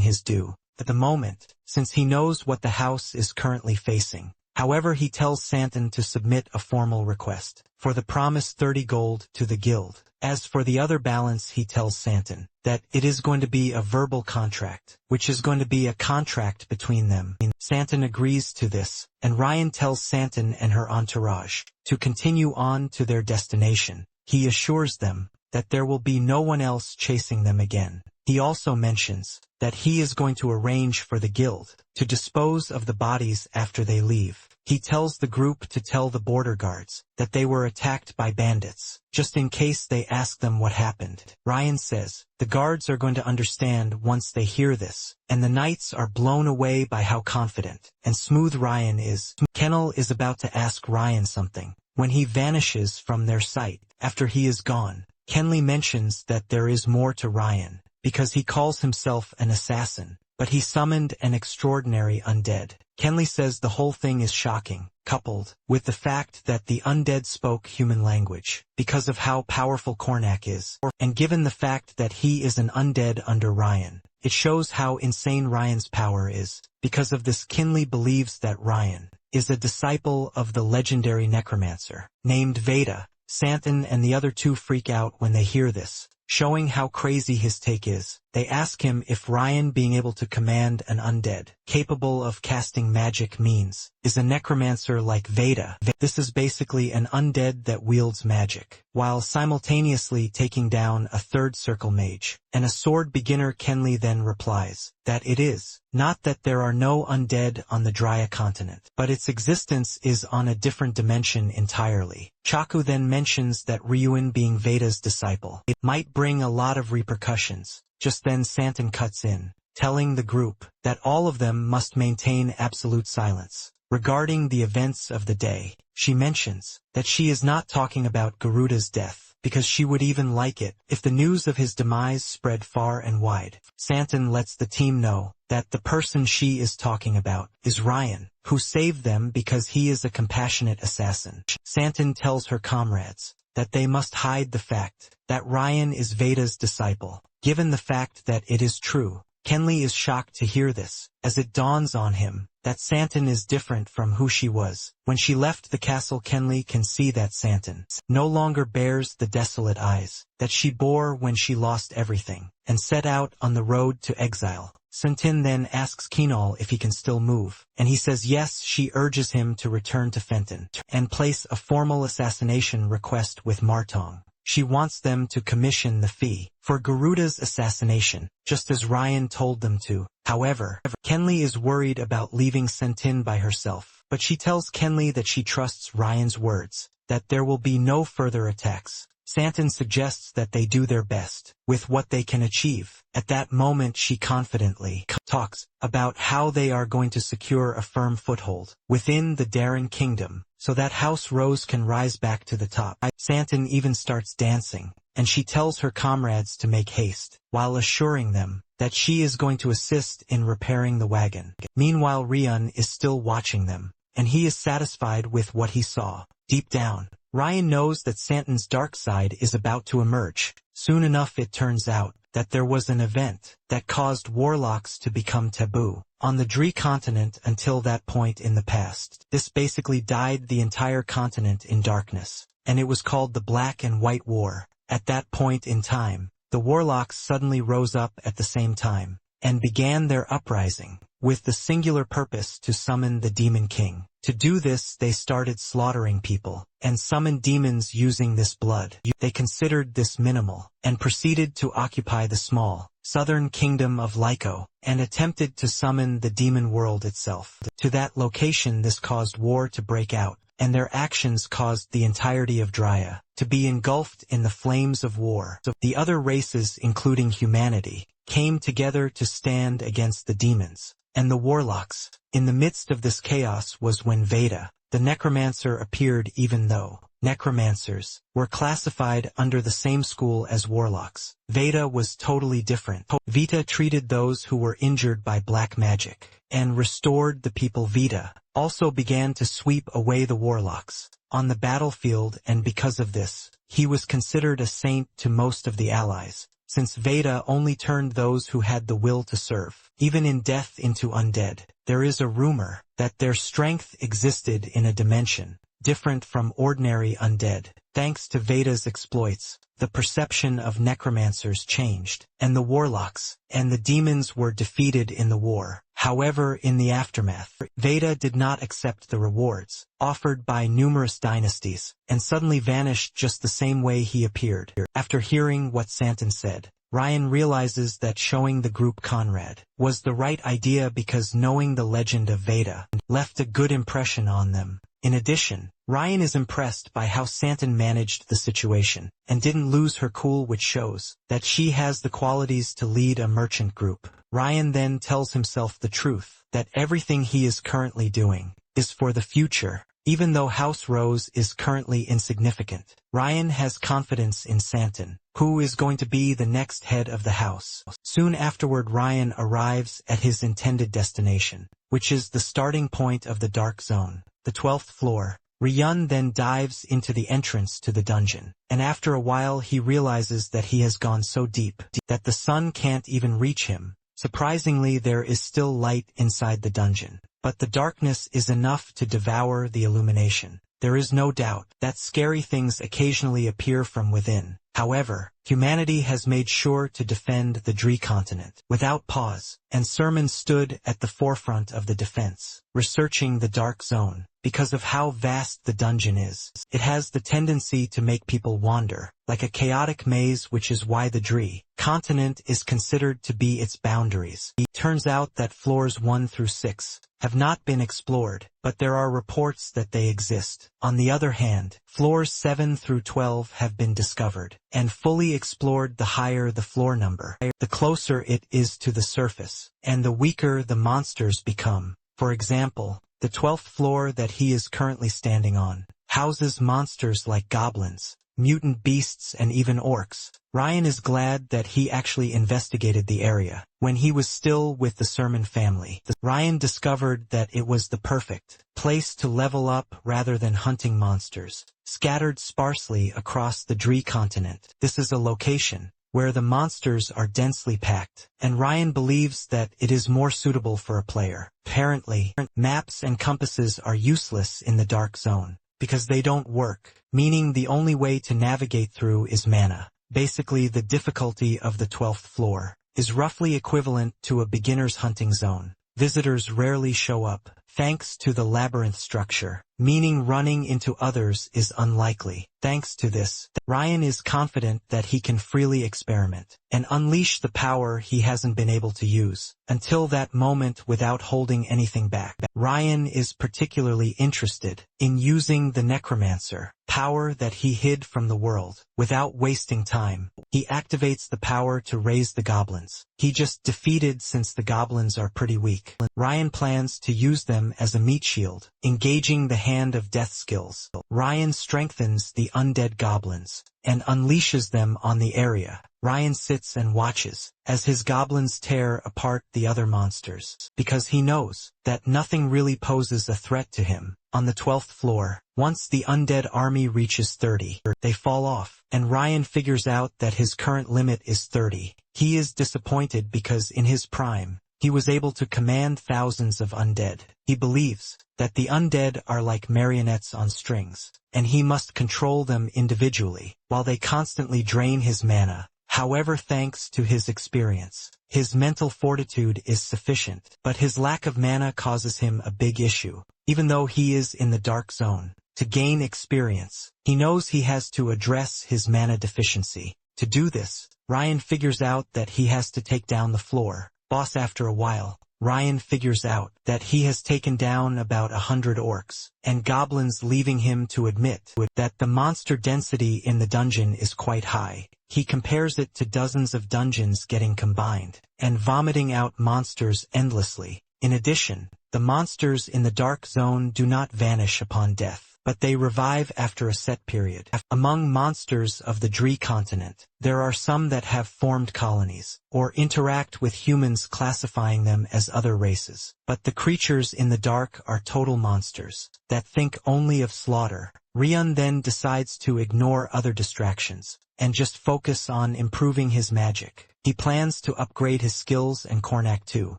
his due at the moment, since he knows what the house is currently facing. However, he tells Santin to submit a formal request for the promised 30 gold to the guild. As for the other balance, he tells Santin that it is going to be a verbal contract, which is going to be a contract between them. Santin agrees to this, and Ryan tells Santin and her entourage to continue on to their destination. He assures them that there will be no one else chasing them again. He also mentions that he is going to arrange for the guild to dispose of the bodies after they leave. He tells the group to tell the border guards that they were attacked by bandits, just in case they ask them what happened. Ryan says the guards are going to understand once they hear this, and the knights are blown away by how confident and smooth Ryan is. Kennel is about to ask Ryan something when he vanishes from their sight. After he is gone, Kenley mentions that there is more to Ryan, because he calls himself an assassin, but he summoned an extraordinary undead. Kenley says the whole thing is shocking, coupled with the fact that the undead spoke human language, because of how powerful Cornac is, and given the fact that he is an undead under Ryan. It shows how insane Ryan's power is. Because of this, Kenley believes that Ryan is a disciple of the legendary necromancer, named Veda. Santin and the other two freak out when they hear this, showing how crazy his take is. They ask him if Ryan being able to command an undead, capable of casting magic means, is a necromancer like Veda. This is basically an undead that wields magic, while simultaneously taking down a third circle mage, and a sword beginner. Kenley then replies that it is not that there are no undead on the Drya continent, but its existence is on a different dimension entirely. Chaku then mentions that Ryuan being Veda's disciple, it might bring a lot of repercussions. Just then Santin cuts in, telling the group that all of them must maintain absolute silence regarding the events of the day. She mentions that she is not talking about Garuda's death, because she would even like it if the news of his demise spread far and wide. Santin lets the team know that the person she is talking about is Ryan, who saved them because he is a compassionate assassin. Santin tells her comrades that they must hide the fact that Ryan is Veda's disciple. Given the fact that it is true, Kenley is shocked to hear this, as it dawns on him that Santin is different from who she was. When she left the castle, Kenley can see that Santin no longer bears the desolate eyes that she bore when she lost everything and set out on the road to exile. Santin then asks Kinal if he can still move, and he says yes. She urges him to return to Fenton and place a formal assassination request with Martong. She wants them to commission the fee for Garuda's assassination, just as Ryan told them to. However, Kenley is worried about leaving Santin by herself, but she tells Kenley that she trusts Ryan's words, that there will be no further attacks. Santin suggests that they do their best with what they can achieve. At that moment she confidently talks about how they are going to secure a firm foothold within the Darren Kingdom, so that House Rose can rise back to the top. Santin even starts dancing, and she tells her comrades to make haste, while assuring them that she is going to assist in repairing the wagon. Meanwhile, Ryun is still watching them, and he is satisfied with what he saw. Deep down, Ryan knows that Santin's dark side is about to emerge. Soon enough it turns out that there was an event that caused warlocks to become taboo on the Dree continent until that point in the past. This basically dyed the entire continent in darkness, and it was called the Black and White War. At that point in time, the warlocks suddenly rose up at the same time and began their uprising, with the singular purpose to summon the Demon King. To do this, they started slaughtering people and summoned demons using this blood. They considered this minimal and proceeded to occupy the small southern kingdom of Lyco and attempted to summon the demon world itself. To that location, this caused war to break out, and their actions caused the entirety of Drya to be engulfed in the flames of war. The other races, including humanity, came together to stand against the demons and the warlocks. In the midst of this chaos was when Veda, the necromancer, appeared. Even though necromancers were classified under the same school as warlocks, Veda was totally different. Veda treated those who were injured by black magic and restored the people. Veda also began to sweep away the warlocks on the battlefield, and because of this, he was considered a saint to most of the allies, since Veda only turned those who had the will to serve, even in death, into undead. There is a rumor that their strength existed in a dimension different from ordinary undead. Thanks to Veda's exploits, the perception of necromancers changed, and the warlocks and the demons were defeated in the war. However, in the aftermath, Veda did not accept the rewards offered by numerous dynasties, and suddenly vanished just the same way he appeared. After hearing what Santin said, Ryan realizes that showing the group Conrad was the right idea because knowing the legend of Veda left a good impression on them. In addition, Ryan is impressed by how Santin managed the situation and didn't lose her cool, which shows that she has the qualities to lead a merchant group. Ryan then tells himself the truth, that everything he is currently doing is for the future. Even though House Rose is currently insignificant, Ryan has confidence in Santin, who is going to be the next head of the house. Soon afterward, Ryan arrives at his intended destination, which is the starting point of the Dark Zone, the 12th floor. Ryun then dives into the entrance to the dungeon, and after a while he realizes that he has gone so deep that the sun can't even reach him. Surprisingly, there is still light inside the dungeon, but the darkness is enough to devour the illumination. There is no doubt that scary things occasionally appear from within. However, humanity has made sure to defend the Dree continent without pause, and Sermon stood at the forefront of the defense, researching the Dark Zone. Because of how vast the dungeon is, it has the tendency to make people wander, like a chaotic maze, which is why the Dree continent is considered to be its boundaries. It turns out that floors 1 through 6 have not been explored, but there are reports that they exist. On the other hand, floors 7 through 12 have been discovered and fully explored. The higher the floor number, the closer it is to the surface, and the weaker the monsters become. For example, the 12th floor that he is currently standing on houses monsters like goblins, mutant beasts, and even orcs. Ryan is glad that he actually investigated the area. When he was still with the Sermon family, Ryan discovered that it was the perfect place to level up rather than hunting monsters scattered sparsely across the Dree continent. This is a location where the monsters are densely packed, and Ryan believes that it is more suitable for a player. Apparently, maps and compasses are useless in the Dark Zone because they don't work, meaning the only way to navigate through is mana. Basically, the difficulty of the 12th floor is roughly equivalent to a beginner's hunting zone. Visitors rarely show up, thanks to the labyrinth structure, meaning running into others is unlikely. Thanks to this, Ryan is confident that he can freely experiment and unleash the power he hasn't been able to use until that moment without holding anything back. Ryan is particularly interested in using the Necromancer power that he hid from the world. Without wasting time, he activates the power to raise the goblins he just defeated, since the goblins are pretty weak. Ryan plans to use them as a meat shield, engaging the Hand of Death skills. Ryan strengthens the undead goblins and unleashes them on the area. Ryan sits and watches as his goblins tear apart the other monsters, because he knows that nothing really poses a threat to him. On the 12th floor, once the undead army reaches 30, they fall off, and Ryan figures out that his current limit is 30. He is disappointed because in his prime, he was able to command thousands of undead. He believes that the undead are like marionettes on strings, and he must control them individually, while they constantly drain his mana. However, thanks to his experience, his mental fortitude is sufficient, but his lack of mana causes him a big issue. Even though he is in the Dark Zone, to gain experience, he knows he has to address his mana deficiency. To do this, Ryan figures out that he has to take down the floor boss. After a while, Ryan figures out that he has taken down about 100 orcs and goblins, leaving him to admit that the monster density in the dungeon is quite high. He compares it to dozens of dungeons getting combined and vomiting out monsters endlessly. In addition, the monsters in the Dark Zone do not vanish upon death, but they revive after a set period. Among monsters of the Dree continent, there are some that have formed colonies, or interact with humans, classifying them as other races. But the creatures in the dark are total monsters that think only of slaughter. Ryun then decides to ignore other distractions and just focus on improving his magic. He plans to upgrade his skills and Kornak too.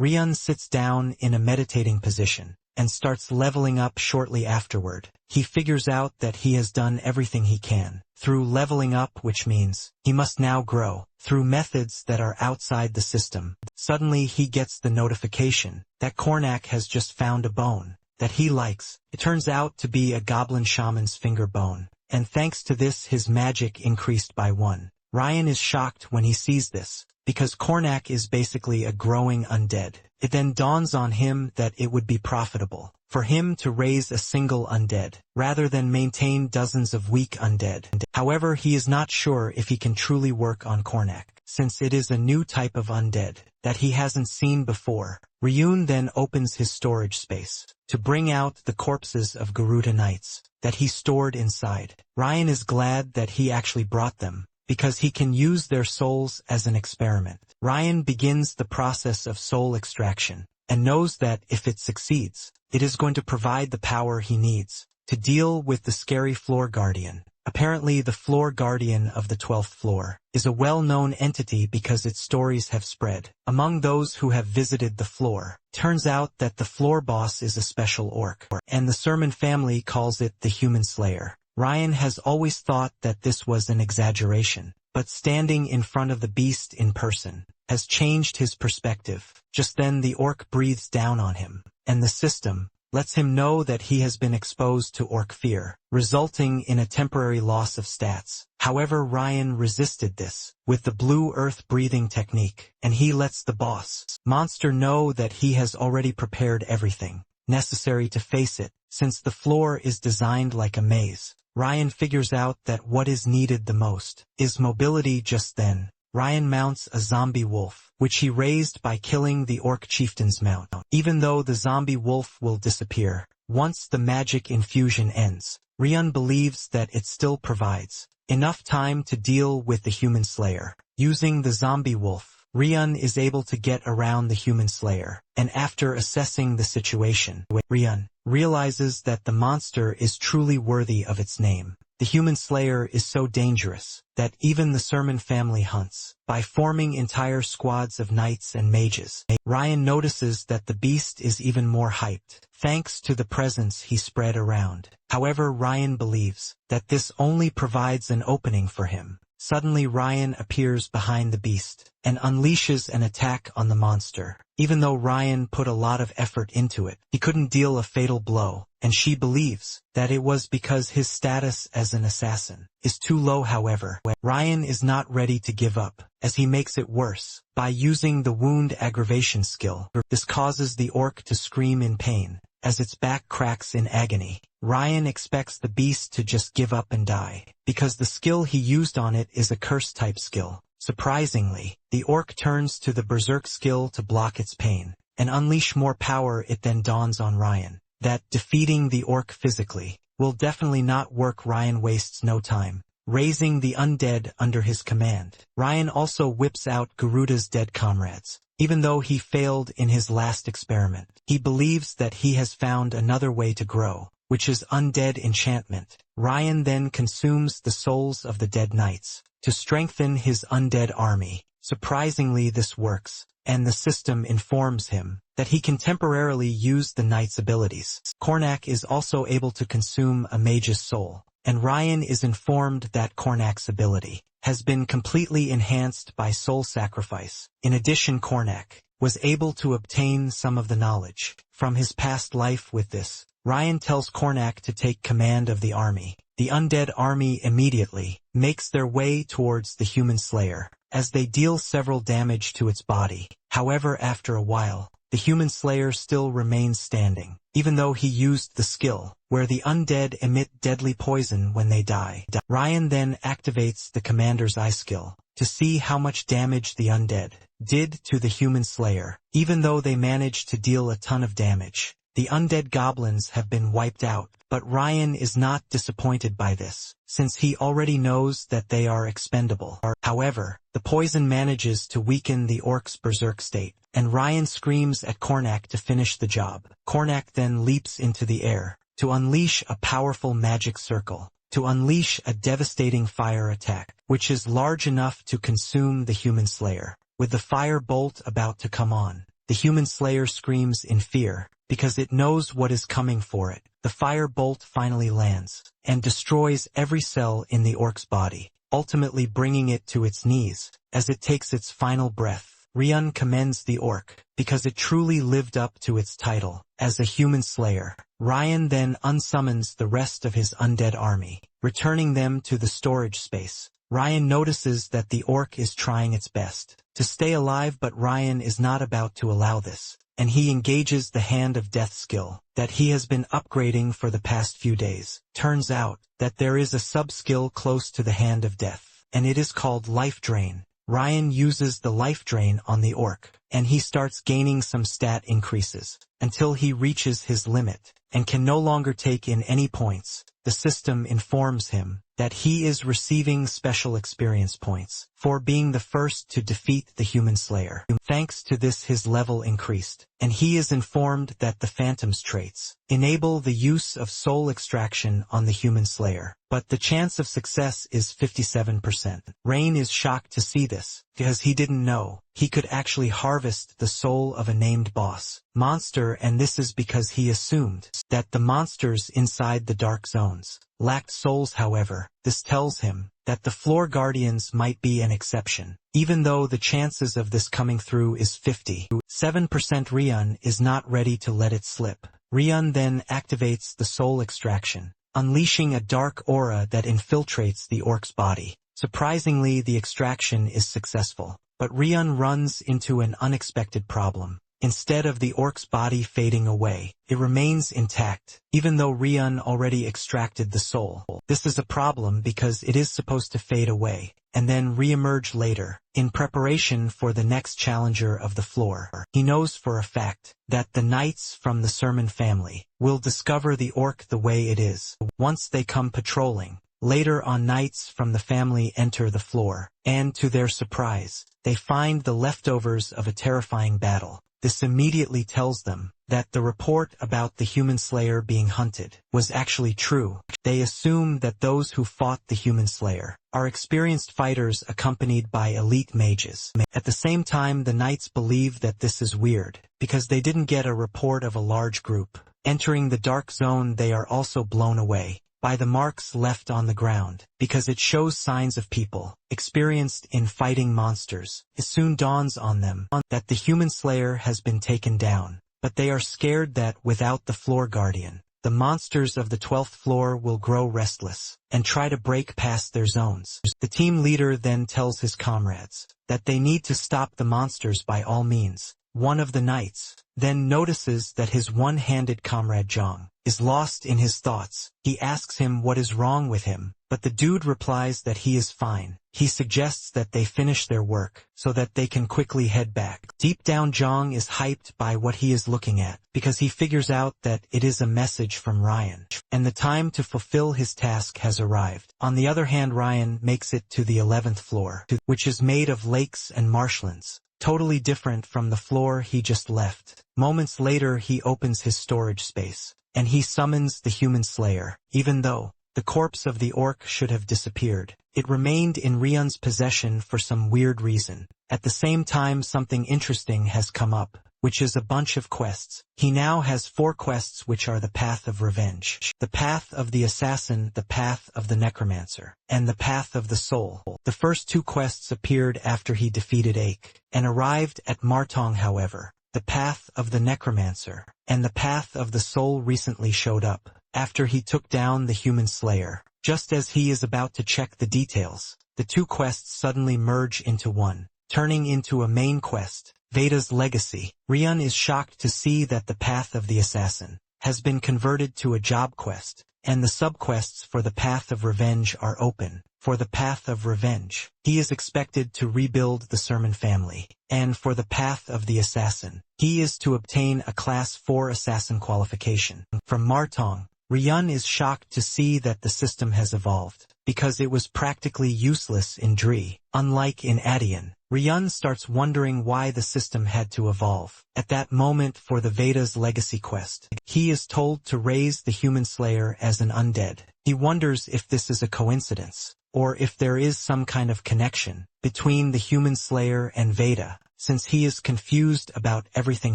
Ryun sits down in a meditating position and starts leveling up shortly afterward. He figures out that he has done everything he can through leveling up, which means he must now grow through methods that are outside the system. Suddenly he gets the notification that Kornak has just found a bone that he likes. It turns out to be a goblin shaman's finger bone, and thanks to this his magic increased by 1. Ryan is shocked when he sees this, because Cornac is basically a growing undead. It then dawns on him that it would be profitable for him to raise a single undead, rather than maintain dozens of weak undead. However, he is not sure if he can truly work on Cornac, since it is a new type of undead that he hasn't seen before. Ryun then opens his storage space to bring out the corpses of Garuda Knights that he stored inside. Ryan is glad that he actually brought them, because he can use their souls as an experiment. Ryan begins the process of soul extraction, and knows that if it succeeds, it is going to provide the power he needs to deal with the scary floor guardian. Apparently, the floor guardian of the 12th floor is a well-known entity because its stories have spread among those who have visited the floor. Turns out that the floor boss is a special orc, and the Sermon family calls it the Human Slayer. Ryan has always thought that this was an exaggeration, but standing in front of the beast in person has changed his perspective. Just then the orc breathes down on him, and the system lets him know that he has been exposed to orc fear, resulting in a temporary loss of stats. However, Ryan resisted this with the blue earth breathing technique, and he lets the boss monster know that he has already prepared everything necessary to face it. Since the floor is designed like a maze, Ryan figures out that what is needed the most is mobility. Just then, Ryan mounts a zombie wolf, which he raised by killing the orc chieftain's mount. Even though the zombie wolf will disappear once the magic infusion ends, Ryan believes that it still provides enough time to deal with the Human Slayer. Using the zombie wolf, Ryan is able to get around the Human Slayer, and after assessing the situation, Ryan realizes that the monster is truly worthy of its name. The Human Slayer is so dangerous that even the Sermon family hunts by forming entire squads of knights and mages. Ryan notices that the beast is even more hyped, thanks to the presence he spread around. However, Ryan believes that this only provides an opening for him. Suddenly Ryan appears behind the beast and unleashes an attack on the monster. Even though Ryan put a lot of effort into it, he couldn't deal a fatal blow, and she believes that it was because his status as an assassin is too low. However, Ryan is not ready to give up, as he makes it worse by using the wound aggravation skill. This causes the orc to scream in pain as its back cracks in agony. Ryan expects the beast to just give up and die, because the skill he used on it is a curse-type skill. Surprisingly, the orc turns to the berserk skill to block its pain and unleash more power. It then dawns on Ryan that defeating the orc physically will definitely not work. Ryan wastes no time raising the undead under his command. Ryan also whips out Garuda's dead comrades. Even though he failed in his last experiment, he believes that he has found another way to grow, which is undead enchantment. Ryan then consumes the souls of the dead knights to strengthen his undead army. Surprisingly, this works, and the system informs him that he can temporarily use the knight's abilities. Cornac is also able to consume a mage's soul, and Ryan is informed that Cornac's ability has been completely enhanced by soul sacrifice. In addition, Cornac was able to obtain some of the knowledge from his past life. With this, Ryan tells Cornac to take command of the army. The undead army immediately makes their way towards the Human Slayer, as they deal several damage to its body. However, after a while, the Human Slayer still remains standing, even though he used the skill where the undead emit deadly poison when they die. Ryan then activates the Commander's Eye skill to see how much damage the undead did to the Human Slayer. Even though they managed to deal a ton of damage, the undead goblins have been wiped out, but Ryan is not disappointed by this, since he already knows that they are expendable. However, the poison manages to weaken the orc's berserk state, and Ryan screams at Cornac to finish the job. Cornac then leaps into the air to unleash a powerful magic circle, to unleash a devastating fire attack, which is large enough to consume the Human Slayer. With the fire bolt about to come on, the Human Slayer screams in fear, because it knows what is coming for it. The fire bolt finally lands, and destroys every cell in the orc's body, ultimately bringing it to its knees. As it takes its final breath, Ryan commends the orc, because it truly lived up to its title as a Human Slayer. Ryan then unsummons the rest of his undead army, returning them to the storage space Ryan notices that the orc is trying its best to stay alive, but Ryan is not about to allow this, and he engages the Hand of Death skill that he has been upgrading for the past few days. Turns out that there is a sub-skill close to the Hand of Death, and it is called Life Drain. Ryan uses the Life Drain on the orc, and he starts gaining some stat increases, until he reaches his limit, and can no longer take in any points. The system informs him that he is receiving special experience points for being the first to defeat the Human Slayer. Thanks to this, his level increased, and he is informed that the Phantom's traits enable the use of soul extraction on the Human Slayer, but the chance of success is 57%. Rain is shocked to see this, because he didn't know he could actually harvest the soul of a named boss monster, and this is because he assumed that the monsters inside the dark zones lacked souls. However, this tells him that the floor guardians might be an exception, even though the chances of this coming through is 57%. Ryan is not ready to let it slip. Ryan then activates the soul extraction, unleashing a dark aura that infiltrates the orc's body. Surprisingly, the extraction is successful, but Ryan runs into an unexpected problem. Instead of the orc's body fading away, it remains intact, even though Ryan already extracted the soul. This is a problem because it is supposed to fade away, and then re-emerge later, in preparation for the next challenger of the floor. He knows for a fact that the knights from the Sermon family will discover the orc the way it is once they come patrolling. Later on, knights from the family enter the floor, and to their surprise, they find the leftovers of a terrifying battle. This immediately tells them that the report about the Human Slayer being hunted was actually true. They assume that those who fought the Human Slayer are experienced fighters accompanied by elite mages. At the same time, the knights believe that this is weird, because they didn't get a report of a large group entering the dark zone. They are also blown away by the marks left on the ground, because it shows signs of people experienced in fighting monsters. It soon dawns on them that the Human Slayer has been taken down, but they are scared that without the floor guardian, the monsters of the 12th floor will grow restless and try to break past their zones. The team leader then tells his comrades that they need to stop the monsters by all means. One of the knights then notices that his one-handed comrade Zhang is lost in his thoughts. He asks him what is wrong with him, but the dude replies that he is fine. He suggests that they finish their work so that they can quickly head back. Deep down, Zhang is hyped by what he is looking at, because he figures out that it is a message from Ryan, and the time to fulfill his task has arrived. On the other hand, Ryan makes it to the 11th floor, which is made of lakes and marshlands, totally different from the floor he just left. Moments later, he opens his storage space, and he summons the Human Slayer. Even though the corpse of the orc should have disappeared, it remained in Ryan's possession for some weird reason. At the same time, something interesting has come up, which is a bunch of quests. He now has 4 quests, which are the Path of Revenge, the Path of the Assassin, the Path of the Necromancer, and the Path of the Soul. The first 2 quests appeared after he defeated Ake and arrived at Martong. However, the Path of the Necromancer and the Path of the Soul recently showed up after he took down the Human Slayer. Just as he is about to check the details, the 2 quests suddenly merge into one, turning into a main quest, Veda's Legacy. Ryan is shocked to see that the Path of the Assassin has been converted to a job quest, and the subquests for the Path of Revenge are open. For the Path of Revenge, he is expected to rebuild the Sermon family, and for the Path of the Assassin, he is to obtain a Class 4 Assassin qualification. From Martong, Ryan is shocked to see that the system has evolved, because it was practically useless in Dri. Unlike in Adian, Ryan starts wondering why the system had to evolve. At that moment, for the Veda's Legacy quest, he is told to raise the Human Slayer as an undead. He wonders if this is a coincidence, or if there is some kind of connection between the Human Slayer and Veda. Since he is confused about everything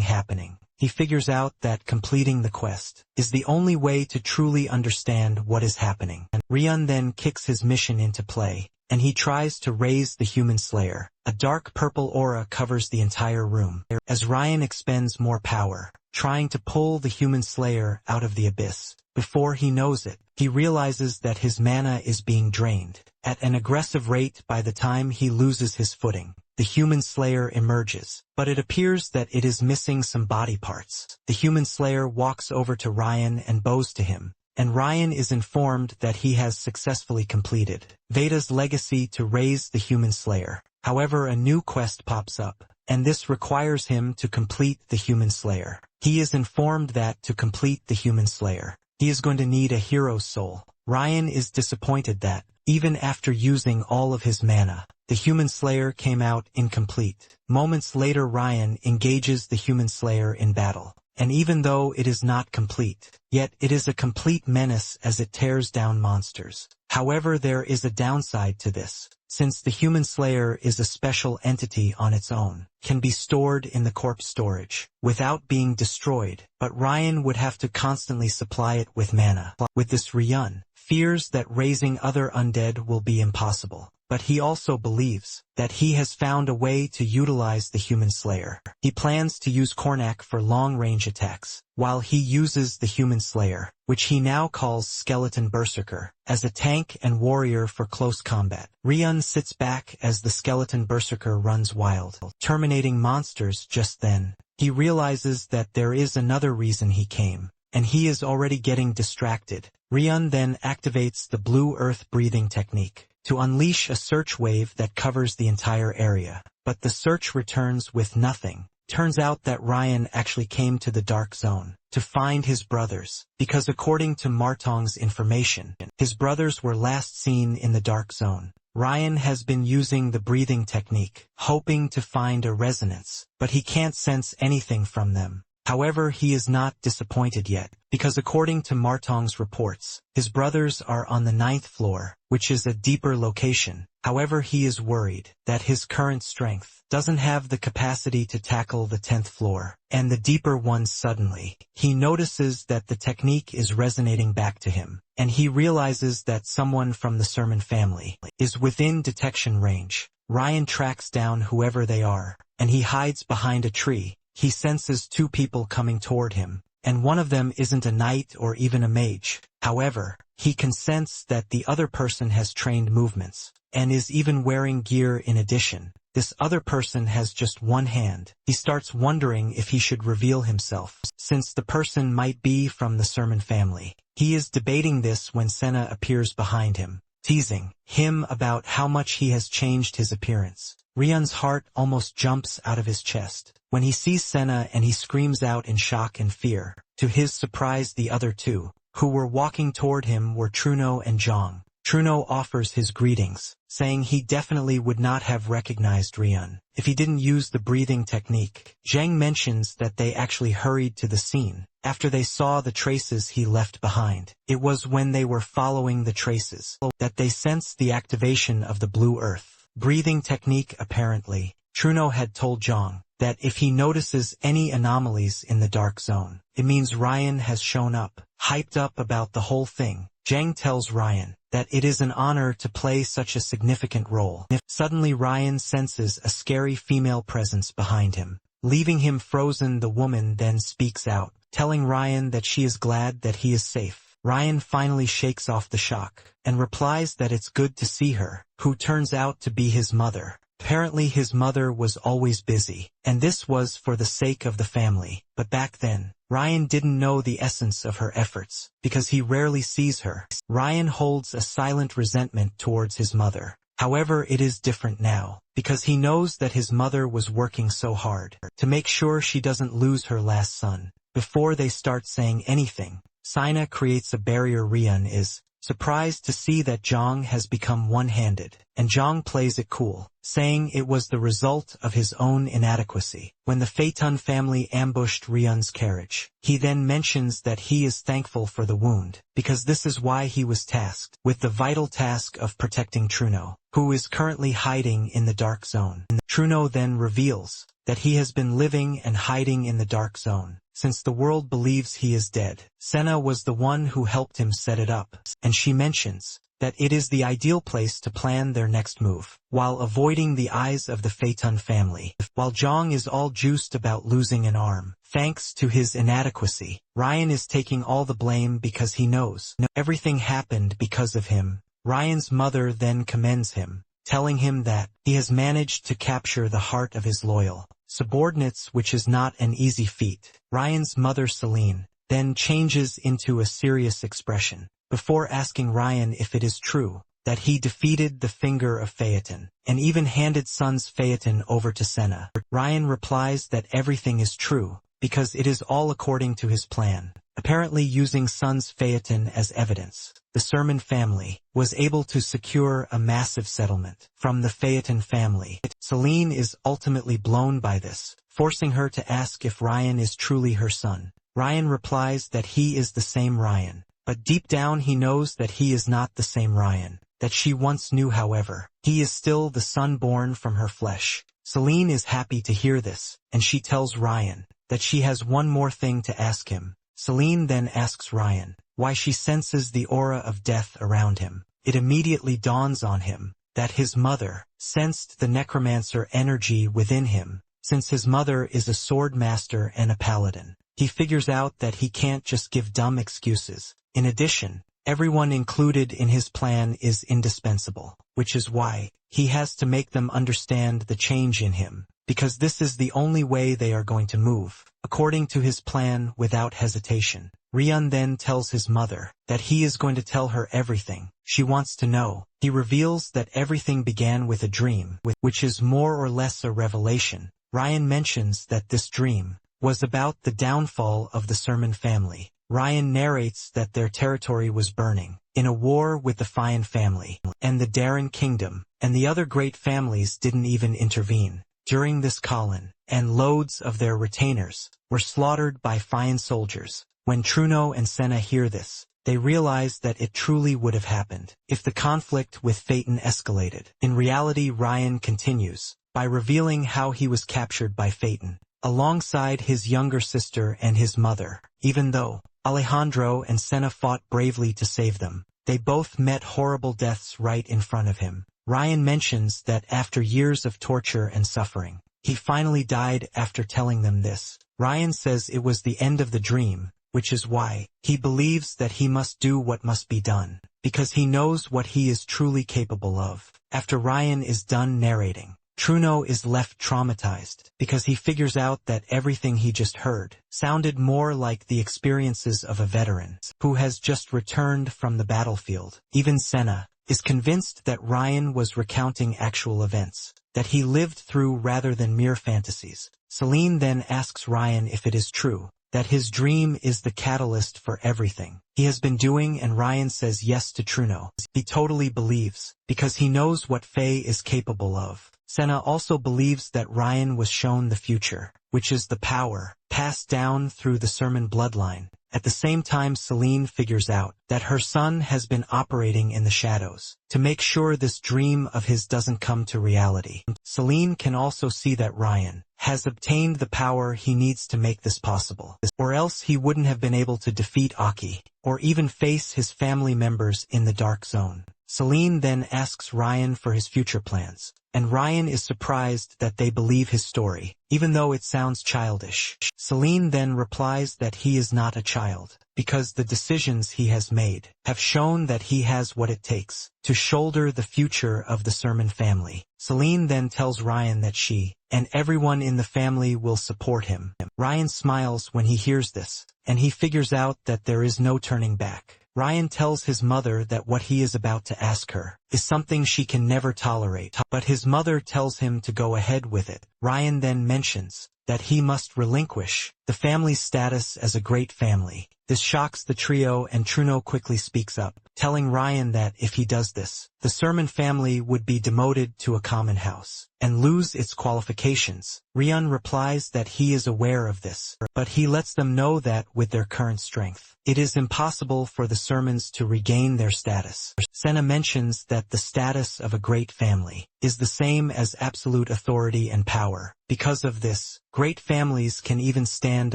happening, he figures out that completing the quest is the only way to truly understand what is happening. Ryan then kicks his mission into play, and he tries to raise the human slayer. A dark purple aura covers the entire room. As Ryan expends more power, trying to pull the human slayer out of the abyss, before he knows it, he realizes that his mana is being drained at an aggressive rate. By the time he loses his footing, the human slayer emerges, but it appears that it is missing some body parts. The human slayer walks over to Ryan and bows to him, and Ryan is informed that he has successfully completed Veda's legacy to raise the human slayer. However, a new quest pops up, and this requires him to complete the human slayer. He is informed that to complete the human slayer, he is going to need a hero's soul. Ryan is disappointed that, even after using all of his mana, the human slayer came out incomplete. Moments later, Ryan engages the human slayer in battle, and even though it is not complete, yet it is a complete menace as it tears down monsters. However, there is a downside to this, since the human slayer is a special entity on its own, can be stored in the corpse storage without being destroyed, but Ryan would have to constantly supply it with mana. With this, Ryan fears that raising other undead will be impossible, but he also believes that he has found a way to utilize the human slayer. He plans to use Kornak for long-range attacks, while he uses the human slayer, which he now calls Skeleton Berserker, as a tank and warrior for close combat. Ryan sits back as the Skeleton Berserker runs wild, terminating monsters. Just then, he realizes that there is another reason he came, and he is already getting distracted. Ryan then activates the blue earth breathing technique to unleash a search wave that covers the entire area, but the search returns with nothing. Turns out that Ryan actually came to the Dark Zone to find his brothers, because according to Martong's information, his brothers were last seen in the Dark Zone. Ryan has been using the breathing technique, hoping to find a resonance, but he can't sense anything from them. However, he is not disappointed yet, because according to Martong's reports, his brothers are on the 9th floor, which is a deeper location. However, he is worried that his current strength doesn't have the capacity to tackle the 10th floor and the deeper ones. Suddenly, he notices that the technique is resonating back to him, and he realizes that someone from the Sermon family is within detection range. Ryan tracks down whoever they are, and he hides behind a tree. He senses two people coming toward him, and one of them isn't a knight or even a mage. However, he can sense that the other person has trained movements, and is even wearing gear in addition. This other person has just one hand. He starts wondering if he should reveal himself, since the person might be from the Sermon family. He is debating this when Senna appears behind him, teasing him about how much he has changed his appearance. Ryan's heart almost jumps out of his chest when he sees Senna, and he screams out in shock and fear. To his surprise, the other two, who were walking toward him, were Truno and Zhang. Truno offers his greetings, saying he definitely would not have recognized Ryan if he didn't use the breathing technique. Zhang mentions that they actually hurried to the scene after they saw the traces he left behind. It was when they were following the traces that they sensed the activation of the blue earth breathing technique. Apparently, Truno had told Zhang that if he notices any anomalies in the Dark Zone, it means Ryan has shown up. Hyped up about the whole thing, Zhang tells Ryan that it is an honor to play such a significant role. Suddenly, Ryan senses a scary female presence behind him, leaving him frozen. The woman then speaks out, telling Ryan that she is glad that he is safe. Ryan finally shakes off the shock, and replies that it's good to see her, who turns out to be his mother. Apparently his mother was always busy, and this was for the sake of the family. But back then, Ryan didn't know the essence of her efforts, because he rarely sees her. Ryan holds a silent resentment towards his mother. However, it is different now, because he knows that his mother was working so hard to make sure she doesn't lose her last son. Before they start saying anything, Sina creates a barrier. Ryan is surprised to see that Zhang has become one-handed, and Zhang plays it cool, saying it was the result of his own inadequacy. When the Phaeton family ambushed Ryan's carriage, he then mentions that he is thankful for the wound, because this is why he was tasked with the vital task of protecting Truno, who is currently hiding in the Dark Zone. Truno then reveals that he has been living and hiding in the Dark Zone since the world believes he is dead. Senna was the one who helped him set it up, and she mentions that it is the ideal place to plan their next move, while avoiding the eyes of the Phaeton family. While Zhang is all juiced about losing an arm, thanks to his inadequacy, Ryan is taking all the blame because he knows everything happened because of him. Ryan's mother then commends him, telling him that he has managed to capture the heart of his loyal subordinates, which is not an easy feat. Ryan's mother, Celine, then changes into a serious expression, before asking Ryan if it is true that he defeated the finger of Phaeton, and even handed son's Phaeton over to Senna. Ryan replies that everything is true, because it is all according to his plan. Apparently using son's Phaeton as evidence, the Sermon family was able to secure a massive settlement from the Phaeton family. Celine is ultimately blown by this, forcing her to ask if Ryan is truly her son. Ryan replies that he is the same Ryan, but deep down he knows that he is not the same Ryan that she once knew. However, he is still the son born from her flesh. Celine is happy to hear this, and she tells Ryan that she has one more thing to ask him. Celine then asks Ryan why she senses the aura of death around him. It immediately dawns on him that his mother sensed the necromancer energy within him, since his mother is a sword master and a paladin. He figures out that he can't just give dumb excuses. In addition, everyone included in his plan is indispensable, which is why he has to make them understand the change in him, because this is the only way they are going to move according to his plan without hesitation. Ryan then tells his mother that he is going to tell her everything she wants to know. He reveals that everything began with a dream, which is more or less a revelation. Ryan mentions that this dream was about the downfall of the Sermon family. Ryan narrates that their territory was burning in a war with the Fian family, and the Darren kingdom and the other great families didn't even intervene. During this Colin and loads of their retainers were slaughtered by Fian soldiers. When Truno and Senna hear this, they realize that it truly would have happened if the conflict with Phaeton escalated. In reality, Ryan continues by revealing how he was captured by Phaeton, alongside his younger sister and his mother. Even though Alejandro and Senna fought bravely to save them, they both met horrible deaths right in front of him. Ryan mentions that after years of torture and suffering, he finally died. After telling them this, Ryan says it was the end of the dream, which is why he believes that he must do what must be done, because he knows what he is truly capable of. After Ryan is done narrating, Truno is left traumatized because he figures out that everything he just heard sounded more like the experiences of a veteran who has just returned from the battlefield. Even Senna is convinced that Ryan was recounting actual events that he lived through rather than mere fantasies. Celine then asks Ryan if it is true that his dream is the catalyst for everything he has been doing, and Ryan says yes to Truno. He totally believes, because he knows what Faye is capable of. Senna also believes that Ryan was shown the future, which is the power passed down through the Sermon bloodline. At the same time, Celine figures out that her son has been operating in the shadows to make sure this dream of his doesn't come to reality. Celine can also see that Ryan has obtained the power he needs to make this possible, or else he wouldn't have been able to defeat Aki, or even face his family members in the Dark Zone. Celine then asks Ryan for his future plans, and Ryan is surprised that they believe his story, even though it sounds childish. Celine then replies that he is not a child, because the decisions he has made have shown that he has what it takes to shoulder the future of the Sermon family. Celine then tells Ryan that she and everyone in the family will support him. Ryan smiles when he hears this, and he figures out that there is no turning back. Ryan tells his mother that what he is about to ask her is something she can never tolerate, but his mother tells him to go ahead with it. Ryan then mentions that he must relinquish the family's status as a great family. This shocks the trio, and Truno quickly speaks up, telling Ryan that if he does this, the Sermon family would be demoted to a common house and lose its qualifications. Ryan replies that he is aware of this, but he lets them know that with their current strength, it is impossible for the Sermons to regain their status. Senna mentions that that the status of a great family is the same as absolute authority and power. Because of this, great families can even stand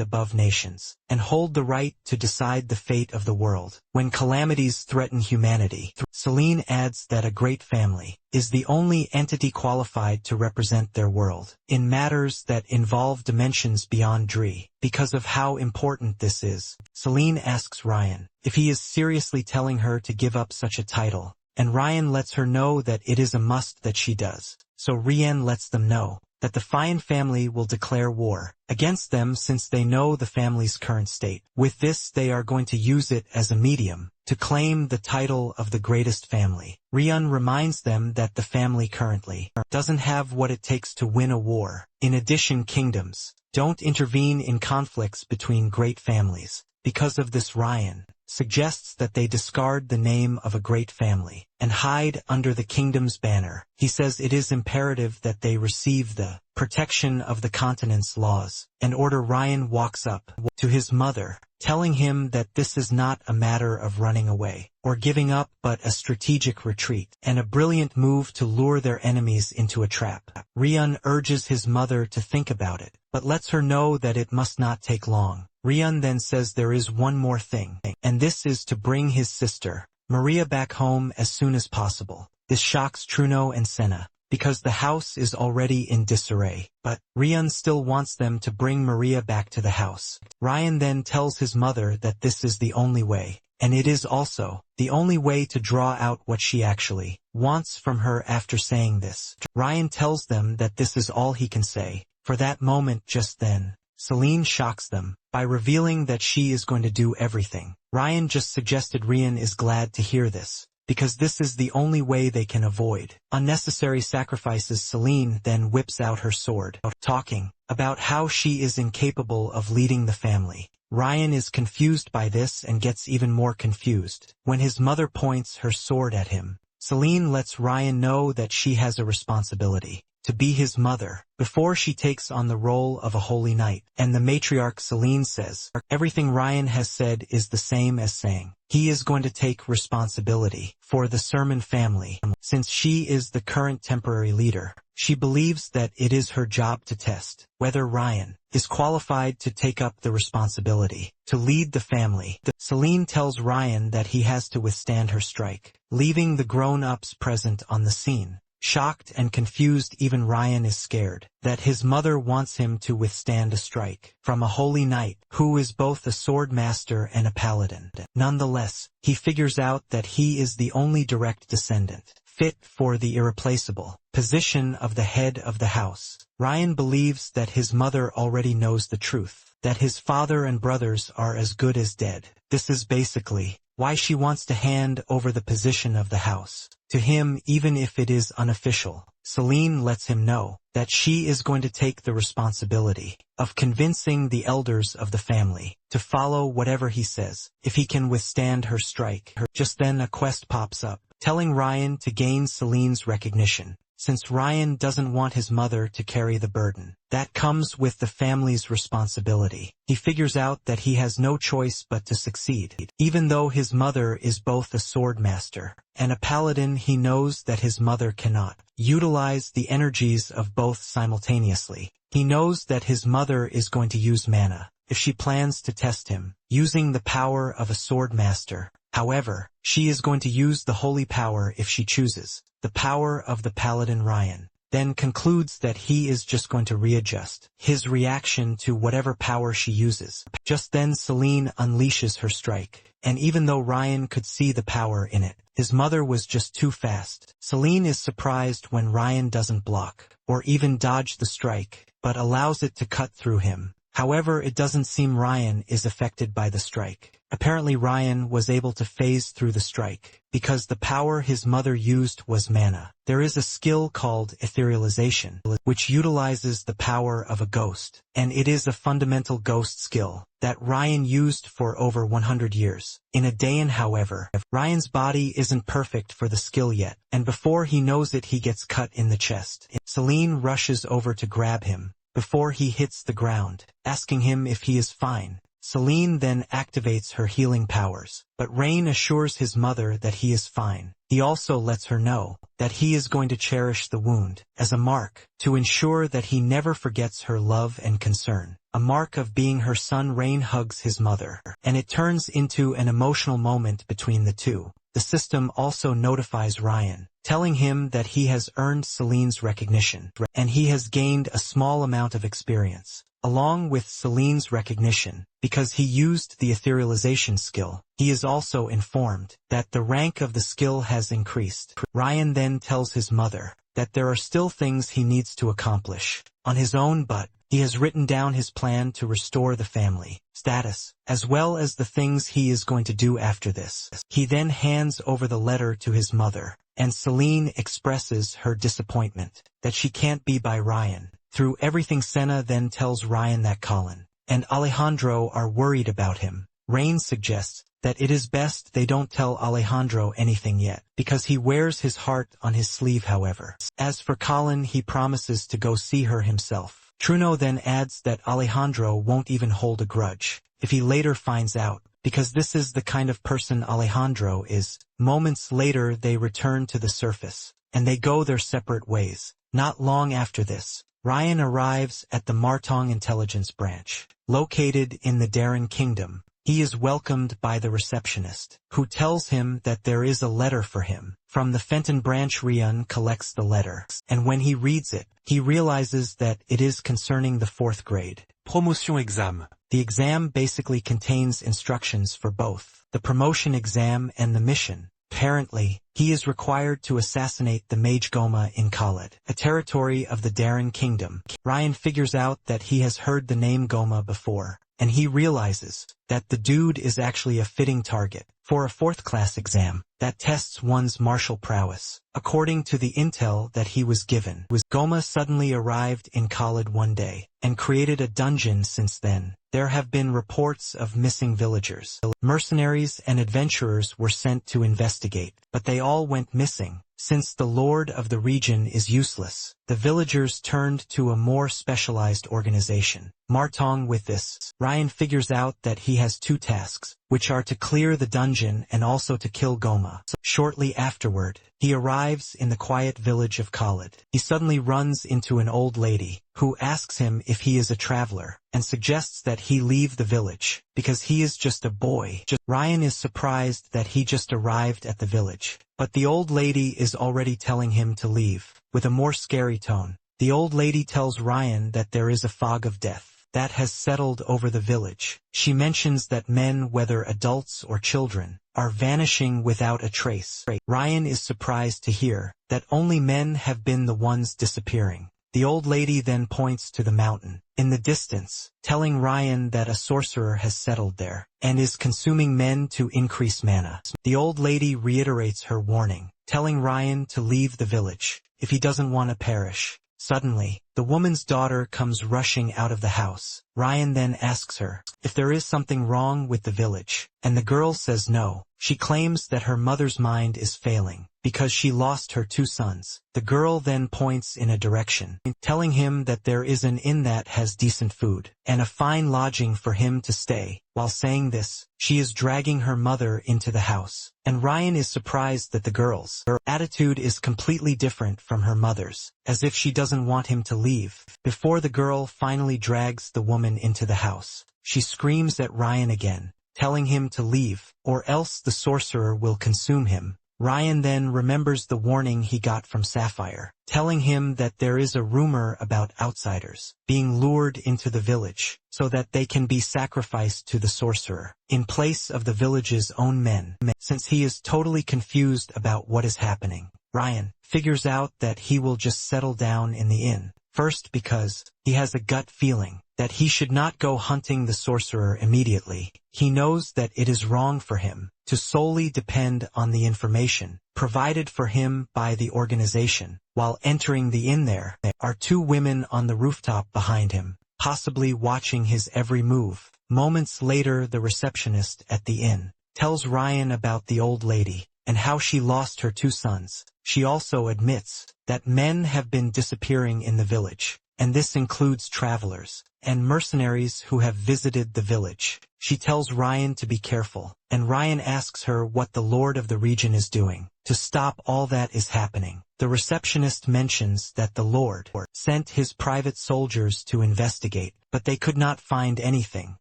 above nations and hold the right to decide the fate of the world. When calamities threaten humanity, Celine adds that a great family is the only entity qualified to represent their world in matters that involve dimensions beyond Dree. Because of how important this is, Celine asks Ryan if he is seriously telling her to give up such a title, and Ryan lets her know that it is a must that she does. So Ryan lets them know that the Fian family will declare war against them since they know the family's current state. With this, they are going to use it as a medium to claim the title of the greatest family. Ryan reminds them that the family currently doesn't have what it takes to win a war. In addition, kingdoms don't intervene in conflicts between great families. Because of this, Ryan suggests that they discard the name of a great family and hide under the kingdom's banner. He says it is imperative that they receive the protection of the continent's laws. And Ryan walks up to his mother, telling him that this is not a matter of running away or giving up but a strategic retreat and a brilliant move to lure their enemies into a trap. Ryan urges his mother to think about it, but lets her know that it must not take long. Ryan then says there is one more thing, and this is to bring his sister, Maria, back home as soon as possible. This shocks Truno and Senna, because the house is already in disarray, but Ryan still wants them to bring Maria back to the house. Ryan then tells his mother that this is the only way, and it is also the only way to draw out what she actually wants from her. After saying this, Ryan tells them that this is all he can say. For that moment just then, Celine shocks them by revealing that she is going to do everything. Ryan just suggested Ryan is glad to hear this, because this is the only way they can avoid unnecessary sacrifices. Celine then whips out her sword, talking about how she is incapable of leading the family. Ryan is confused by this and gets even more confused when his mother points her sword at him. Celine lets Ryan know that she has a responsibility to be his mother before she takes on the role of a holy knight. And the matriarch Celine says everything Ryan has said is the same as saying he is going to take responsibility for the Sermon family. Since she is the current temporary leader, she believes that it is her job to test whether Ryan is qualified to take up the responsibility to lead the family. Celine tells Ryan that he has to withstand her strike, leaving the grown-ups present on the scene shocked and confused. Even Ryan is scared that his mother wants him to withstand a strike from a holy knight who is both a sword master and a paladin. Nonetheless, he figures out that he is the only direct descendant fit for the irreplaceable position of the head of the house. Ryan believes that his mother already knows the truth, that his father and brothers are as good as dead. This is basically why she wants to hand over the position of the house to him, even if it is unofficial. Celine lets him know that she is going to take the responsibility of convincing the elders of the family to follow whatever he says, if he can withstand her strike. Just then a quest pops up, telling Ryan to gain Celine's recognition, since Ryan doesn't want his mother to carry the burden that comes with the family's responsibility. He figures out that he has no choice but to succeed. Even though his mother is both a sword master and a paladin, he knows that his mother cannot utilize the energies of both simultaneously. He knows that his mother is going to use mana if she plans to test him, using the power of a sword master. However, she is going to use the holy power if she chooses the power of the paladin. Ryan then concludes that he is just going to readjust his reaction to whatever power she uses. Just then Celine unleashes her strike, and even though Ryan could see the power in it, his mother was just too fast. Celine is surprised when Ryan doesn't block or even dodge the strike, but allows it to cut through him. However, it doesn't seem Ryan is affected by the strike. Apparently Ryan was able to phase through the strike because the power his mother used was mana. There is a skill called etherealization, which utilizes the power of a ghost, and it is a fundamental ghost skill that Ryan used for over 100 years. In a day. However, Ryan's body isn't perfect for the skill yet, and before he knows it, he gets cut in the chest. Celine rushes over to grab him before he hits the ground, asking him if he is fine. Celine then activates her healing powers, but Rain assures his mother that he is fine. He also lets her know that he is going to cherish the wound as a mark to ensure that he never forgets her love and concern. A mark of being her son. Rain hugs his mother, and it turns into an emotional moment between the two. The system also notifies Ryan, telling him that he has earned Celine's recognition, and he has gained a small amount of experience. Along with Celine's recognition, because he used the etherealization skill, he is also informed that the rank of the skill has increased. Ryan then tells his mother that there are still things he needs to accomplish on his own, but he has written down his plan to restore the family status, as well as the things he is going to do after this. He then hands over the letter to his mother, and Celine expresses her disappointment that she can't be by Ryan. Through everything, Senna then tells Ryan that Colin and Alejandro are worried about him. Rain suggests that it is best they don't tell Alejandro anything yet, because he wears his heart on his sleeve. However, as for Colin, he promises to go see her himself. Truno then adds that Alejandro won't even hold a grudge if he later finds out, because this is the kind of person Alejandro is. Moments later they return to the surface, and they go their separate ways. Not long after this, Ryan arrives at the Martong intelligence branch, located in the Darren Kingdom. He is welcomed by the receptionist, who tells him that there is a letter for him. From the Fenton branch, Ryan collects the letter, and when he reads it, he realizes that it is concerning the 4th grade promotion exam. The exam basically contains instructions for both the promotion exam and the mission. Apparently, he is required to assassinate the Mage Goma in Khaled, a territory of the Darren Kingdom. Ryan figures out that he has heard the name Goma before, and he realizes that the dude is actually a fitting target for a 4th class exam that tests one's martial prowess. According to the intel that he was given, Goma suddenly arrived in Khaled one day and created a dungeon. Since then, there have been reports of missing villagers. Mercenaries and adventurers were sent to investigate, but they all went missing. Since the lord of the region is useless, the villagers turned to a more specialized organization, Martong. With this, Ryan figures out that he has 2 tasks, which are to clear the dungeon and also to kill Goma. Shortly afterward, he arrives in the quiet village of Khaled. He suddenly runs into an old lady, who asks him if he is a traveler, and suggests that he leave the village, because he is just a boy. Ryan is surprised that he just arrived at the village, but the old lady is already telling him to leave. With a more scary tone, the old lady tells Ryan that there is a fog of death that has settled over the village. She mentions that men, whether adults or children, are vanishing without a trace. Ryan is surprised to hear that only men have been the ones disappearing. The old lady then points to the mountain in the distance, telling Ryan that a sorcerer has settled there and is consuming men to increase mana. The old lady reiterates her warning, telling Ryan to leave the village if he doesn't want to perish. Suddenly, the woman's daughter comes rushing out of the house. Ryan then asks her if there is something wrong with the village, and the girl says no. She claims that her mother's mind is failing because she lost her 2 sons. The girl then points in a direction, telling him that there is an inn that has decent food and a fine lodging for him to stay. While saying this, she is dragging her mother into the house, and Ryan is surprised that the girl's attitude is completely different from her mother's, as if she doesn't want him to leave. Before the girl finally drags the woman into the house, she screams at Ryan again, telling him to leave, or else the sorcerer will consume him. Ryan then remembers the warning he got from Sapphire, telling him that there is a rumor about outsiders being lured into the village so that they can be sacrificed to the sorcerer in place of the village's own men. Since he is totally confused about what is happening, Ryan figures out that he will just settle down in the inn. First, because he has a gut feeling that he should not go hunting the sorcerer immediately. He knows that it is wrong for him to solely depend on the information provided for him by the organization. While entering the inn, there are 2 women on the rooftop behind him, possibly watching his every move. Moments later, the receptionist at the inn tells Ryan about the old lady and how she lost her 2 sons. She also admits that men have been disappearing in the village, and this includes travelers and mercenaries who have visited the village. She tells Ryan to be careful, and Ryan asks her what the Lord of the region is doing to stop all that is happening. The receptionist mentions that the Lord sent his private soldiers to investigate, but they could not find anything.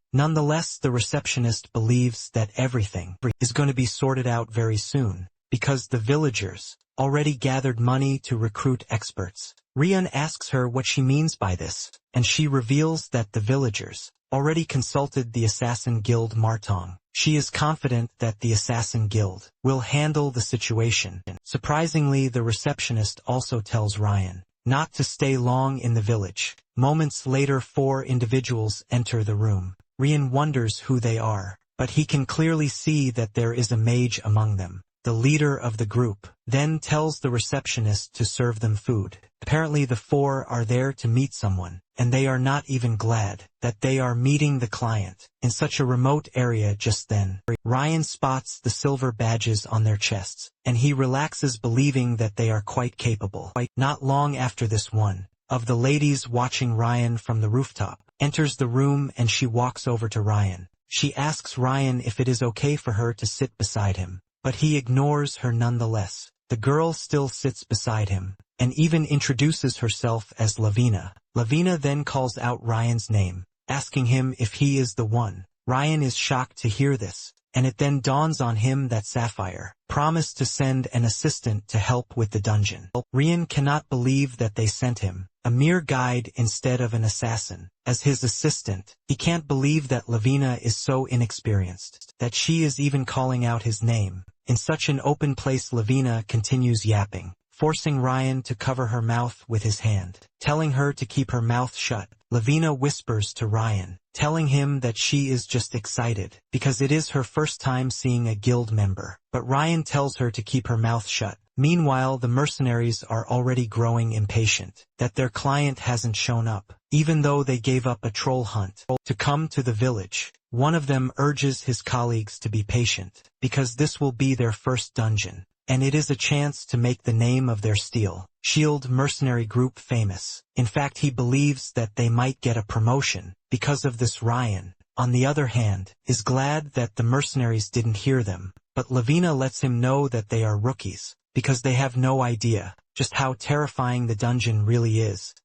Nonetheless, the receptionist believes that everything is going to be sorted out very soon, because the villagers already gathered money to recruit experts. Ryan asks her what she means by this, and she reveals that the villagers already consulted the Assassin Guild Martong. She is confident that the Assassin Guild will handle the situation. Surprisingly, the receptionist also tells Ryan not to stay long in the village. Moments later, 4 individuals enter the room. Ryan wonders who they are, but he can clearly see that there is a mage among them. The leader of the group then tells the receptionist to serve them food. Apparently the 4 are there to meet someone, and they are not even glad that they are meeting the client in such a remote area just then. Ryan spots the silver badges on their chests, and he relaxes, believing that they are quite capable. Not long after this, one of the ladies watching Ryan from the rooftop enters the room, and she walks over to Ryan. She asks Ryan if it is okay for her to sit beside him, but he ignores her nonetheless. The girl still sits beside him, and even introduces herself as Lavina. Lavina then calls out Ryan's name, asking him if he is the one. Ryan is shocked to hear this, and it then dawns on him that Sapphire promised to send an assistant to help with the dungeon. Ryan cannot believe that they sent him, a mere guide instead of an assassin, as his assistant. He can't believe that Lavina is so inexperienced, that she is even calling out his name. In such an open place, Lavina continues yapping, forcing Ryan to cover her mouth with his hand, telling her to keep her mouth shut. Lavina whispers to Ryan, telling him that she is just excited, because it is her first time seeing a guild member, but Ryan tells her to keep her mouth shut. Meanwhile, the mercenaries are already growing impatient that their client hasn't shown up, even though they gave up a troll hunt to come to the village. One of them urges his colleagues to be patient, because this will be their first dungeon, and it is a chance to make the name of their steel shield mercenary group famous. In fact, he believes that they might get a promotion because of this. Ryan, on the other hand, is glad that the mercenaries didn't hear them, but Lavina lets him know that they are rookies, because they have no idea just how terrifying the dungeon really is.